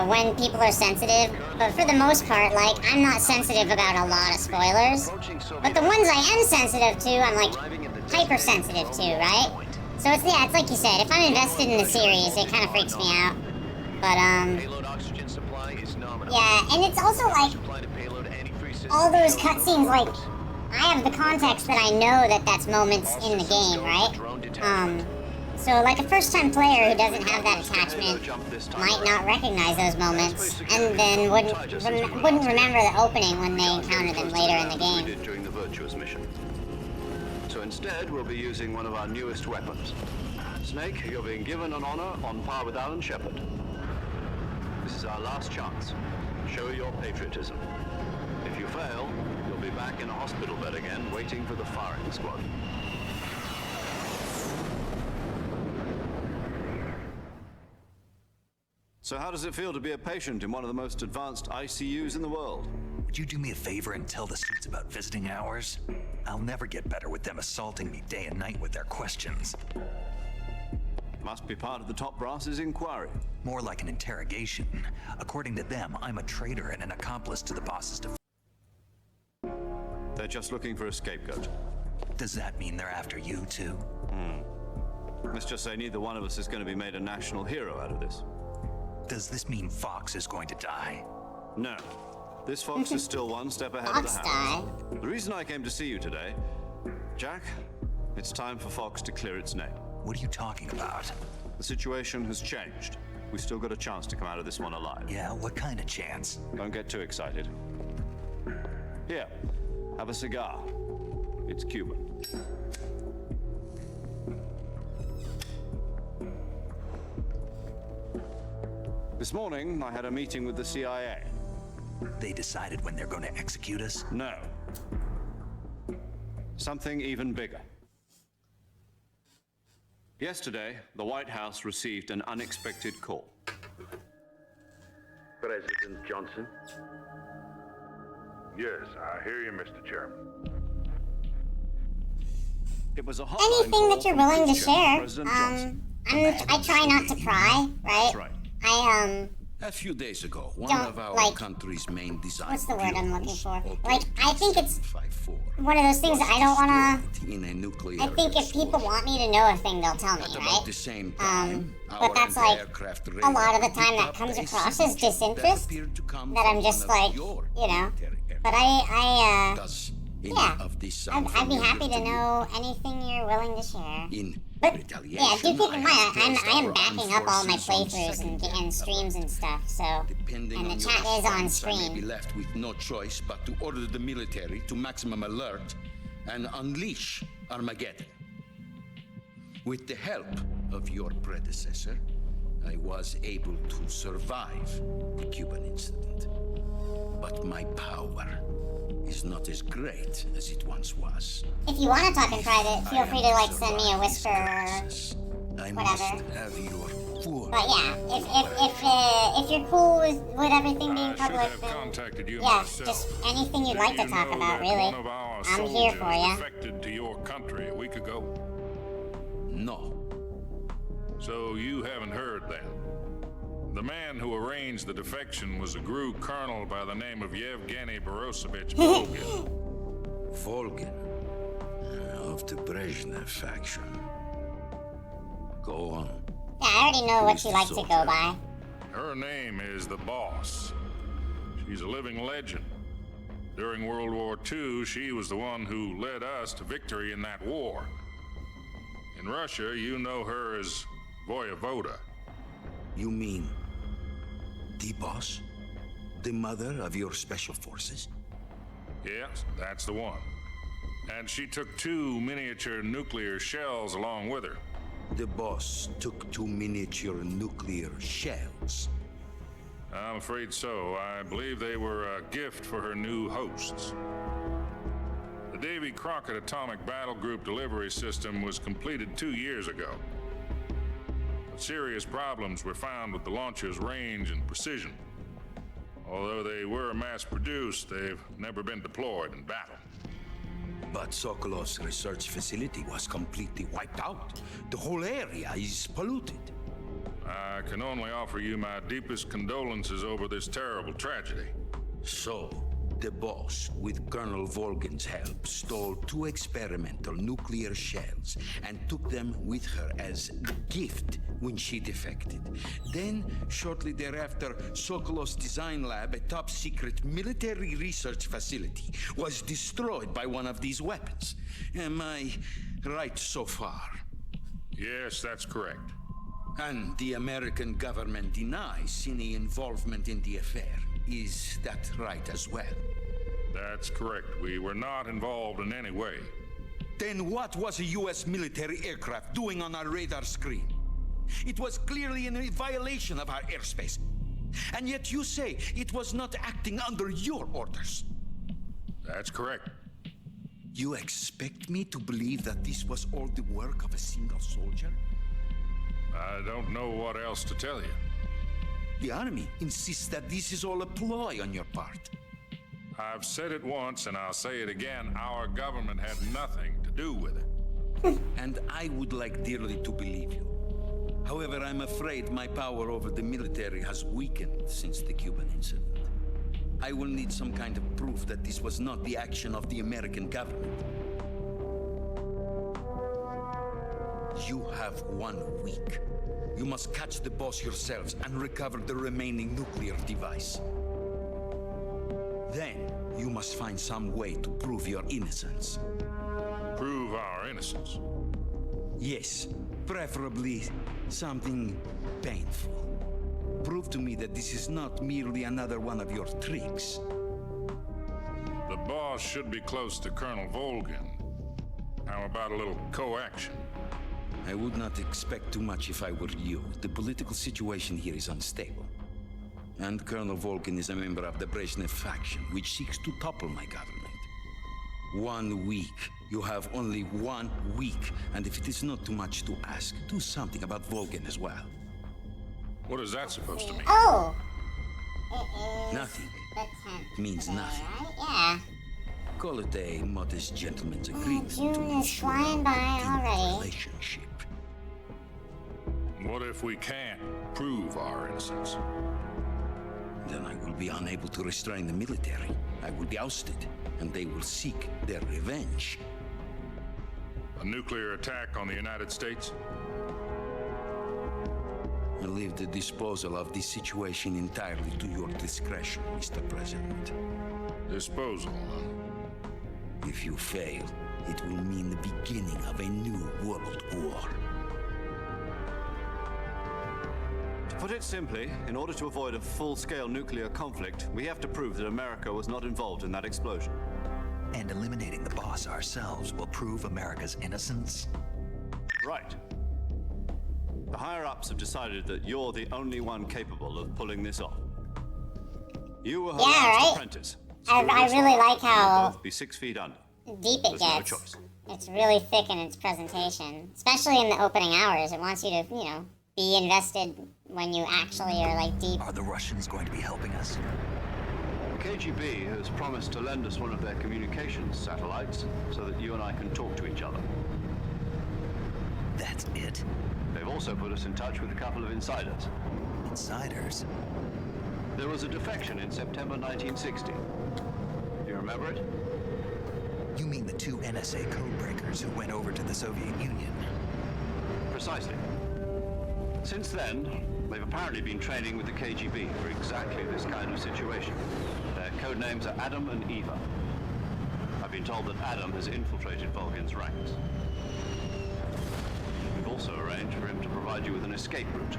when people are sensitive, but for the most part, like, I'm not sensitive about a lot of spoilers. But the ones I am sensitive to, I'm like hypersensitive to, right? So it's like you said, if I'm invested in the series, it kind of freaks me out. But yeah, and it's also like all those cutscenes, like, I have the context that I know that that's moments in the game, right? So, like, a first-time player who doesn't have that attachment might not recognize those moments, and then wouldn't remember the opening when they encounter them later in the game. During the Virtuous mission. So instead, we'll be using one of our newest weapons. Snake, you're being given an honor on par with Alan Shepard. This is our last chance. Show your patriotism. If you fail, you'll be back in a hospital bed again, waiting for the firing squad. So how does it feel to be a patient in one of the most advanced ICUs in the world? Would you do me a favor and tell the suits about visiting hours? I'll never get better with them assaulting me day and night with their questions. Must be part of the top brass's inquiry. More like an interrogation. According to them, I'm a traitor and an accomplice to the boss's They're just looking for a scapegoat. Does that mean they're after you, too? Let's just say neither one of us is going to be made a national hero out of this. Does this mean Fox is going to die? No. This Fox is still one step ahead of the hounds. The reason I came to see you today, Jack, it's time for Fox to clear its name. What are you talking about? The situation has changed. We've still got a chance to come out of this one alive. Yeah, what kind of chance? Don't get too excited. Here, have a cigar. It's Cuban. This morning, I had a meeting with the CIA. They decided when they're going to execute us? No. Something even bigger. Yesterday, the White House received an unexpected call. President Johnson? Yes, I hear you, Mr. Chairman. It was a Anything that you're willing to share. I try not to pry, right? That's right. A few days ago, one Don't, of our like, country's main design what's the word I'm looking bureaus, for? Like, I think it's one of those things that I don't wanna. in a nuclear I think if people want me to know a thing, they'll tell me, At right? about the same time, But that's like a lot of the time that comes across as disinterest. That I'm just like, you know. But yeah, I'd be happy to know anything you're willing to share. But yeah, do keep in mind, I am backing up all my playthroughs and streams and stuff. So, and the chat is on I may be screen. left with no choice but to order the military to maximum alert and unleash Armageddon. With the help of your predecessor, I was able to survive the Cuban incident. But my power is not as great as it once was. If you want to talk in private, feel free to like send me a whisper or I whatever. must have your full. But yeah, if you're cool with everything being public, then yeah, just anything you'd like to talk about, really. I'm here for you. Defected to your country a week ago? No. So you haven't heard then? The man who arranged the defection was a GRU colonel by the name of Yevgeny Borosovich Volgin. Volgin, of the Brezhnev faction. Go on. Yeah, I already know what you like to go by. Her name is the Boss. She's a living legend. During World War II, she was the one who led us to victory in that war. In Russia, you know her as Voyevoda. You mean the boss? The mother of your special forces? Yes, that's the one. And she took 2 miniature nuclear shells along with her. The boss took 2 miniature nuclear shells. I'm afraid so. I believe they were a gift for her new hosts. The Davy Crockett Atomic Battle Group delivery system was completed 2 years ago. But serious problems were found with the launcher's range and precision. Although they were mass-produced, they've never been deployed in battle. But Sokolov's research facility was completely wiped out. The whole area is polluted. I can only offer you my deepest condolences over this terrible tragedy. So, the boss, with Colonel Volgin's help, stole 2 experimental nuclear shells and took them with her as gift when she defected. Then, shortly thereafter, Sokolov's design lab, a top-secret military research facility, was destroyed by one of these weapons. Am I right so far? Yes, that's correct. And the American government denies any involvement in the affair. Is that right as well? That's correct. We were not involved in any way. Then what was a U.S. military aircraft doing on our radar screen? It was clearly in a violation of our airspace. And yet you say it was not acting under your orders. That's correct. You expect me to believe that this was all the work of a single soldier? I don't know what else to tell you. The army insists that this is all a ploy on your part. I've said it once and I'll say it again. Our government had nothing to do with it. And I would like dearly to believe you. However, I'm afraid my power over the military has weakened since the Cuban incident. I will need some kind of proof that this was not the action of the American government. You have 1 week. You must catch the boss yourselves and recover the remaining nuclear device. Then, you must find some way to prove your innocence. Prove our innocence? Yes, preferably something painful. Prove to me that this is not merely another one of your tricks. The boss should be close to Colonel Volgin. How about a little co-action? I would not expect too much if I were you. The political situation here is unstable. And Colonel Volgin is a member of the Brezhnev faction, which seeks to topple my government. 1 week. You have only 1 week. And if it is not too much to ask, do something about Volgin as well. What is that supposed to mean? Oh! Nothing. The 10th. Means nothing. Right? Call it a modest gentleman's Yeah. agreement June to is ensure flying by a already. relationship. What if we can't prove our innocence? Then I will be unable to restrain the military. I will be ousted, and they will seek their revenge. A nuclear attack on the United States? I leave the disposal of this situation entirely to your discretion, Mr. President. Disposal, huh? If you fail, it will mean the beginning of a new world war. To put it simply, in order to avoid a full-scale nuclear conflict, we have to prove that America was not involved in that explosion. And eliminating the boss ourselves will prove America's innocence? Right. The higher-ups have decided that you're the only one capable of pulling this off. You were her last apprentice. I really like how both be 6 feet under. deep it There's no gets. choice. It's really thick in its presentation, especially in the opening hours. It wants you to, you know, be invested when you actually are like deep. Are the Russians going to be helping us? The KGB has promised to lend us one of their communications satellites so that you and I can talk to each other. That's it? They've also put us in touch with a couple of insiders. Insiders? There was a defection in September 1960. Do you remember it? You mean the 2 NSA codebreakers who went over to the Soviet Union? Precisely. Since then, they've apparently been training with the KGB for exactly this kind of situation. Their code names are Adam and Eva. I've been told that Adam has infiltrated Volgin's ranks. We've also arranged for him to provide you with an escape route.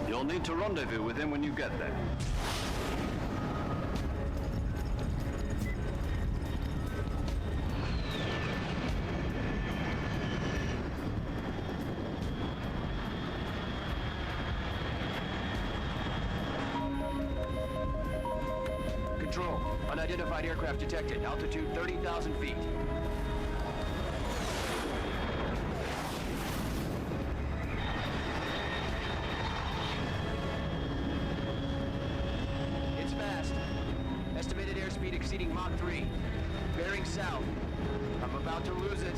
You'll need to rendezvous with him when you get there. Control. Unidentified aircraft detected. Altitude 30,000 feet. It's fast. Estimated airspeed exceeding Mach 3. Bearing south. I'm about to lose it.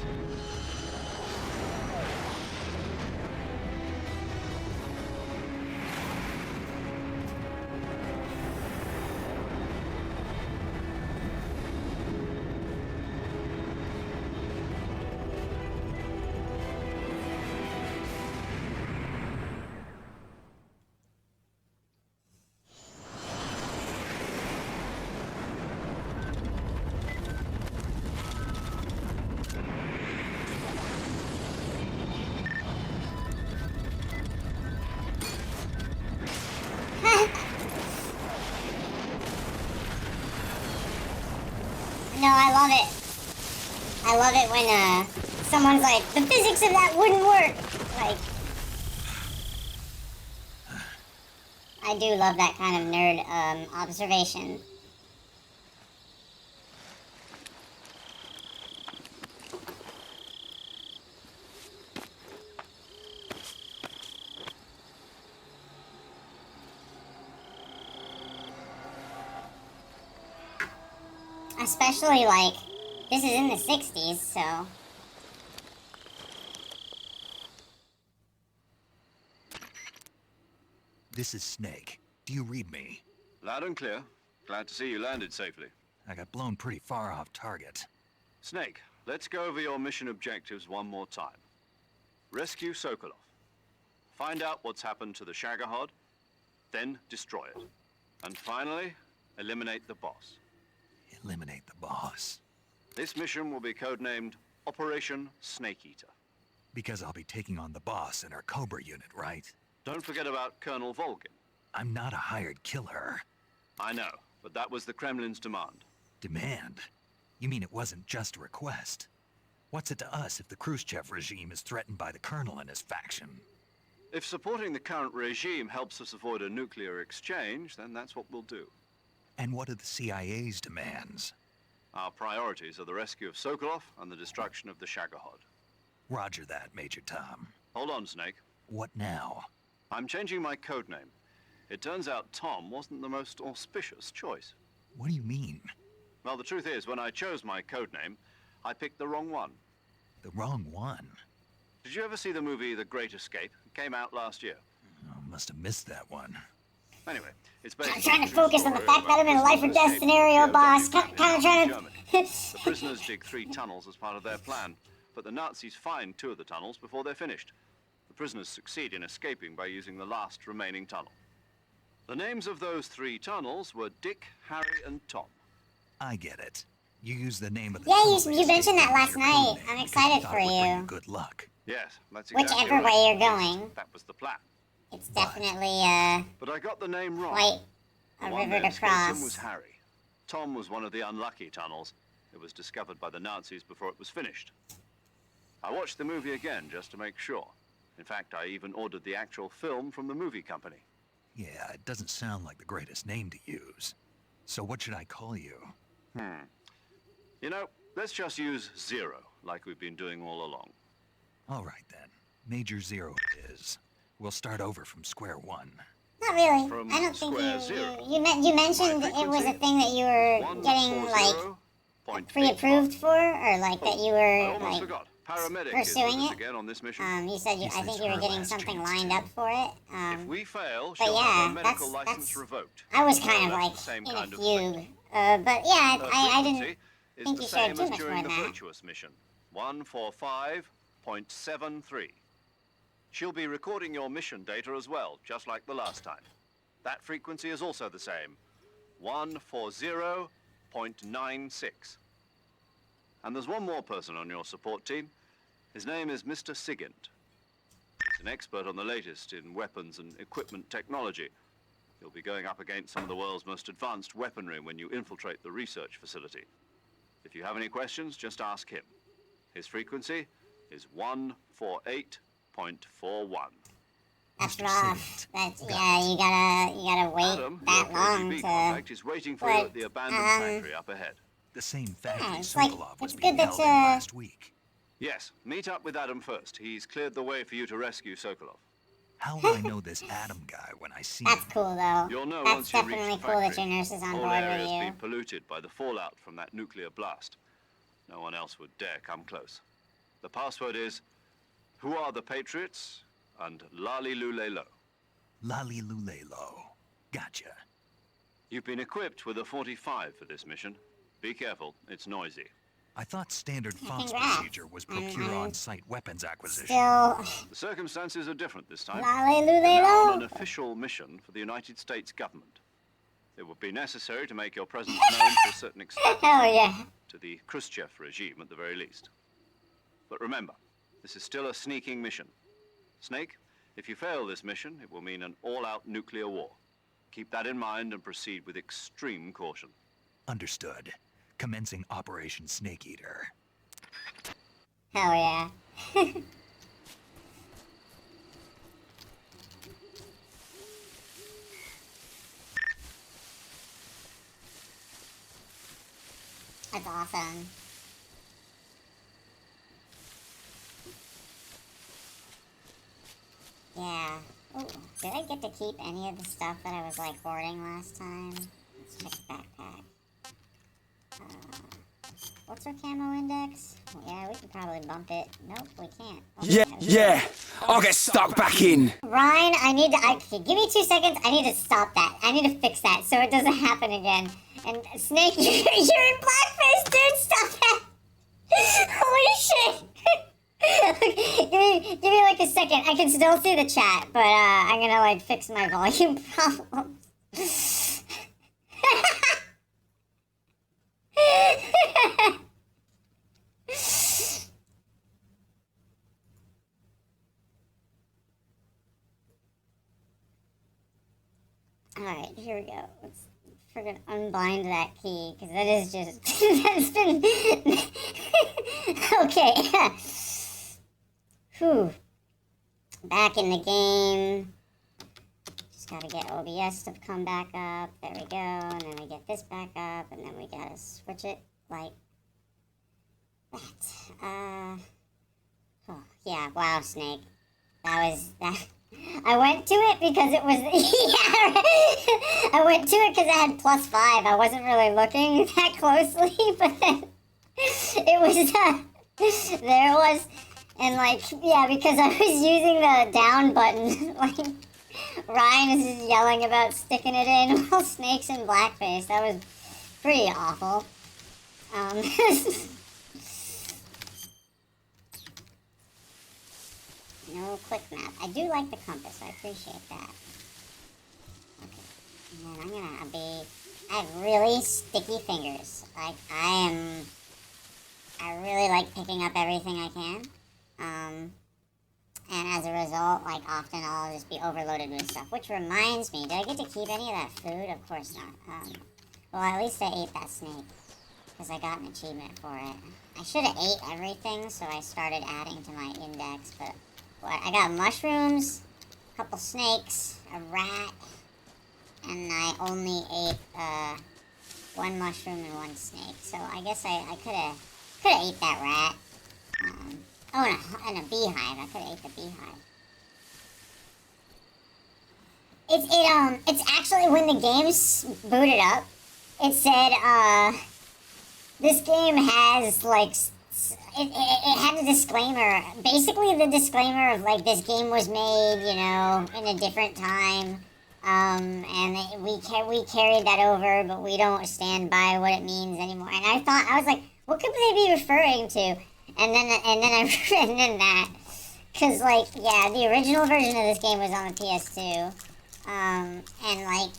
love it. I love it when someone's like, the physics of that wouldn't work. Like, I do love that kind of nerd observation. Especially, like, this is in the 60s, so... This is Snake. Do you read me? Loud and clear. Glad to see you landed safely. I got blown pretty far off target. Snake, let's go over your mission objectives one more time. Rescue Sokolov. Find out what's happened to the Shagohod, then destroy it. And finally, eliminate the boss. Eliminate the boss. This mission will be codenamed Operation Snake Eater. Because I'll be taking on the boss in our Cobra unit, right? Don't forget about Colonel Volgin. I'm not a hired killer. I know, but that was the Kremlin's demand. Demand? You mean it wasn't just a request? What's it to us if the Khrushchev regime is threatened by the Colonel and his faction? If supporting the current regime helps us avoid a nuclear exchange, then that's what we'll do. And what are the CIA's demands? Our priorities are the rescue of Sokolov and the destruction of the Shagohod. Roger that, Major Tom. Hold on, Snake. What now? I'm changing my codename. It turns out Tom wasn't the most auspicious choice. What do you mean? Well, the truth is, when I chose my codename, I picked the wrong one. The wrong one? Did you ever see the movie The Great Escape? It came out last year. Oh, must have missed that one. Anyway, it's based I'm trying to focus on the fact that I'm in a life or death scenario, boss. Kind of trying to... The prisoners dig 3 tunnels as part of their plan, but the Nazis find 2 of the tunnels before they're finished. The prisoners succeed in escaping by using the last remaining tunnel. The names of those 3 tunnels were Dick, Harry, and Tom. I get it. You use the name of the Yeah, you mentioned that last night. I'm excited for you. Good luck. Yes, that's exactly Whichever right. way you're going. That was the plan. It's definitely, But I got the name wrong. quite The a one river that to escaped him cross. was Harry. Tom was one of the unlucky tunnels. It was discovered by the Nazis before it was finished. I watched the movie again just to make sure. In fact, I even ordered the actual film from the movie company. Yeah, it doesn't sound like the greatest name to use. So what should I call you? You know, let's just use Zero, like we've been doing all along. All right, then. Major Zero it is. We'll start over from square one. Not really. From I don't think square zero. you mentioned it was a thing that you were getting, like, pre-approved for, or, like, that you I were, almost like, forgot. Paramedic pursuing is with us it. again on this mission. You said I think you were getting something lined up for it. If we fail, but she'll have yeah, her medical that's license revoked. I was So kind of that's like the same in kind a of fugue. thing. But yeah, Her I didn't frequency is think the you same shared too as much more during than the that. Virtuous mission, 145.73. She'll be recording your mission data as well, just like the last time. That frequency is also the same, 140.96. And there's one more person on your support team. His name is Mr. Sigint. He's an expert on the latest in weapons and equipment technology. You'll be going up against some of the world's most advanced weaponry when you infiltrate the research facility. If you have any questions, just ask him. His frequency is 148.41. That's rough. That's yeah. You gotta wait Adam, that your long KGB to. contact is waiting for you at the abandoned factory up ahead. The same factory Yeah, it's like Sokolov was it's being good held that in last week. Yes, meet up with Adam first. He's cleared the way for you to rescue Sokolov. How will I know this Adam guy when I see That's him? cool though. You'll know That's once you reach definitely the cool that factory. your nurse is on The whole board area's with you. been polluted by the fallout from that nuclear blast. No one else would dare come close. The password is, "Who are the Patriots?" and "Lali Lulelo." Lali Lulelo. Gotcha. You've been equipped with a 45 for this mission. Be careful, it's noisy. I thought standard Fox Congrats. procedure was procure on-site weapons acquisition. Still, The circumstances are different this time. Lali You're now on an Lulelo. official mission for the United States government. It would be necessary to make your presence known to a certain extent. Hell yeah. To the Khrushchev regime at the very least. But remember, this is still a sneaking mission. Snake, if you fail this mission, it will mean an all-out nuclear war. Keep that in mind and proceed with extreme caution. Understood. Commencing Operation Snake Eater. Hell yeah. That's awesome. Yeah. Ooh, did I get to keep any of the stuff that I was like hoarding last time? Let's check the backpack. What's our camo index? Yeah, we could probably bump it. Nope, we can't. Yeah. I'll get stuck back in. Ryan, I need to. Okay, give me 2 seconds. I need to stop that. I need to fix that so it doesn't happen again. And Snake, you're in blackface, dude. Stop that. Holy shit. give me like a second. I can still see the chat, but I'm gonna like fix my volume problems. Alright, here we go. Let's friggin' unbind that key, because that is just... that's been... okay. Whew. Back in the game. Just gotta get OBS to come back up. There we go. And then we get this back up, and then we gotta switch it like that. Oh, yeah, wow, Snake. That was... that. I went to it because it was... yeah, right. I went to it because it had +5. I wasn't really looking that closely, but then it was... there it was. And, like, yeah, because I was using the down button. Like, Ryan is just yelling about sticking it in while Snake's in blackface. That was pretty awful. No quick map. I do like the compass. I appreciate that. Okay. And then I'm gonna be... I have really sticky fingers. Like, I really like picking up everything I can. And as a result, like, often I'll just be overloaded with stuff. Which reminds me, did I get to keep any of that food? Of course not. Well, at least I ate that snake. Because I got an achievement for it. I should have ate everything, so I started adding to my index, but... What? I got mushrooms, a couple snakes, a rat, and I only ate, 1 mushroom and 1 snake. So I guess I could've ate that rat. Oh, and a beehive. I could've ate the beehive. It's actually, when the game's booted up, it said, this game has, like, it had a disclaimer. Basically, the disclaimer of, like, this game was made, you know, in a different time. And we carried that over, but we don't stand by what it means anymore. And I was like, what could they be referring to? And then I and that, cause like, yeah, the original version of this game was on the PS2. And like,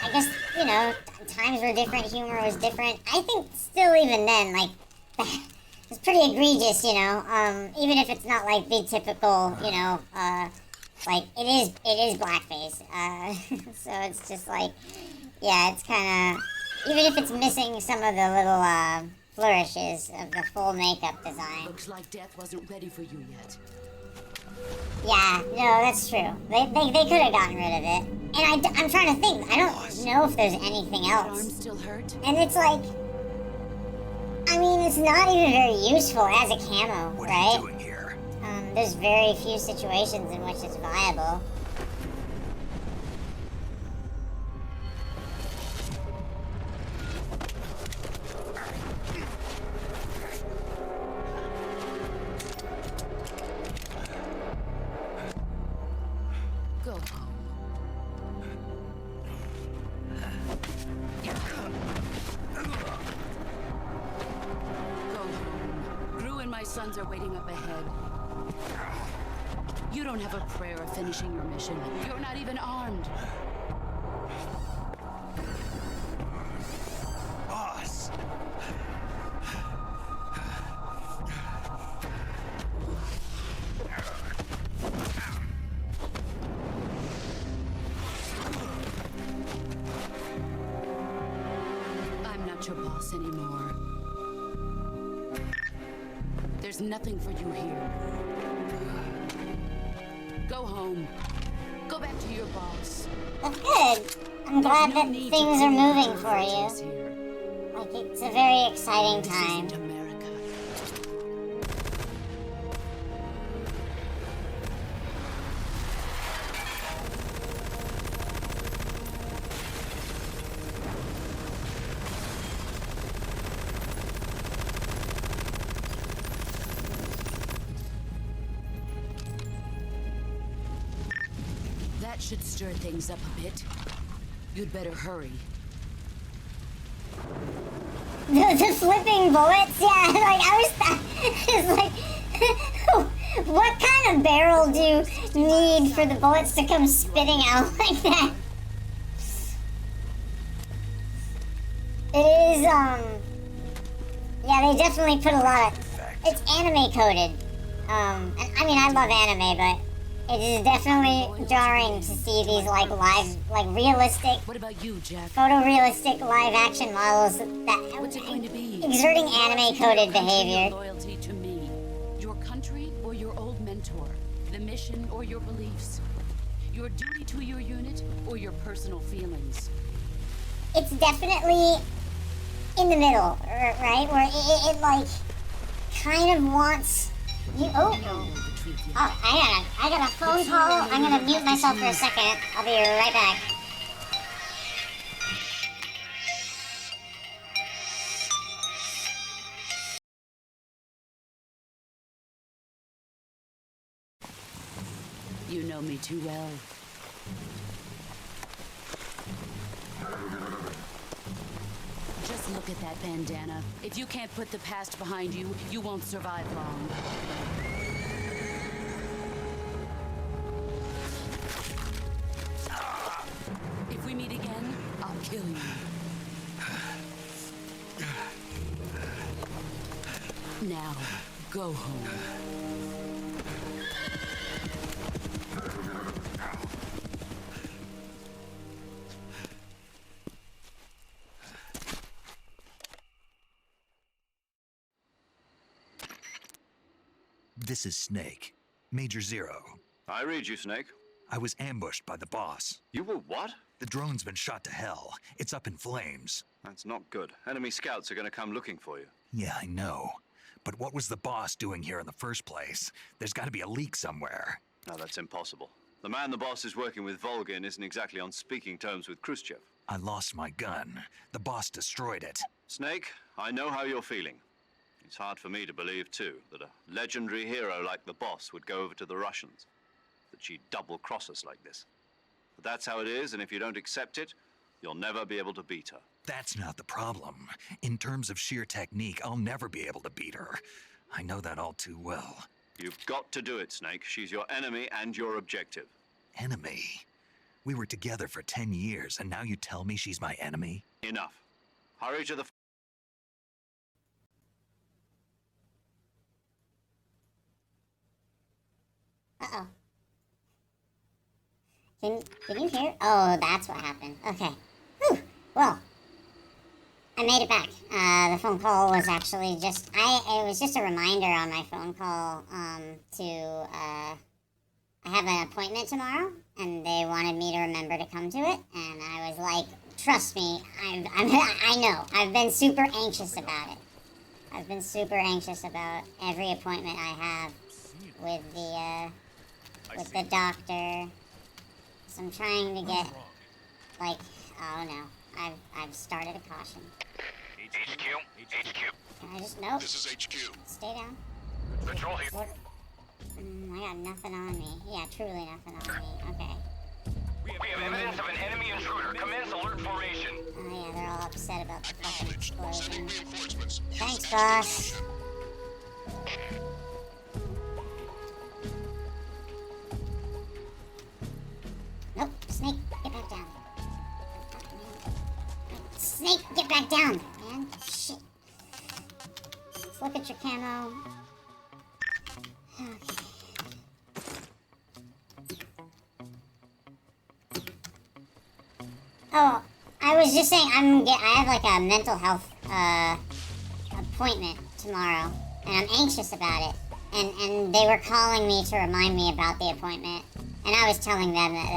I guess, you know, times were different, humor was different. I think still even then, like, it's pretty egregious, you know, even if it's not like the typical, you know, like, it is blackface, so it's just like, yeah, it's kind of, even if it's missing some of the little, flourishes of the full makeup design. Looks like death wasn't ready for you yet. Yeah, no, that's true. They could have gotten rid of it. And I'm trying to think, I don't know if there's anything else. Arm still hurt? And it's like, I mean, it's not even very useful as a camo, right? What are you doing here? There's very few situations in which it's viable. Go home. My sons are waiting up ahead. You don't have a prayer of finishing your mission. You're not even armed. Boss! I'm not not your boss anymore. There's nothing for you here. Go home. Go back to your boss. That's good. I'm glad that things are moving for you. Like, it's a very exciting time. That should stir things up a bit. You'd better hurry. The flipping bullets? Yeah, like, it's like, what kind of barrel do you need for the bullets to come spitting out like that? It is, yeah, they definitely put a lot of, it's anime coded. And, I mean, I love anime, but it is definitely jarring to see these, like, live, like, realistic, what about you, Jack? photorealistic live action models that What's it going to be? exerting anime coded behavior. Loyalty to me, your country or your old mentor, the mission or your beliefs, your duty to your unit or your personal feelings. It's definitely in the middle, right? Where it like, kind of wants you. Oh, I got a phone call. I'm gonna mute myself for a second. I'll be right back. You know me too well. Just look at that bandana. If you can't put the past behind you, you won't survive long. If we meet again, I'll kill you. Now, go home. This is Snake. Major Zero. I read you, Snake. I was ambushed by the boss. You were what? The drone's been shot to hell. It's up in flames. That's not good. Enemy scouts are going to come looking for you. Yeah, I know. But what was the boss doing here in the first place? There's got to be a leak somewhere. No, that's impossible. The man the boss is working with, Volgin, isn't exactly on speaking terms with Khrushchev. I lost my gun. The boss destroyed it. Snake, I know how you're feeling. It's hard for me to believe, too, that a legendary hero like the boss would go over to the Russians. That she'd double-cross us like this. But that's how it is, and if you don't accept it, you'll never be able to beat her. That's not the problem. In terms of sheer technique, I'll never be able to beat her. I know that all too well. You've got to do it, Snake. She's your enemy and your objective. Enemy? We were together for 10 years, and now you tell me she's my enemy? Enough. Hurry to the... Uh-oh. Can you hear? Oh, that's what happened. Okay. Whew. Well, I made it back. The phone call was actually just... It was just a reminder on my phone call, I have an appointment tomorrow, and they wanted me to remember to come to it, and I was like, trust me, I know. I've been super anxious about it. I've been super anxious about every appointment I have with the doctor. So I'm trying to get, like, oh no, I've started a caution. HQ. Can I just, nope. This is HQ. Stay down. Control here. What? I got nothing on me. Yeah, truly nothing on me. Okay. We have evidence of an enemy intruder. Commence alert formation. Oh yeah, they're all upset about the fucking explosion. Thanks, boss. Nope, Snake, get back down. Snake, get back down, man. Shit. Let's look at your camo. Okay. Oh, I was just saying, I have like a mental health appointment tomorrow, and I'm anxious about it. And they were calling me to remind me about the appointment, and I was telling them that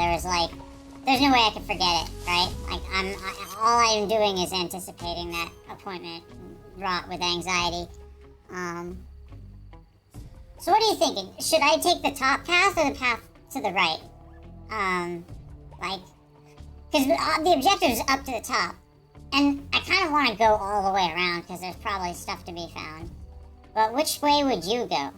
there's no way I could forget it, right? Like all I'm doing is anticipating that appointment, wrought with anxiety. So what are you thinking? Should I take the top path or the path to the right? Because the objective is up to the top, and I kind of want to go all the way around because there's probably stuff to be found. But which way would you go?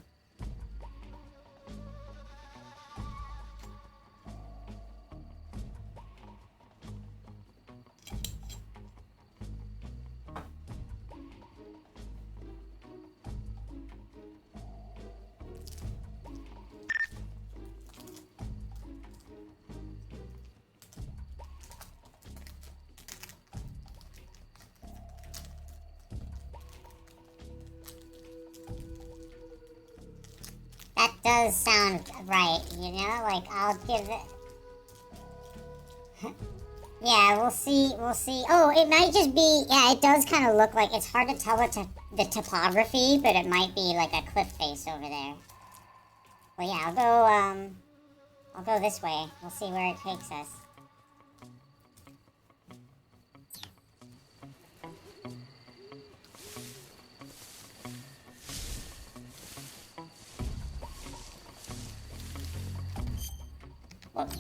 That does sound right, you know? Like, I'll give it... Yeah, we'll see. Oh, it might just be... Yeah, it does kind of look like... It's hard to tell the topography, but it might be like a cliff face over there. Well, yeah, I'll go this way. We'll see where it takes us. Whoops.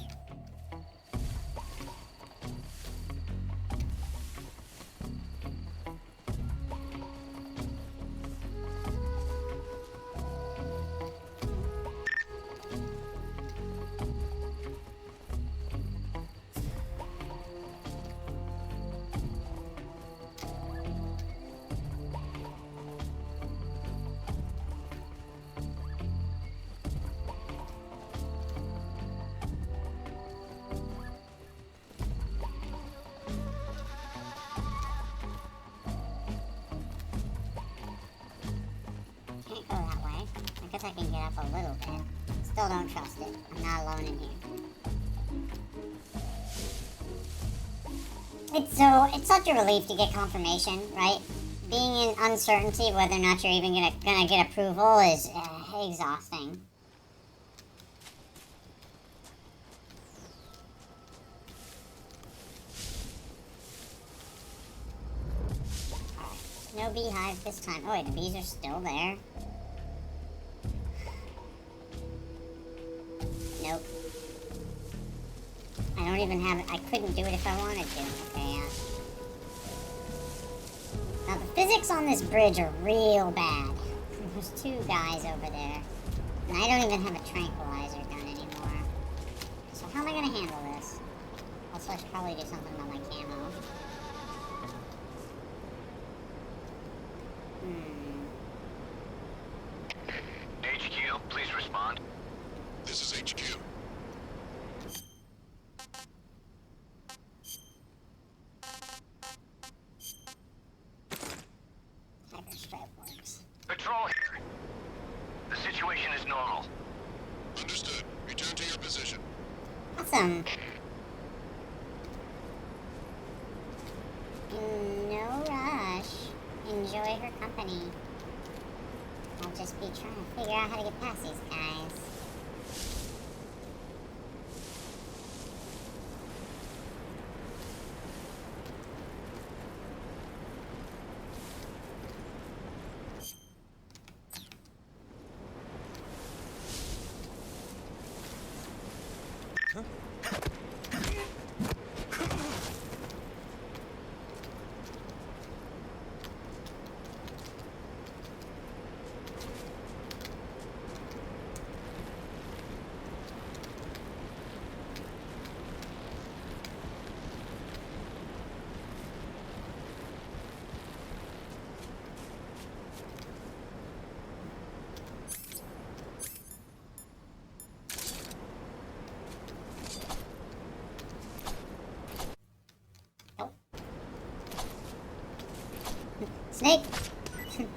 Can't go that way. I guess I can get up a little bit. Still don't trust it. I'm not alone in here. It's such a relief to get confirmation, right? Being in uncertainty whether or not you're even gonna get approval is exhausting. No beehive this time. Oh wait, the bees are still there. Nope. I don't even have it. I couldn't do it if I wanted to. Okay, yeah. Now the physics on this bridge are real bad. There's two guys over there. And I don't even have a tranquilizer gun anymore. So how am I gonna handle this? Also, I should probably do something about my camo. HQ, please respond. This is HQ. Hyperstrap works. Patrol here. The situation is normal. Understood. Return to your position. Awesome. No rush. Enjoy her company. I'll just be trying to figure out how to get past these guys. Snake!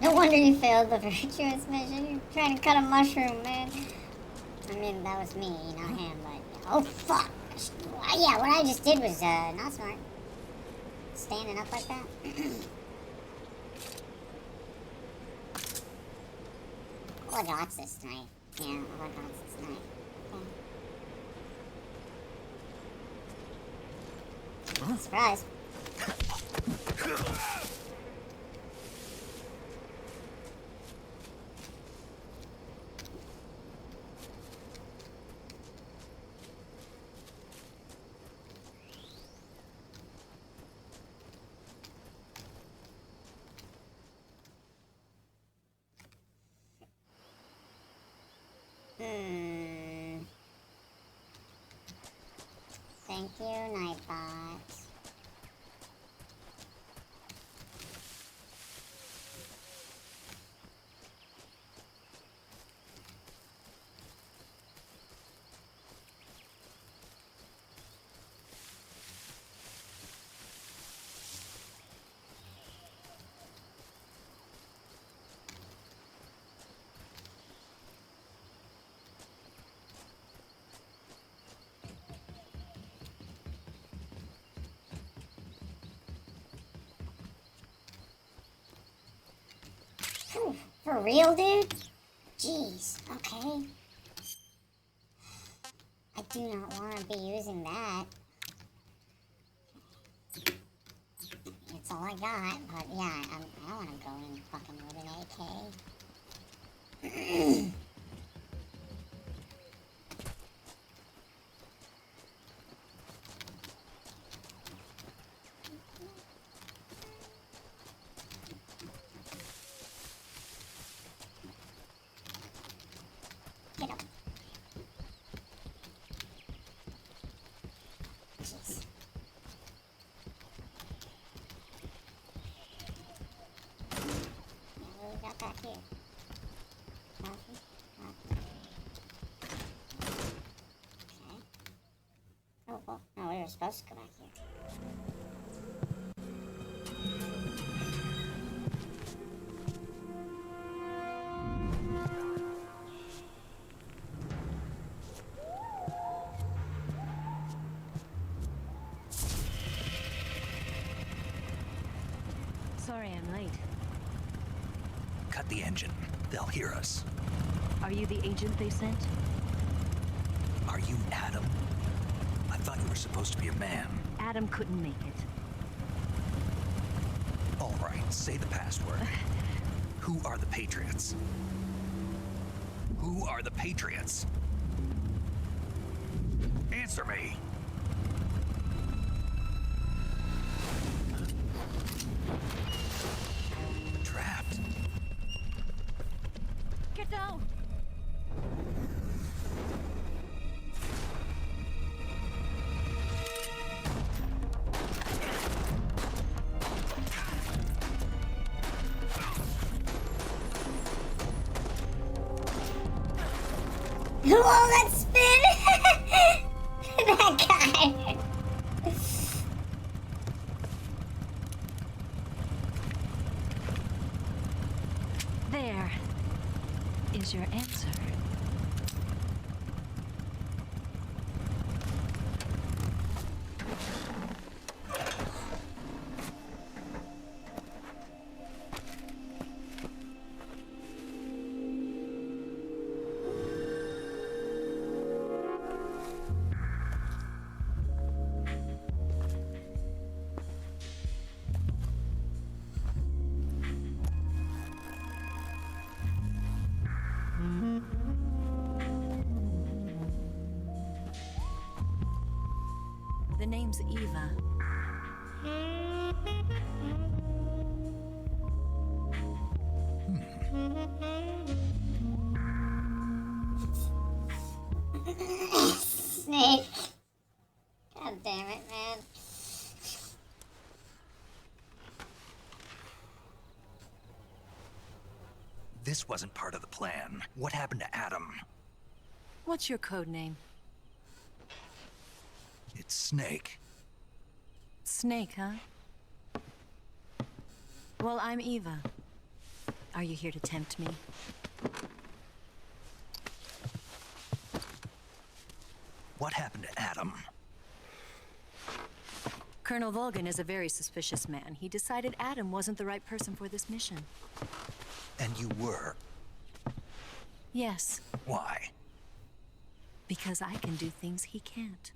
No wonder you failed the virtuous mission. You're trying to cut a mushroom, man. I mean, that was me, not him, but... Oh, fuck! Yeah, what I just did was, not smart. Standing up like that. I'll watch this tonight. Yeah, I'll watch this tonight. Okay. Surprise. Thank you, Nightbot. For real, dude? Jeez, okay. I do not want to be using that. It's all I got, but yeah, I don't want to go in fucking with an AK. Get up. Jeez. Yeah, what we got back here? Nothing? Nothing. Okay. Oh, well, no, we were supposed to go back here. Sorry I'm late. Cut the engine. They'll hear us. Are you the agent they sent? Are you Adam? I thought you were supposed to be a man. Adam couldn't make it. All right, say the password. Who are the Patriots? Who are the Patriots? Answer me. Trapped. Get down! Whoa, that spin! That guy! There is your answer. The name's Eva. Snake. God damn it, man. This wasn't part of the plan. What happened to Adam? What's your code name? It's Snake. Snake, huh? Well, I'm Eva. Are you here to tempt me? What happened to Adam? Colonel Volgan is a very suspicious man. He decided Adam wasn't the right person for this mission. And you were. Yes, Why? because I can do things he can't.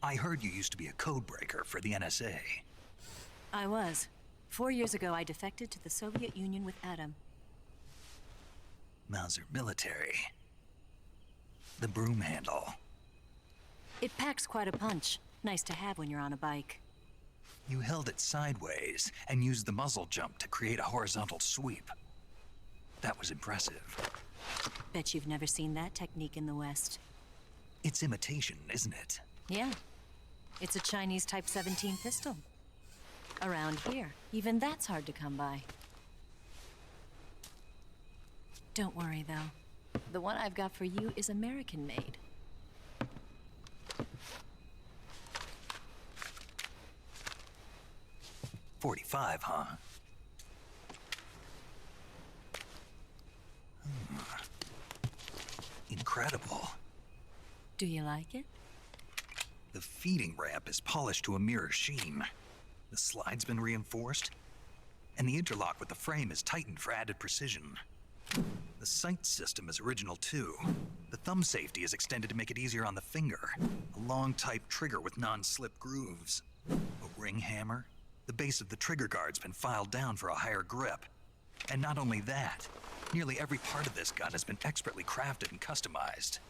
I heard you used to be a codebreaker for the NSA. I was. 4 years ago, I defected to the Soviet Union with Adam. Mauser military. The broom handle. It packs quite a punch. Nice to have when you're on a bike. You held it sideways and used the muzzle jump to create a horizontal sweep. That was impressive. Bet you've never seen that technique in the West. It's imitation, isn't it? Yeah. It's a Chinese Type 17 pistol. Around here, even that's hard to come by. Don't worry, though. The one I've got for you is American-made. .45, huh? Incredible. Do you like it? The feeding ramp is polished to a mirror sheen. The slide's been reinforced, and the interlock with the frame is tightened for added precision. The sight system is original too. The thumb safety is extended to make it easier on the finger. A long type trigger with non-slip grooves. A ring hammer. The base of the trigger guard's been filed down for a higher grip. And not only that, nearly every part of this gun has been expertly crafted and customized.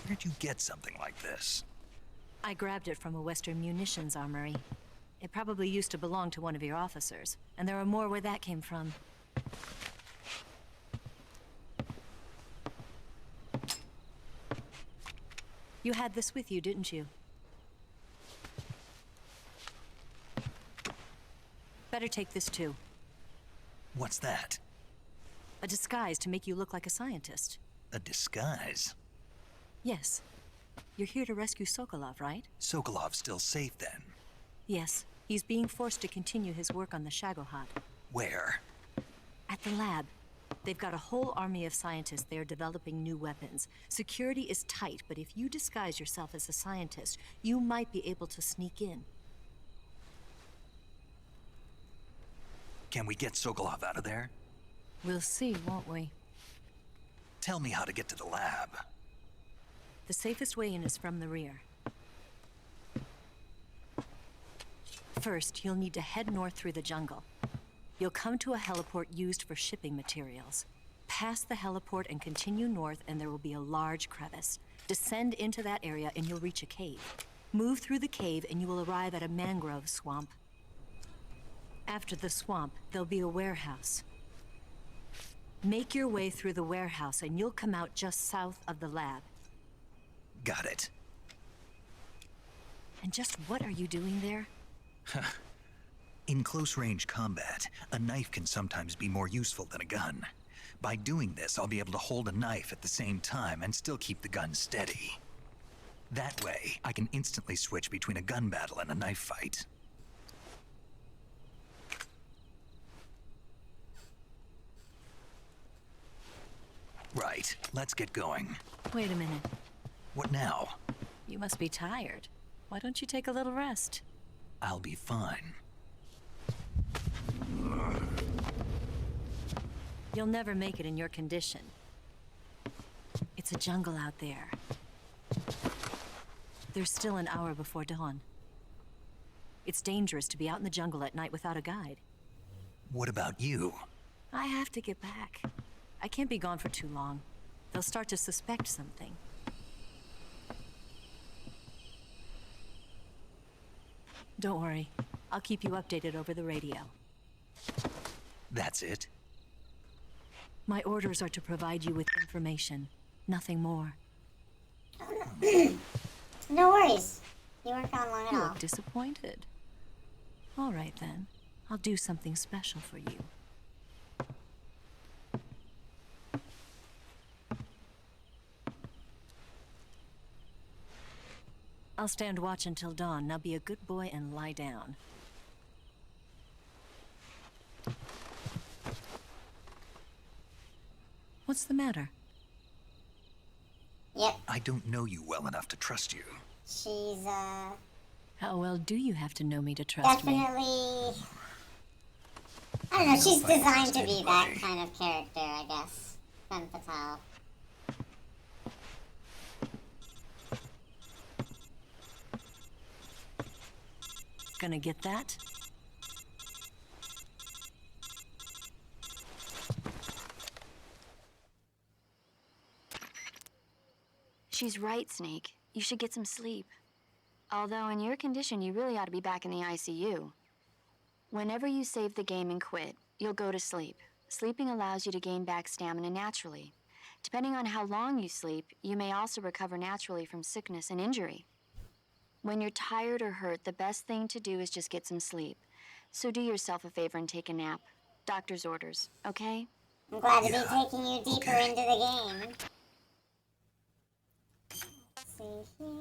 Where'd you get something like this? I grabbed it from a Western munitions armory. It probably used to belong to one of your officers, and there are more where that came from. You had this with you, didn't you? Better take this too. What's that? A disguise to make you look like a scientist. A disguise? Yes. You're here to rescue Sokolov, right? Sokolov's still safe then? Yes. He's being forced to continue his work on the Shagohod. Where? At the lab. They've got a whole army of scientists there developing new weapons. Security is tight, but if you disguise yourself as a scientist, you might be able to sneak in. Can we get Sokolov out of there? We'll see, won't we? Tell me how to get to the lab. The safest way in is from the rear. First, you'll need to head north through the jungle. You'll come to a heliport used for shipping materials. Pass the heliport and continue north, and there will be a large crevice. Descend into that area and you'll reach a cave. Move through the cave and you will arrive at a mangrove swamp. After the swamp, there'll be a warehouse. Make your way through the warehouse and you'll come out just south of the lab. Got it. And just what are you doing there? In close-range combat, a knife can sometimes be more useful than a gun. By doing this, I'll be able to hold a knife at the same time and still keep the gun steady. That way, I can instantly switch between a gun battle and a knife fight. Right, let's get going. Wait a minute. What now? You must be tired. Why don't you take a little rest? I'll be fine. You'll never make it in your condition. It's a jungle out there. There's still an hour before dawn. It's dangerous to be out in the jungle at night without a guide. What about you? I have to get back. I can't be gone for too long. They'll start to suspect something. Don't worry. I'll keep you updated over the radio. That's it? My orders are to provide you with information. Nothing more. No worries. You weren't gone long at You all. look disappointed. All right, then. I'll do something special for you. I'll stand watch until dawn. Now be a good boy and lie down. What's the matter? Yep. I I don't know you well enough to trust you. She's, How well do you have to know me to trust me? definitely... I don't know, she's designed to be that kind of character, I guess. Femme fatale. Gonna get that? She's right, Snake. You should get some sleep. Although in your condition, you really ought to be back in the ICU. Whenever you save the game and quit, you'll go to sleep. Sleeping allows you to gain back stamina naturally. Depending on how long you sleep, you may also recover naturally from sickness and injury. When you're tired or hurt, the best thing to do is just get some sleep. So do yourself a favor and take a nap. Doctor's orders, okay? I'm glad to be taking you deeper into the game. Let's see here.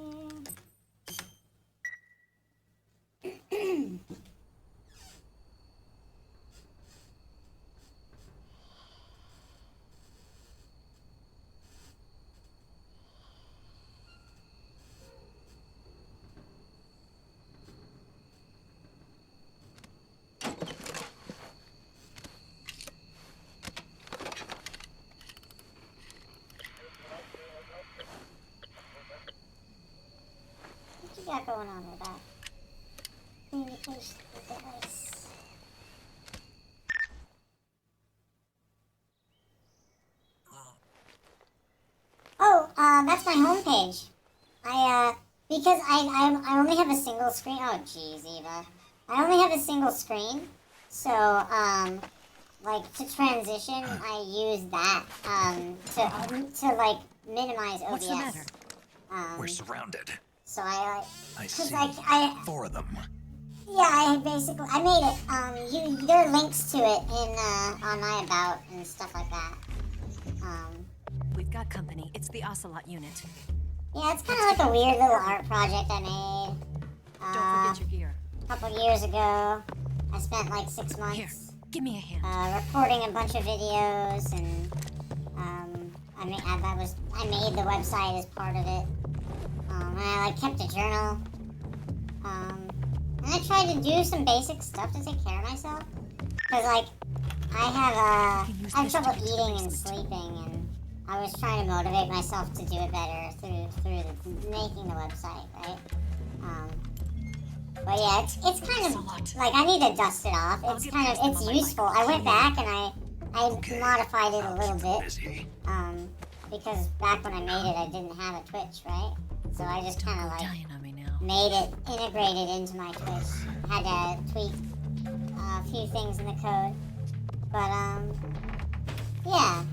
What you got going on with that? Communication device. Oh, that's my homepage. Because I only have a single screen. Oh, jeez, Eva. I only have a single screen, so, like, to transition, I use that, to like, minimize OBS. What's the matter? We're surrounded. So I see. I 4 of them. yeah, I made it. There are links to it in, on my About and stuff like that. We've got company. It's the Ocelot unit. Yeah, it's kind of like a weird little art project I made. Don't forget your gear. A couple years ago. I spent like 6 months. Here, give me a hand. Recording a bunch of videos, and I made the website as part of it. And I like kept a journal. And I tried to do some basic stuff to take care of myself. Cause like I have trouble eating and sleeping, and I was trying to motivate myself to do it better through making the website, right? But yeah, it's kind of like I need to dust it off. It's useful. I went back and I modified it a little bit. Because back when I made it, I didn't have a Twitch, right? So I just kind of like made it integrated into my Twitch. Had to tweak a few things in the code, but yeah.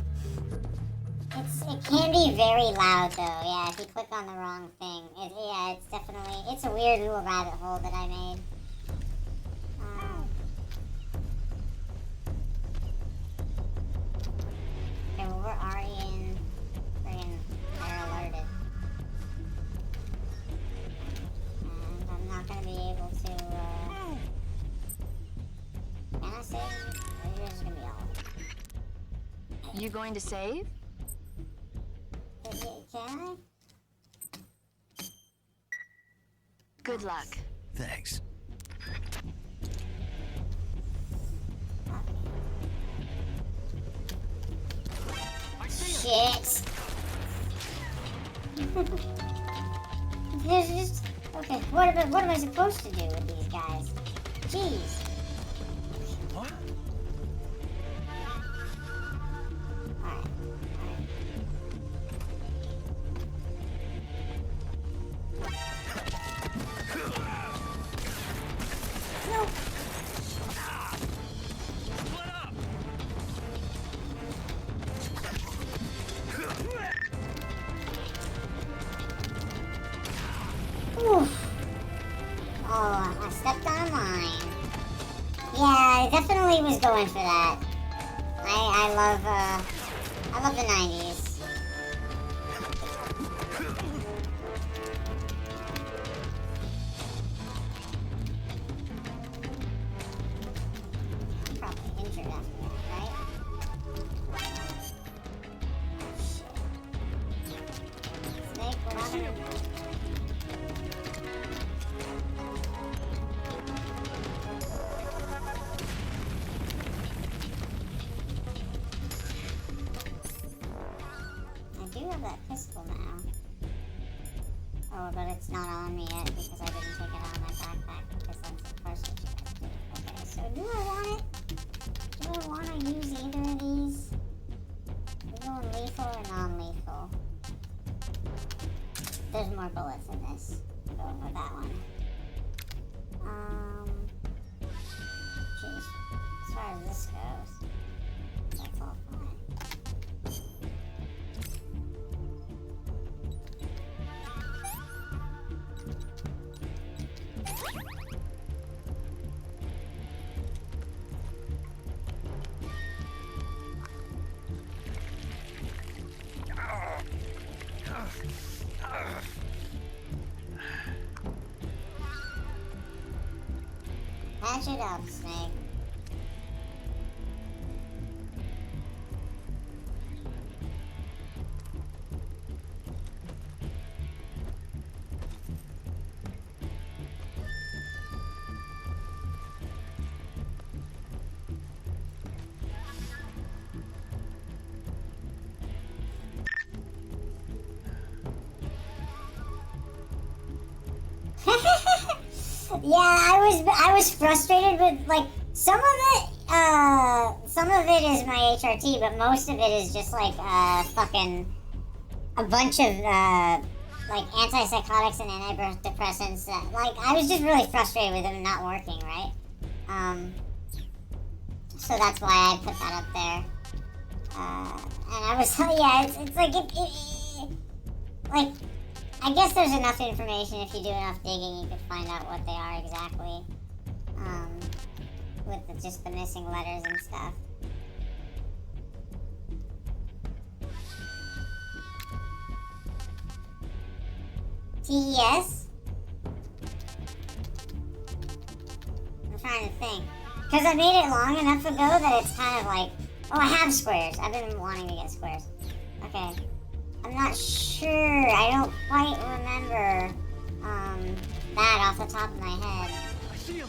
It can be very loud though. Yeah, if you click on the wrong thing, it's a weird little rabbit hole that I made. Okay, well, we're already in friggin' Higher Alerted. And I'm not gonna be able to, can I save? Or yours is gonna be all. You going to save? Can I? Good luck. Thanks. Shit. There's just okay. What am I supposed to do with these guys? Jeez. What? Alright. No. Oof. Oh, I stepped on a mine. Yeah, I definitely was going for that. I love the 90s. I'm probably injured after that, right? Snake. before, but it's not on me yet because I didn't take it out of my backpack because that's the first what you guys do. Okay, so do I want it? Do I want to use either of these? We're going lethal or non-lethal? There's more bullets in this. I'm going with that one. Jeez. As far as this goes, that's all fine. Patch it up, Snake. Yeah, I was frustrated with like some of it is my HRT, but most of it is just like fucking a bunch of like antipsychotics and antidepressants that like I was just really frustrated with them not working, right? So that's why I put that up there. And I was yeah, it's like like I guess there's enough information if you do enough digging, you could find out what they are exactly. With just the missing letters and stuff. TES? I'm trying to think. Because I made it long enough ago that it's kind of like, oh, I have squares. I've been wanting to get squares. Okay. I'm not sure. I don't quite remember that off the top of my head. I see him.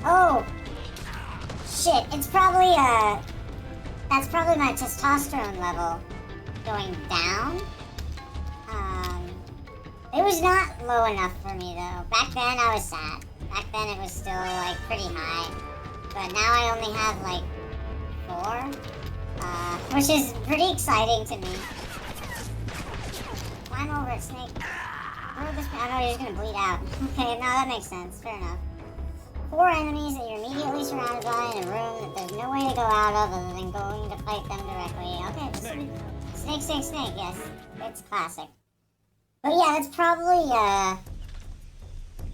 Oh! Shit, it's probably that's probably my testosterone level going down. It was not low enough for me though. Back then I was sad. Back then it was still like pretty high. But now I only have like 4. Which is pretty exciting to me. Climb over it, Snake. Oh, this, I know you're just gonna bleed out. Okay, no, that makes sense. Fair enough. 4 enemies that you're immediately surrounded by in a room that there's no way to go out of other than going to fight them directly. Okay, snake, yes. It's classic. But yeah, that's probably,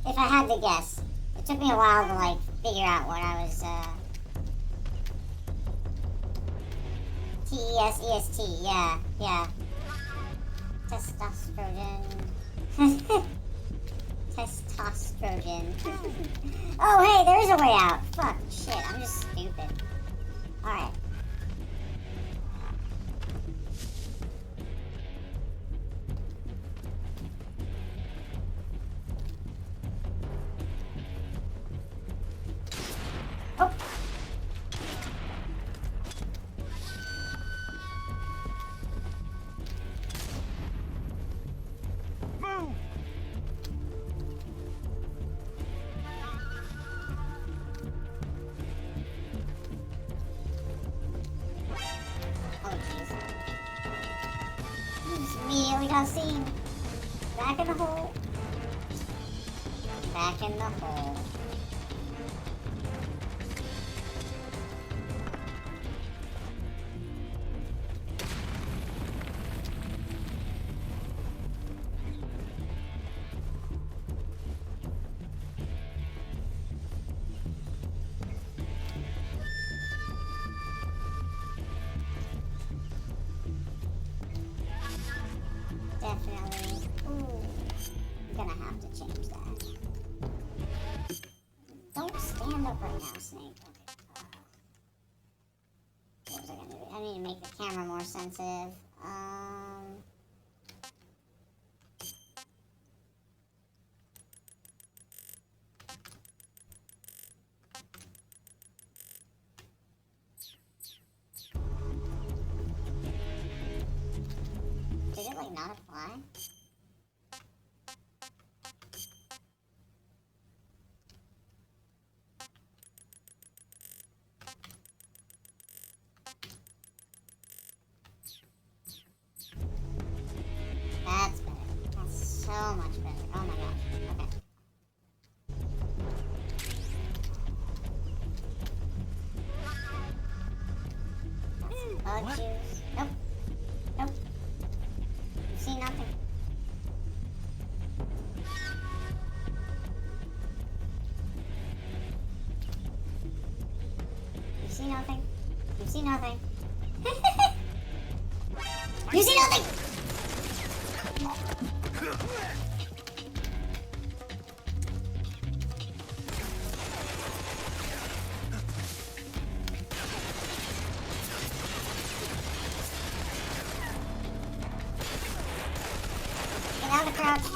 if I had to guess. It took me a while to, like, figure out what I was, TES, yeah. Testosterone. Testosterone. Oh, hey, there is a way out. Fuck, shit, I'm just stupid. Alright. Oh. Move! Oh, jeez. Just immediately got seen. Back in the hole. Back in the hole. Definitely. Ooh. I'm gonna have to change that. Don't stand up right now, Snake. Okay. What was I gonna do? I need to make the camera more sensitive. What? Nope. Nope. You see nothing. You see nothing. You see nothing. You see nothing! Get out of the crouch.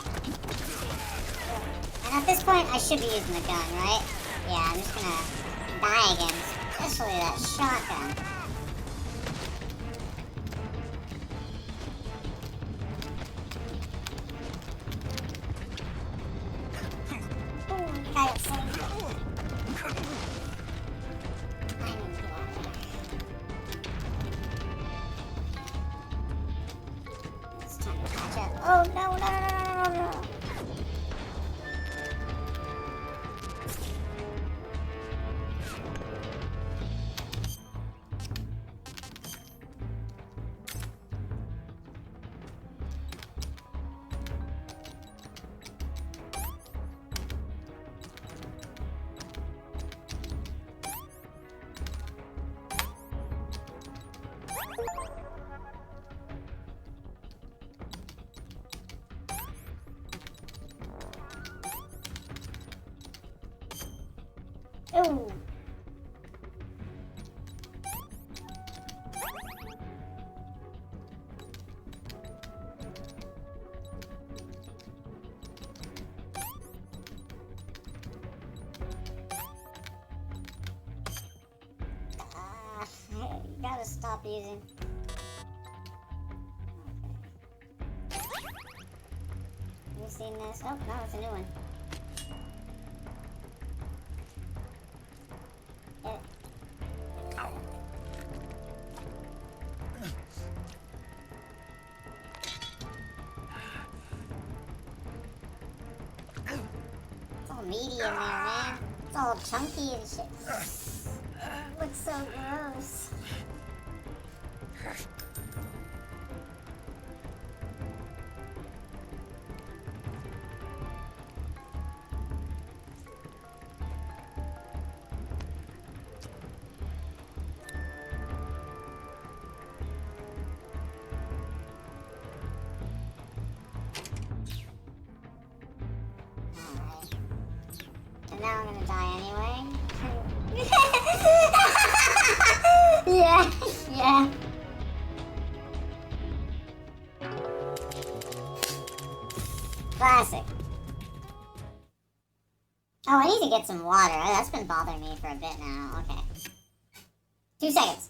And at this point, I should be using the gun, right? Yeah, I'm just gonna die again, especially that shotgun. Oh no, no, no, no, no, no, no. Ooh. I gotta stop using. You seen this? Oh, no, it's a new one. It's all meaty in there, man. It's all chunky and shit. Looks so gross. And now I'm gonna die anyway. Yeah, yeah. Classic. Oh, I need to get some water. That's been bothering me for a bit now. Okay. 2 seconds.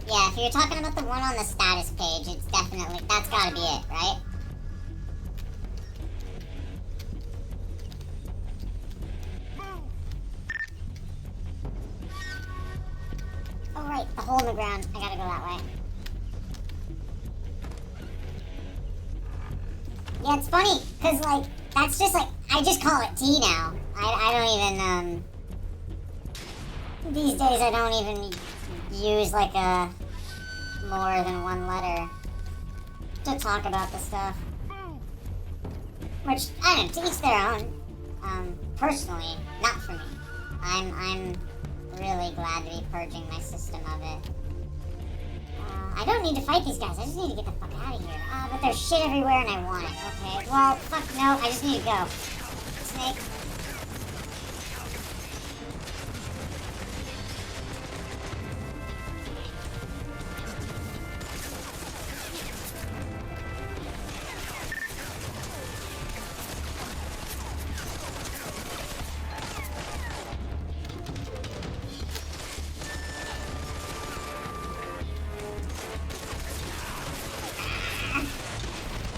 Yeah, if you're talking about the one on the status page, it's definitely, that's gotta be it, right? Oh right, the hole in the ground. I gotta go that way. Yeah, it's funny, cause like, that's just like, I just call it T now. I don't even, these days I don't even use like a more than one letter to talk about the stuff. Which, I don't know, to each their own. Personally, not for me. I'm really glad to be purging my system of it. I don't need to fight these guys. I just need to get the fuck out of here. But there's shit everywhere and I want it. Okay, well, fuck no. I just need to go. Snake.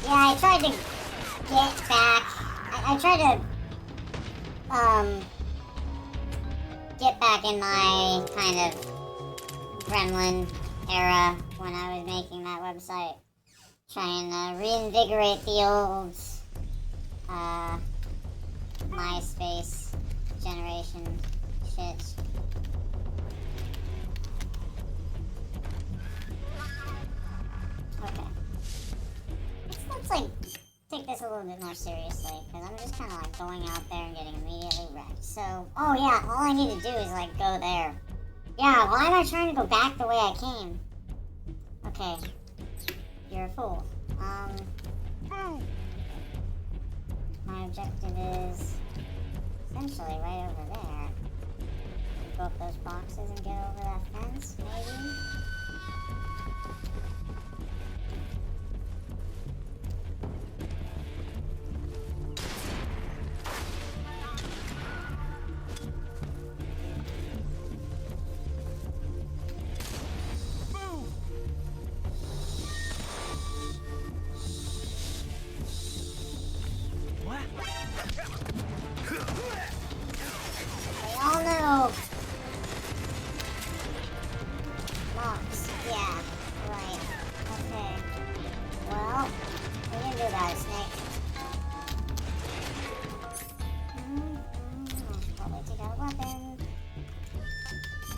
Yeah, I tried to get back. I tried to, get back in my kind of gremlin era when I was making that website. Trying to reinvigorate the old, MySpace generation shit. Okay. Let's like take this a little bit more seriously, because I'm just kind of like going out there and getting immediately wrecked. So, oh yeah, all I need to do is like go there. Yeah, why am I trying to go back the way I came? Okay, you're a fool. My objective is essentially right over there. Go up those boxes and get over that fence, maybe? They all know. Box. Yeah. Right. Okay. Well, what are you gonna do about it, Snake? I should probably take out a weapon.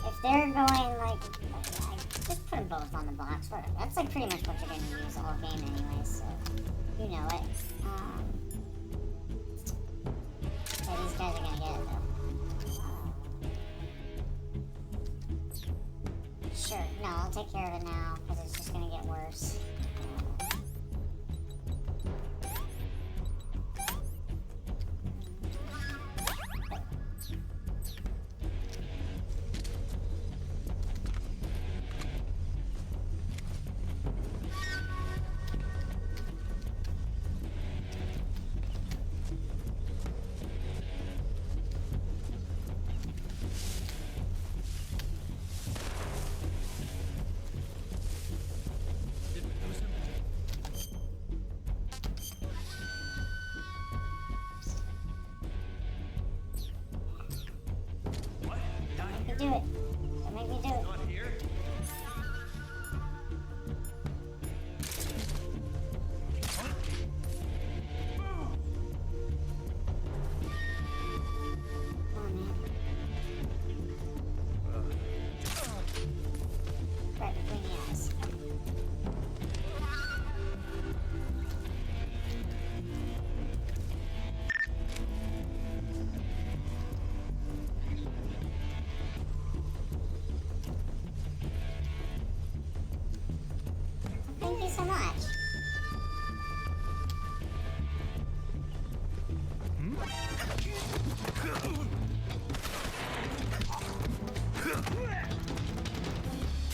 If they're going like, just put them both on the box. Whatever. That's like pretty much what you're gonna use all game anyway, so you know it. Yeah, these guys are gonna get it though. Sure, no, I'll take care of it now, because it's just gonna get worse. Do it. Don't make me do it. Come on, man. Right between the eyes. Thank you so much.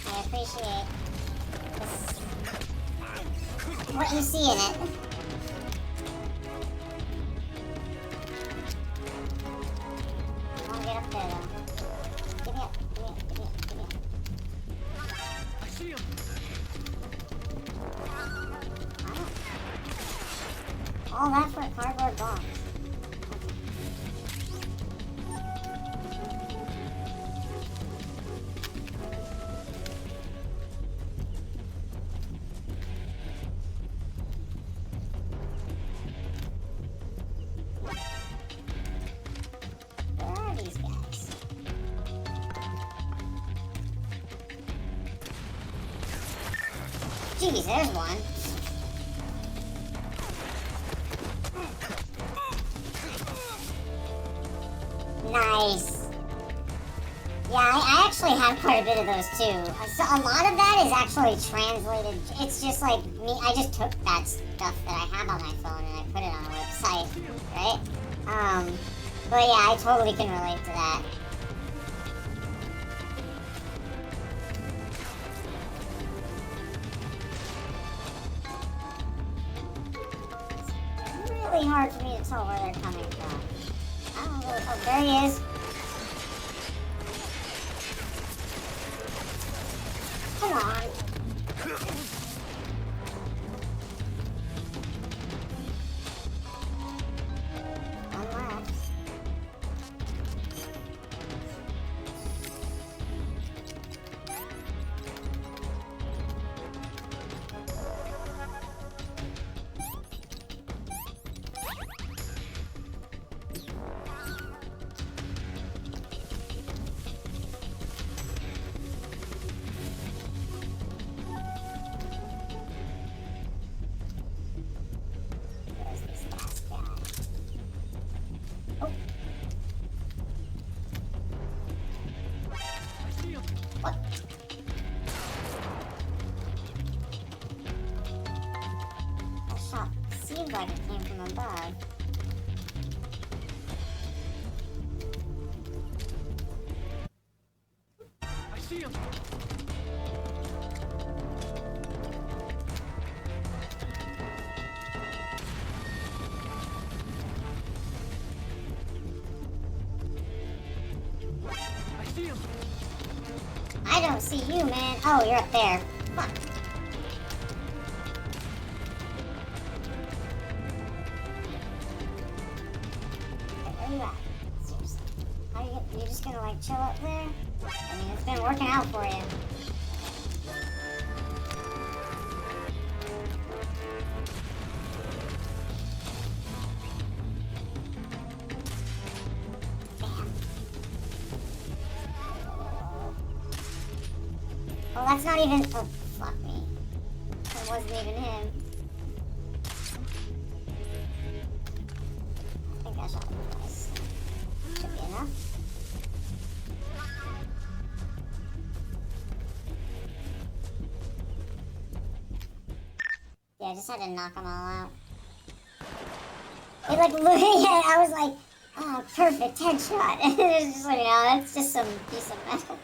I appreciate this, what you see in it. I won't get up there though. Give me up, give me up, give me up, give me up. I see him. All that for a cardboard box. Where are these guys? Jeez, there's one. Nice. Yeah, I actually have quite a bit of those too. So a lot of that is actually translated. It's just like me. I just took that stuff that I have on my phone and I put it on a website, right? But yeah, I totally can relate to that. It's really hard for me to tell where they're coming from. I don't know. Oh, there he is. Come on. One left. Where's this last guy? Oh. What? That shot seemed like it came from above. I see him. I see him. I don't see you, man. Oh, you're up there. Fuck. Where are you at? Seriously. How you just gonna like chill up there? I mean, it's been working out for you. Well, that's not even. Oh, fuck me. That wasn't even him. I think I shot him twice. Should be enough. Yeah, I just had to knock them all out. It like literally, yeah, I was like, oh, perfect headshot. And it was just like, no, that's just some piece of metal.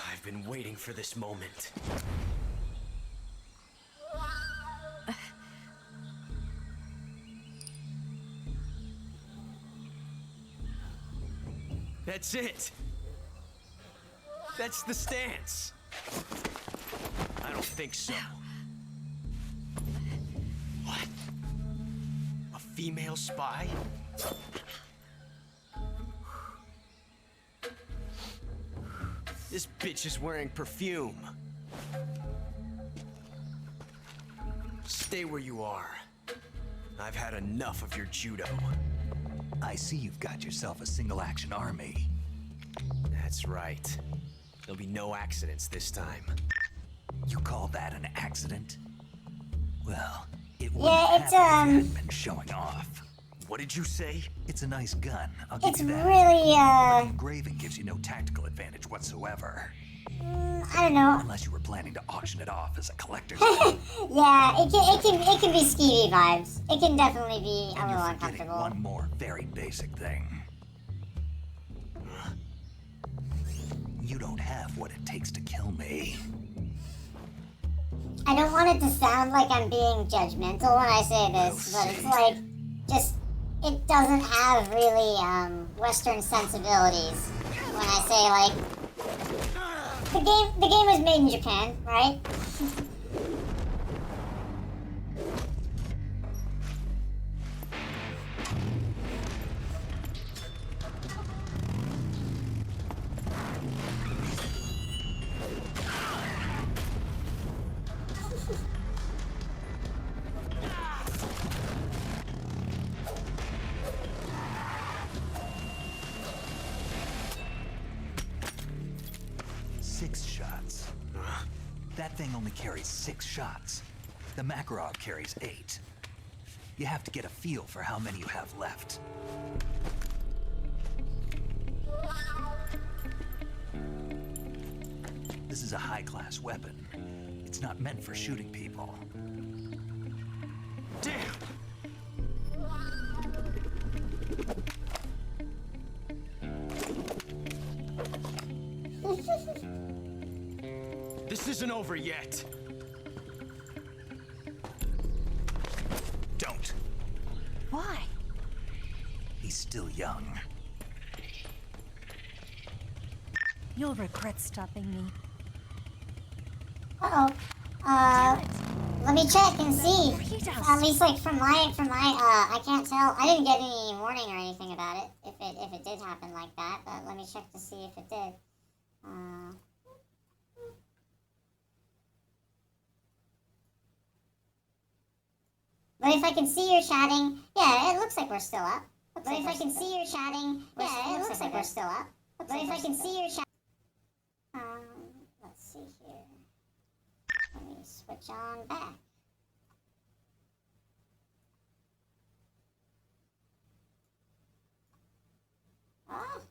I've been waiting for this moment. That's it. That's the stance. I don't think so. What? A female spy? This bitch is wearing perfume. Stay where you are. I've had enough of your judo. I see you've got yourself a single-action army. That's right. There'll be no accidents this time. You call that an accident? Well, it wouldn't Yeah, it's, happen if you hadn't been showing off. What did you say? It's a nice gun. I'll give It's you that. really, But the engraving gives you no tactical advantage whatsoever. I don't know. Unless you were planning to auction it off as a collector's Yeah, it can be skeevy vibes. It can definitely be a And little you're forgetting uncomfortable. one more very basic thing. You don't have what it takes to kill me. I don't want it to sound like I'm being judgmental when I say this, but it's like, just, it doesn't have really, Western sensibilities when I say, like, the game was made in Japan, right? That thing only carries 6 shots. The Makarov carries 8. You have to get a feel for how many you have left. This is a high-class weapon. It's not meant for shooting people. Damn! This isn't over yet. Don't. Why? He's still young. You'll regret stopping me. Uh-oh. Let me check and see. At least, like, from my, I can't tell. I didn't get any warning or anything about it, if it did happen like that, but let me check to see if it did. But if I can see you're chatting, yeah, it looks like we're still up. But if I can see you're chatting, yeah, it looks like we're still up. But if I can see you're chatting, let's see here. Let me switch on back. Oh.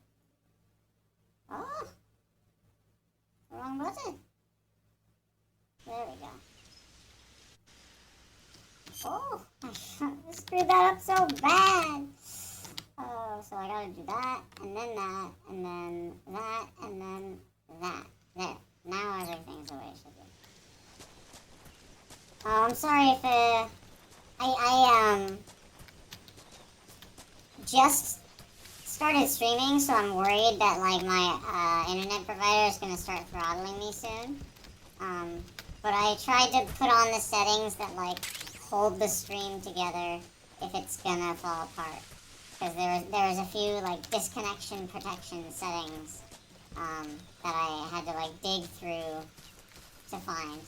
Oh. Wrong button. There we go. Oh, I screwed that up so bad. Oh, so I gotta do that, and then that, and then that, and then that. There. Now everything's the way it should be. I'm sorry if I just started streaming, so I'm worried that like my internet provider is gonna start throttling me soon. But I tried to put on the settings that like hold the stream together if it's gonna fall apart, because there was a few like disconnection protection settings that I had to like dig through to find.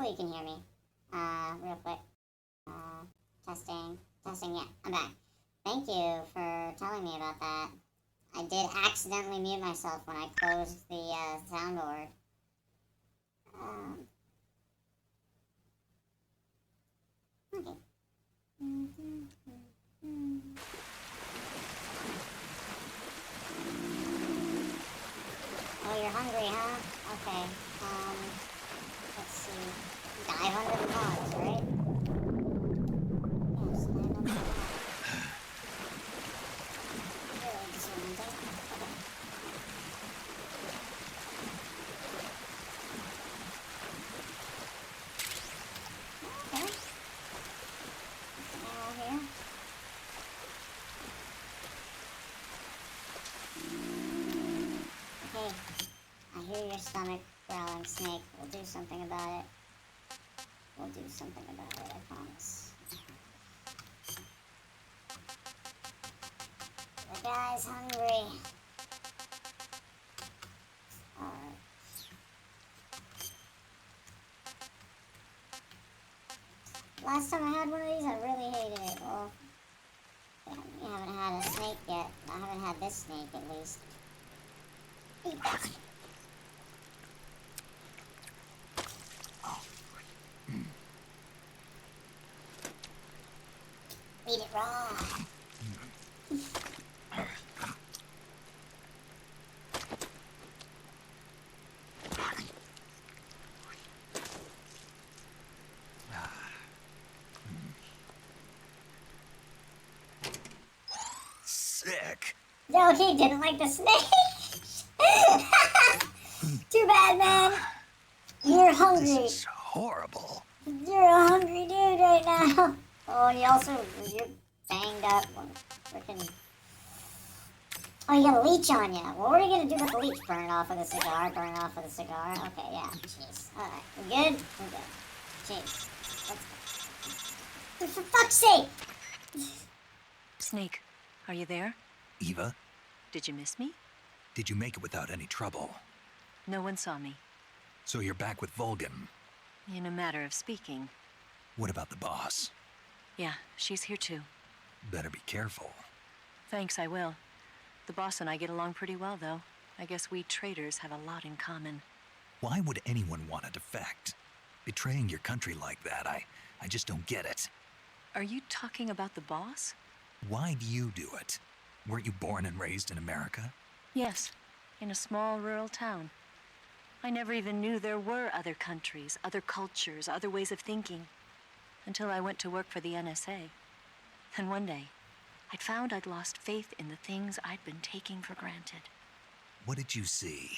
hopefully you can hear me. Real quick. Testing. Yeah, I'm back. Thank you for telling me about that. I did accidentally mute myself when I closed the soundboard. Okay. Oh, you're hungry, huh? Okay. Let's see. Dive under the mods, right? Yes, dive under the mods. Really disorienting. Okay. Okay. Arrow here. Okay. I hear your stomach growling, Snake. We'll do something about it. We'll do something about it, I promise. The guy's hungry. Alright. Last time I had one of these, I really hated it. Well, you haven't had a snake yet. I haven't had this snake, at least. Eat that. Eat it raw. Sick. No, he didn't like the snake. Too bad, man. You're hungry. This is horrible. You're a hungry dude right now. Oh, and you're banged up. Freaking. Oh, you got a leech on you. Well, what are you gonna do with the leech? Burn it off with a cigar. Burn it off with a cigar. Okay, yeah. Jeez. All right, we good? We're good. Jeez. Let's go. For fuck's sake! Snake, are you there? Eva, Did you miss me? did you make it without any trouble? No one saw me. So you're back with Vulcan. In a matter of speaking. What about the boss? Yeah, she's here too. Better be careful. Thanks, I will. The boss and I get along pretty well, though. I guess we traders have a lot in common. Why would anyone want to defect? Betraying your country like that, I just don't get it. Are you talking about the boss? Why do you do it? Weren't you born and raised in America? Yes, in a small rural town. I never even knew there were other countries, other cultures, other ways of thinking. Until I went to work for the NSA. And one day, I'd found I'd lost faith in the things I'd been taking for granted. What did you see?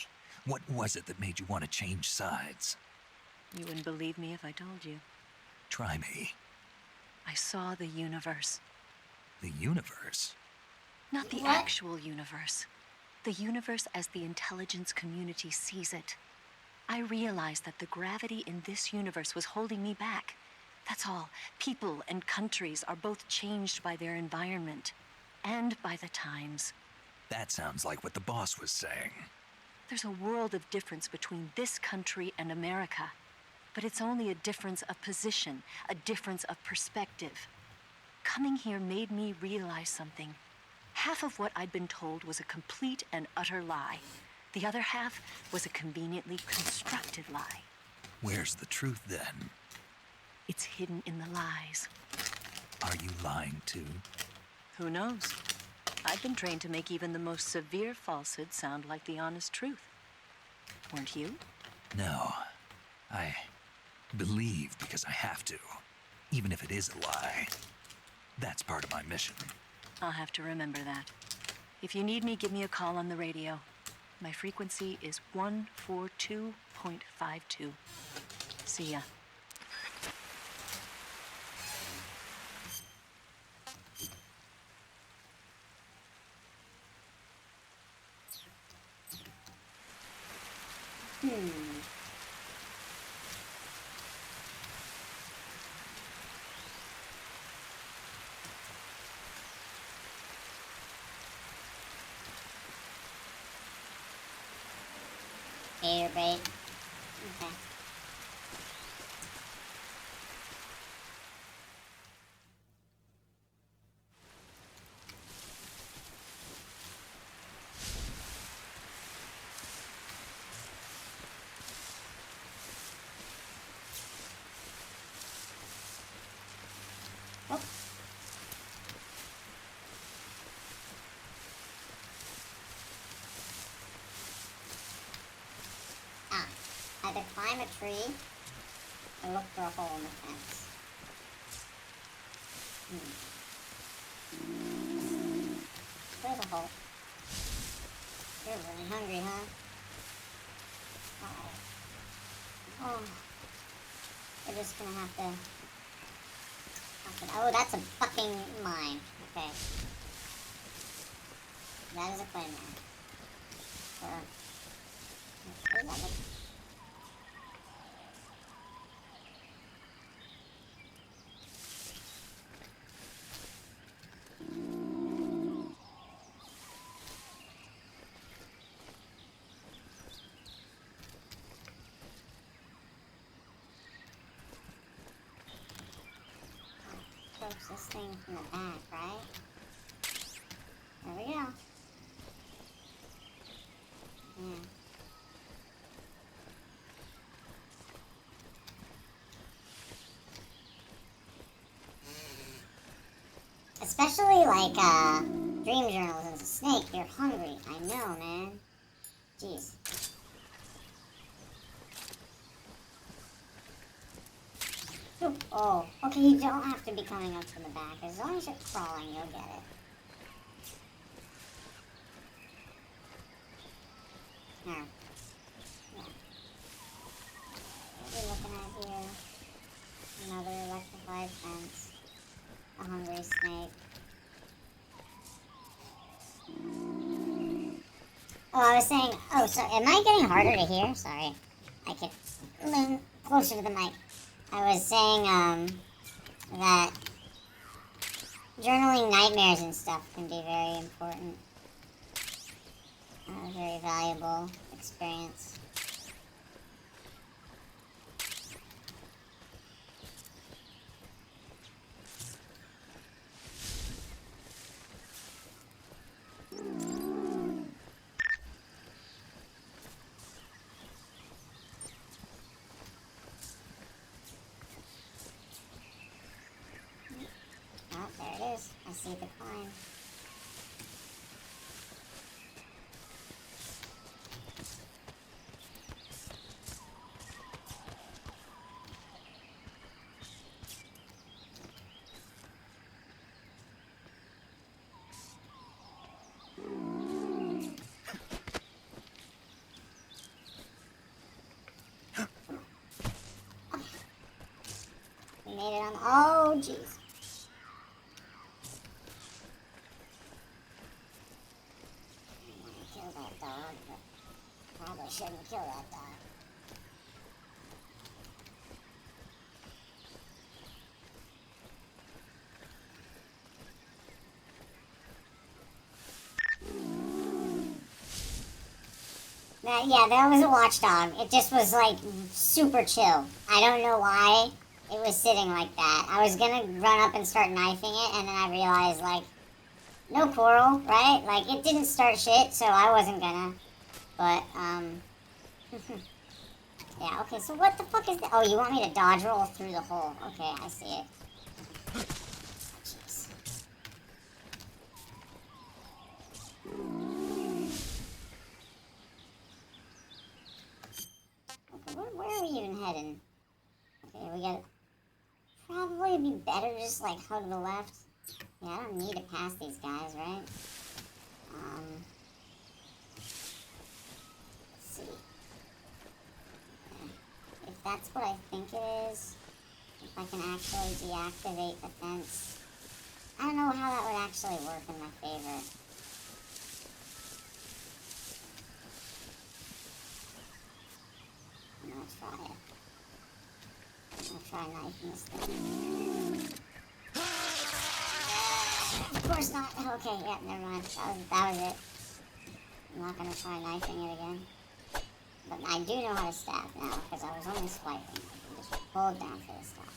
What was it that made you want to change sides? You wouldn't believe me if I told you. Try me. I saw the universe. The universe? Not the actual universe. The universe as the intelligence community sees it. I realized that the gravity in this universe was holding me back. That's all. People and countries are both changed by their environment and by the times. That sounds like what the boss was saying. There's a world of difference between this country and America. But it's only a difference of position, a difference of perspective. Coming here made me realize something. Half of what I'd been told was a complete and utter lie. The other half was a conveniently constructed lie. Where's the truth then? It's hidden in the lies. Are you lying too? Who knows? I've been trained to make even the most severe falsehood sound like the honest truth. Weren't you? No. I believe because I have to, even if it is a lie. That's part of my mission. I'll have to remember that. If you need me, give me a call on the radio. My frequency is 142.52. See ya. Gator bait. Okay. either climb a tree or look for a hole in the fence. There's a hole. You're really hungry, huh? Oh. We're just gonna have to... Oh, that's a fucking mine. Okay. That is a claymore. Approach this thing from the back, right? There we go. Yeah. Especially like dream journals as a snake, you're hungry. I know, man. Jeez. Oh, okay, you don't have to be coming up from the back. As long as you're crawling, you'll get it. Now, yeah. What are we looking at here? Another electrified fence. A hungry snake. Oh, I was saying, oh, so am I getting harder to hear? Sorry. I could lean closer to the mic. I was saying, that journaling nightmares and stuff can be very important. A very valuable experience. Oh, there it is. I see the climb. We made it on. Oh, jeez. Kill that dog, but probably shouldn't kill that dog. Yeah, that was a watchdog. It just was like super chill. I don't know why it was sitting like that. I was gonna run up and start knifing it, and then I realized, like, no quarrel, right? Like, it didn't start shit, so I wasn't gonna. But, yeah, okay, so what the fuck is that? Oh, you want me to dodge roll through the hole. Okay, I see it. Jeez. Okay, where are we even heading? Okay, we gotta... Probably be better to just, like, hug the left. Yeah, I don't need to pass these guys, right? Let's see. Yeah. If that's what I think it is, if I can actually deactivate the fence, I don't know how that would actually work in my favor. I'm gonna try it. I'm gonna try knifing this thing. Of course not. Okay, yeah, never mind. That was it. I'm not gonna try knifing it again. But I do know how to stab now, because I was only swiping. I can just hold down for the stab.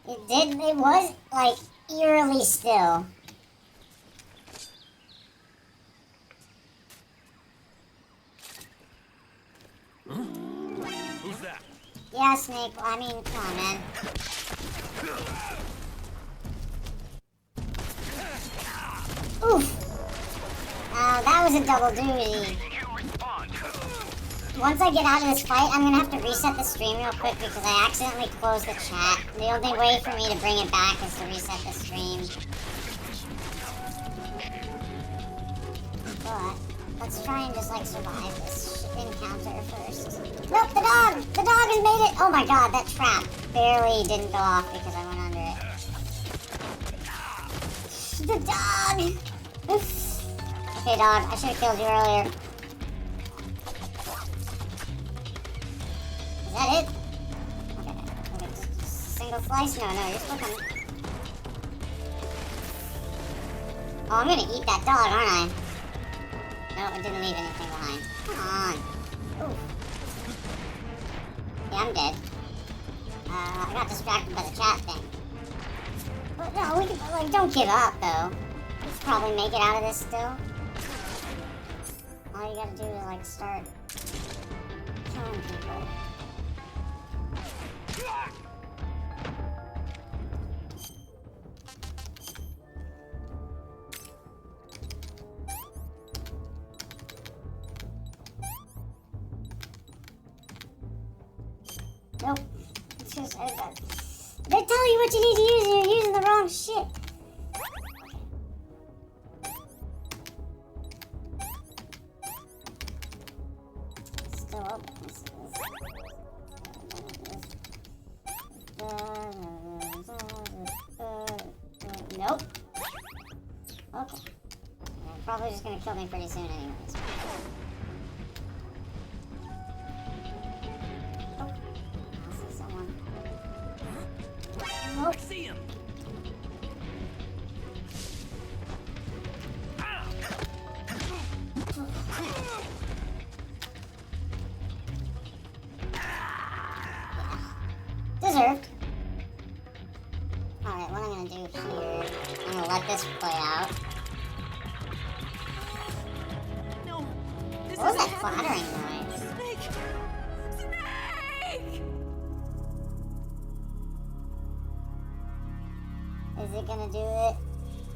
It was, like, eerily still. Who's that? Yeah, Snake. I mean, come on, man. Oof. Oh, that was a double duty. Once I get out of this fight, I'm gonna have to reset the stream real quick because I accidentally closed the chat. The only way for me to bring it back is to reset the stream. But let's try and just like survive this encounter first. Nope, the dog! The dog has made it! Oh my god, that trap barely didn't go off because I went under it. The dog! Okay, dog, I should have killed you earlier. Is that it? Okay, just single slice? No, you're still coming. Oh, I'm gonna eat that dog, aren't I? No, it didn't leave anything behind. Come on. Oof. Yeah, I'm dead. I got distracted by the chat thing. But no, we can, like, don't give up, though. We can probably make it out of this still. All you gotta do is, like, start killing people. Nope. It's just, they tell you what you need to use and you're using the wrong shit. It's still open. Nope. Okay. They're probably just gonna kill me pretty soon anyways. I see him. Deserved. Alright, what I'm gonna do here, I'm gonna let this play out. No, What was that clattering noise? Snake! Snake! Is it gonna do it?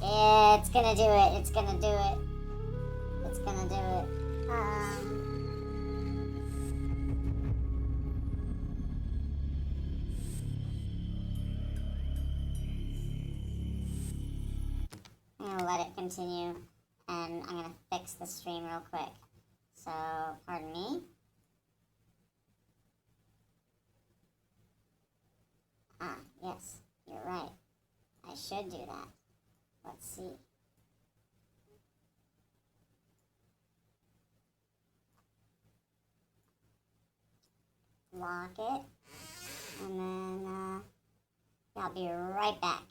Yeah, it's gonna do it. It's gonna do it. It's gonna do it. I'm gonna let it continue, and I'm gonna fix the stream real quick. So, pardon me. Ah, yes, you're right. I should do that. Let's see. Lock it. And then, I'll be right back.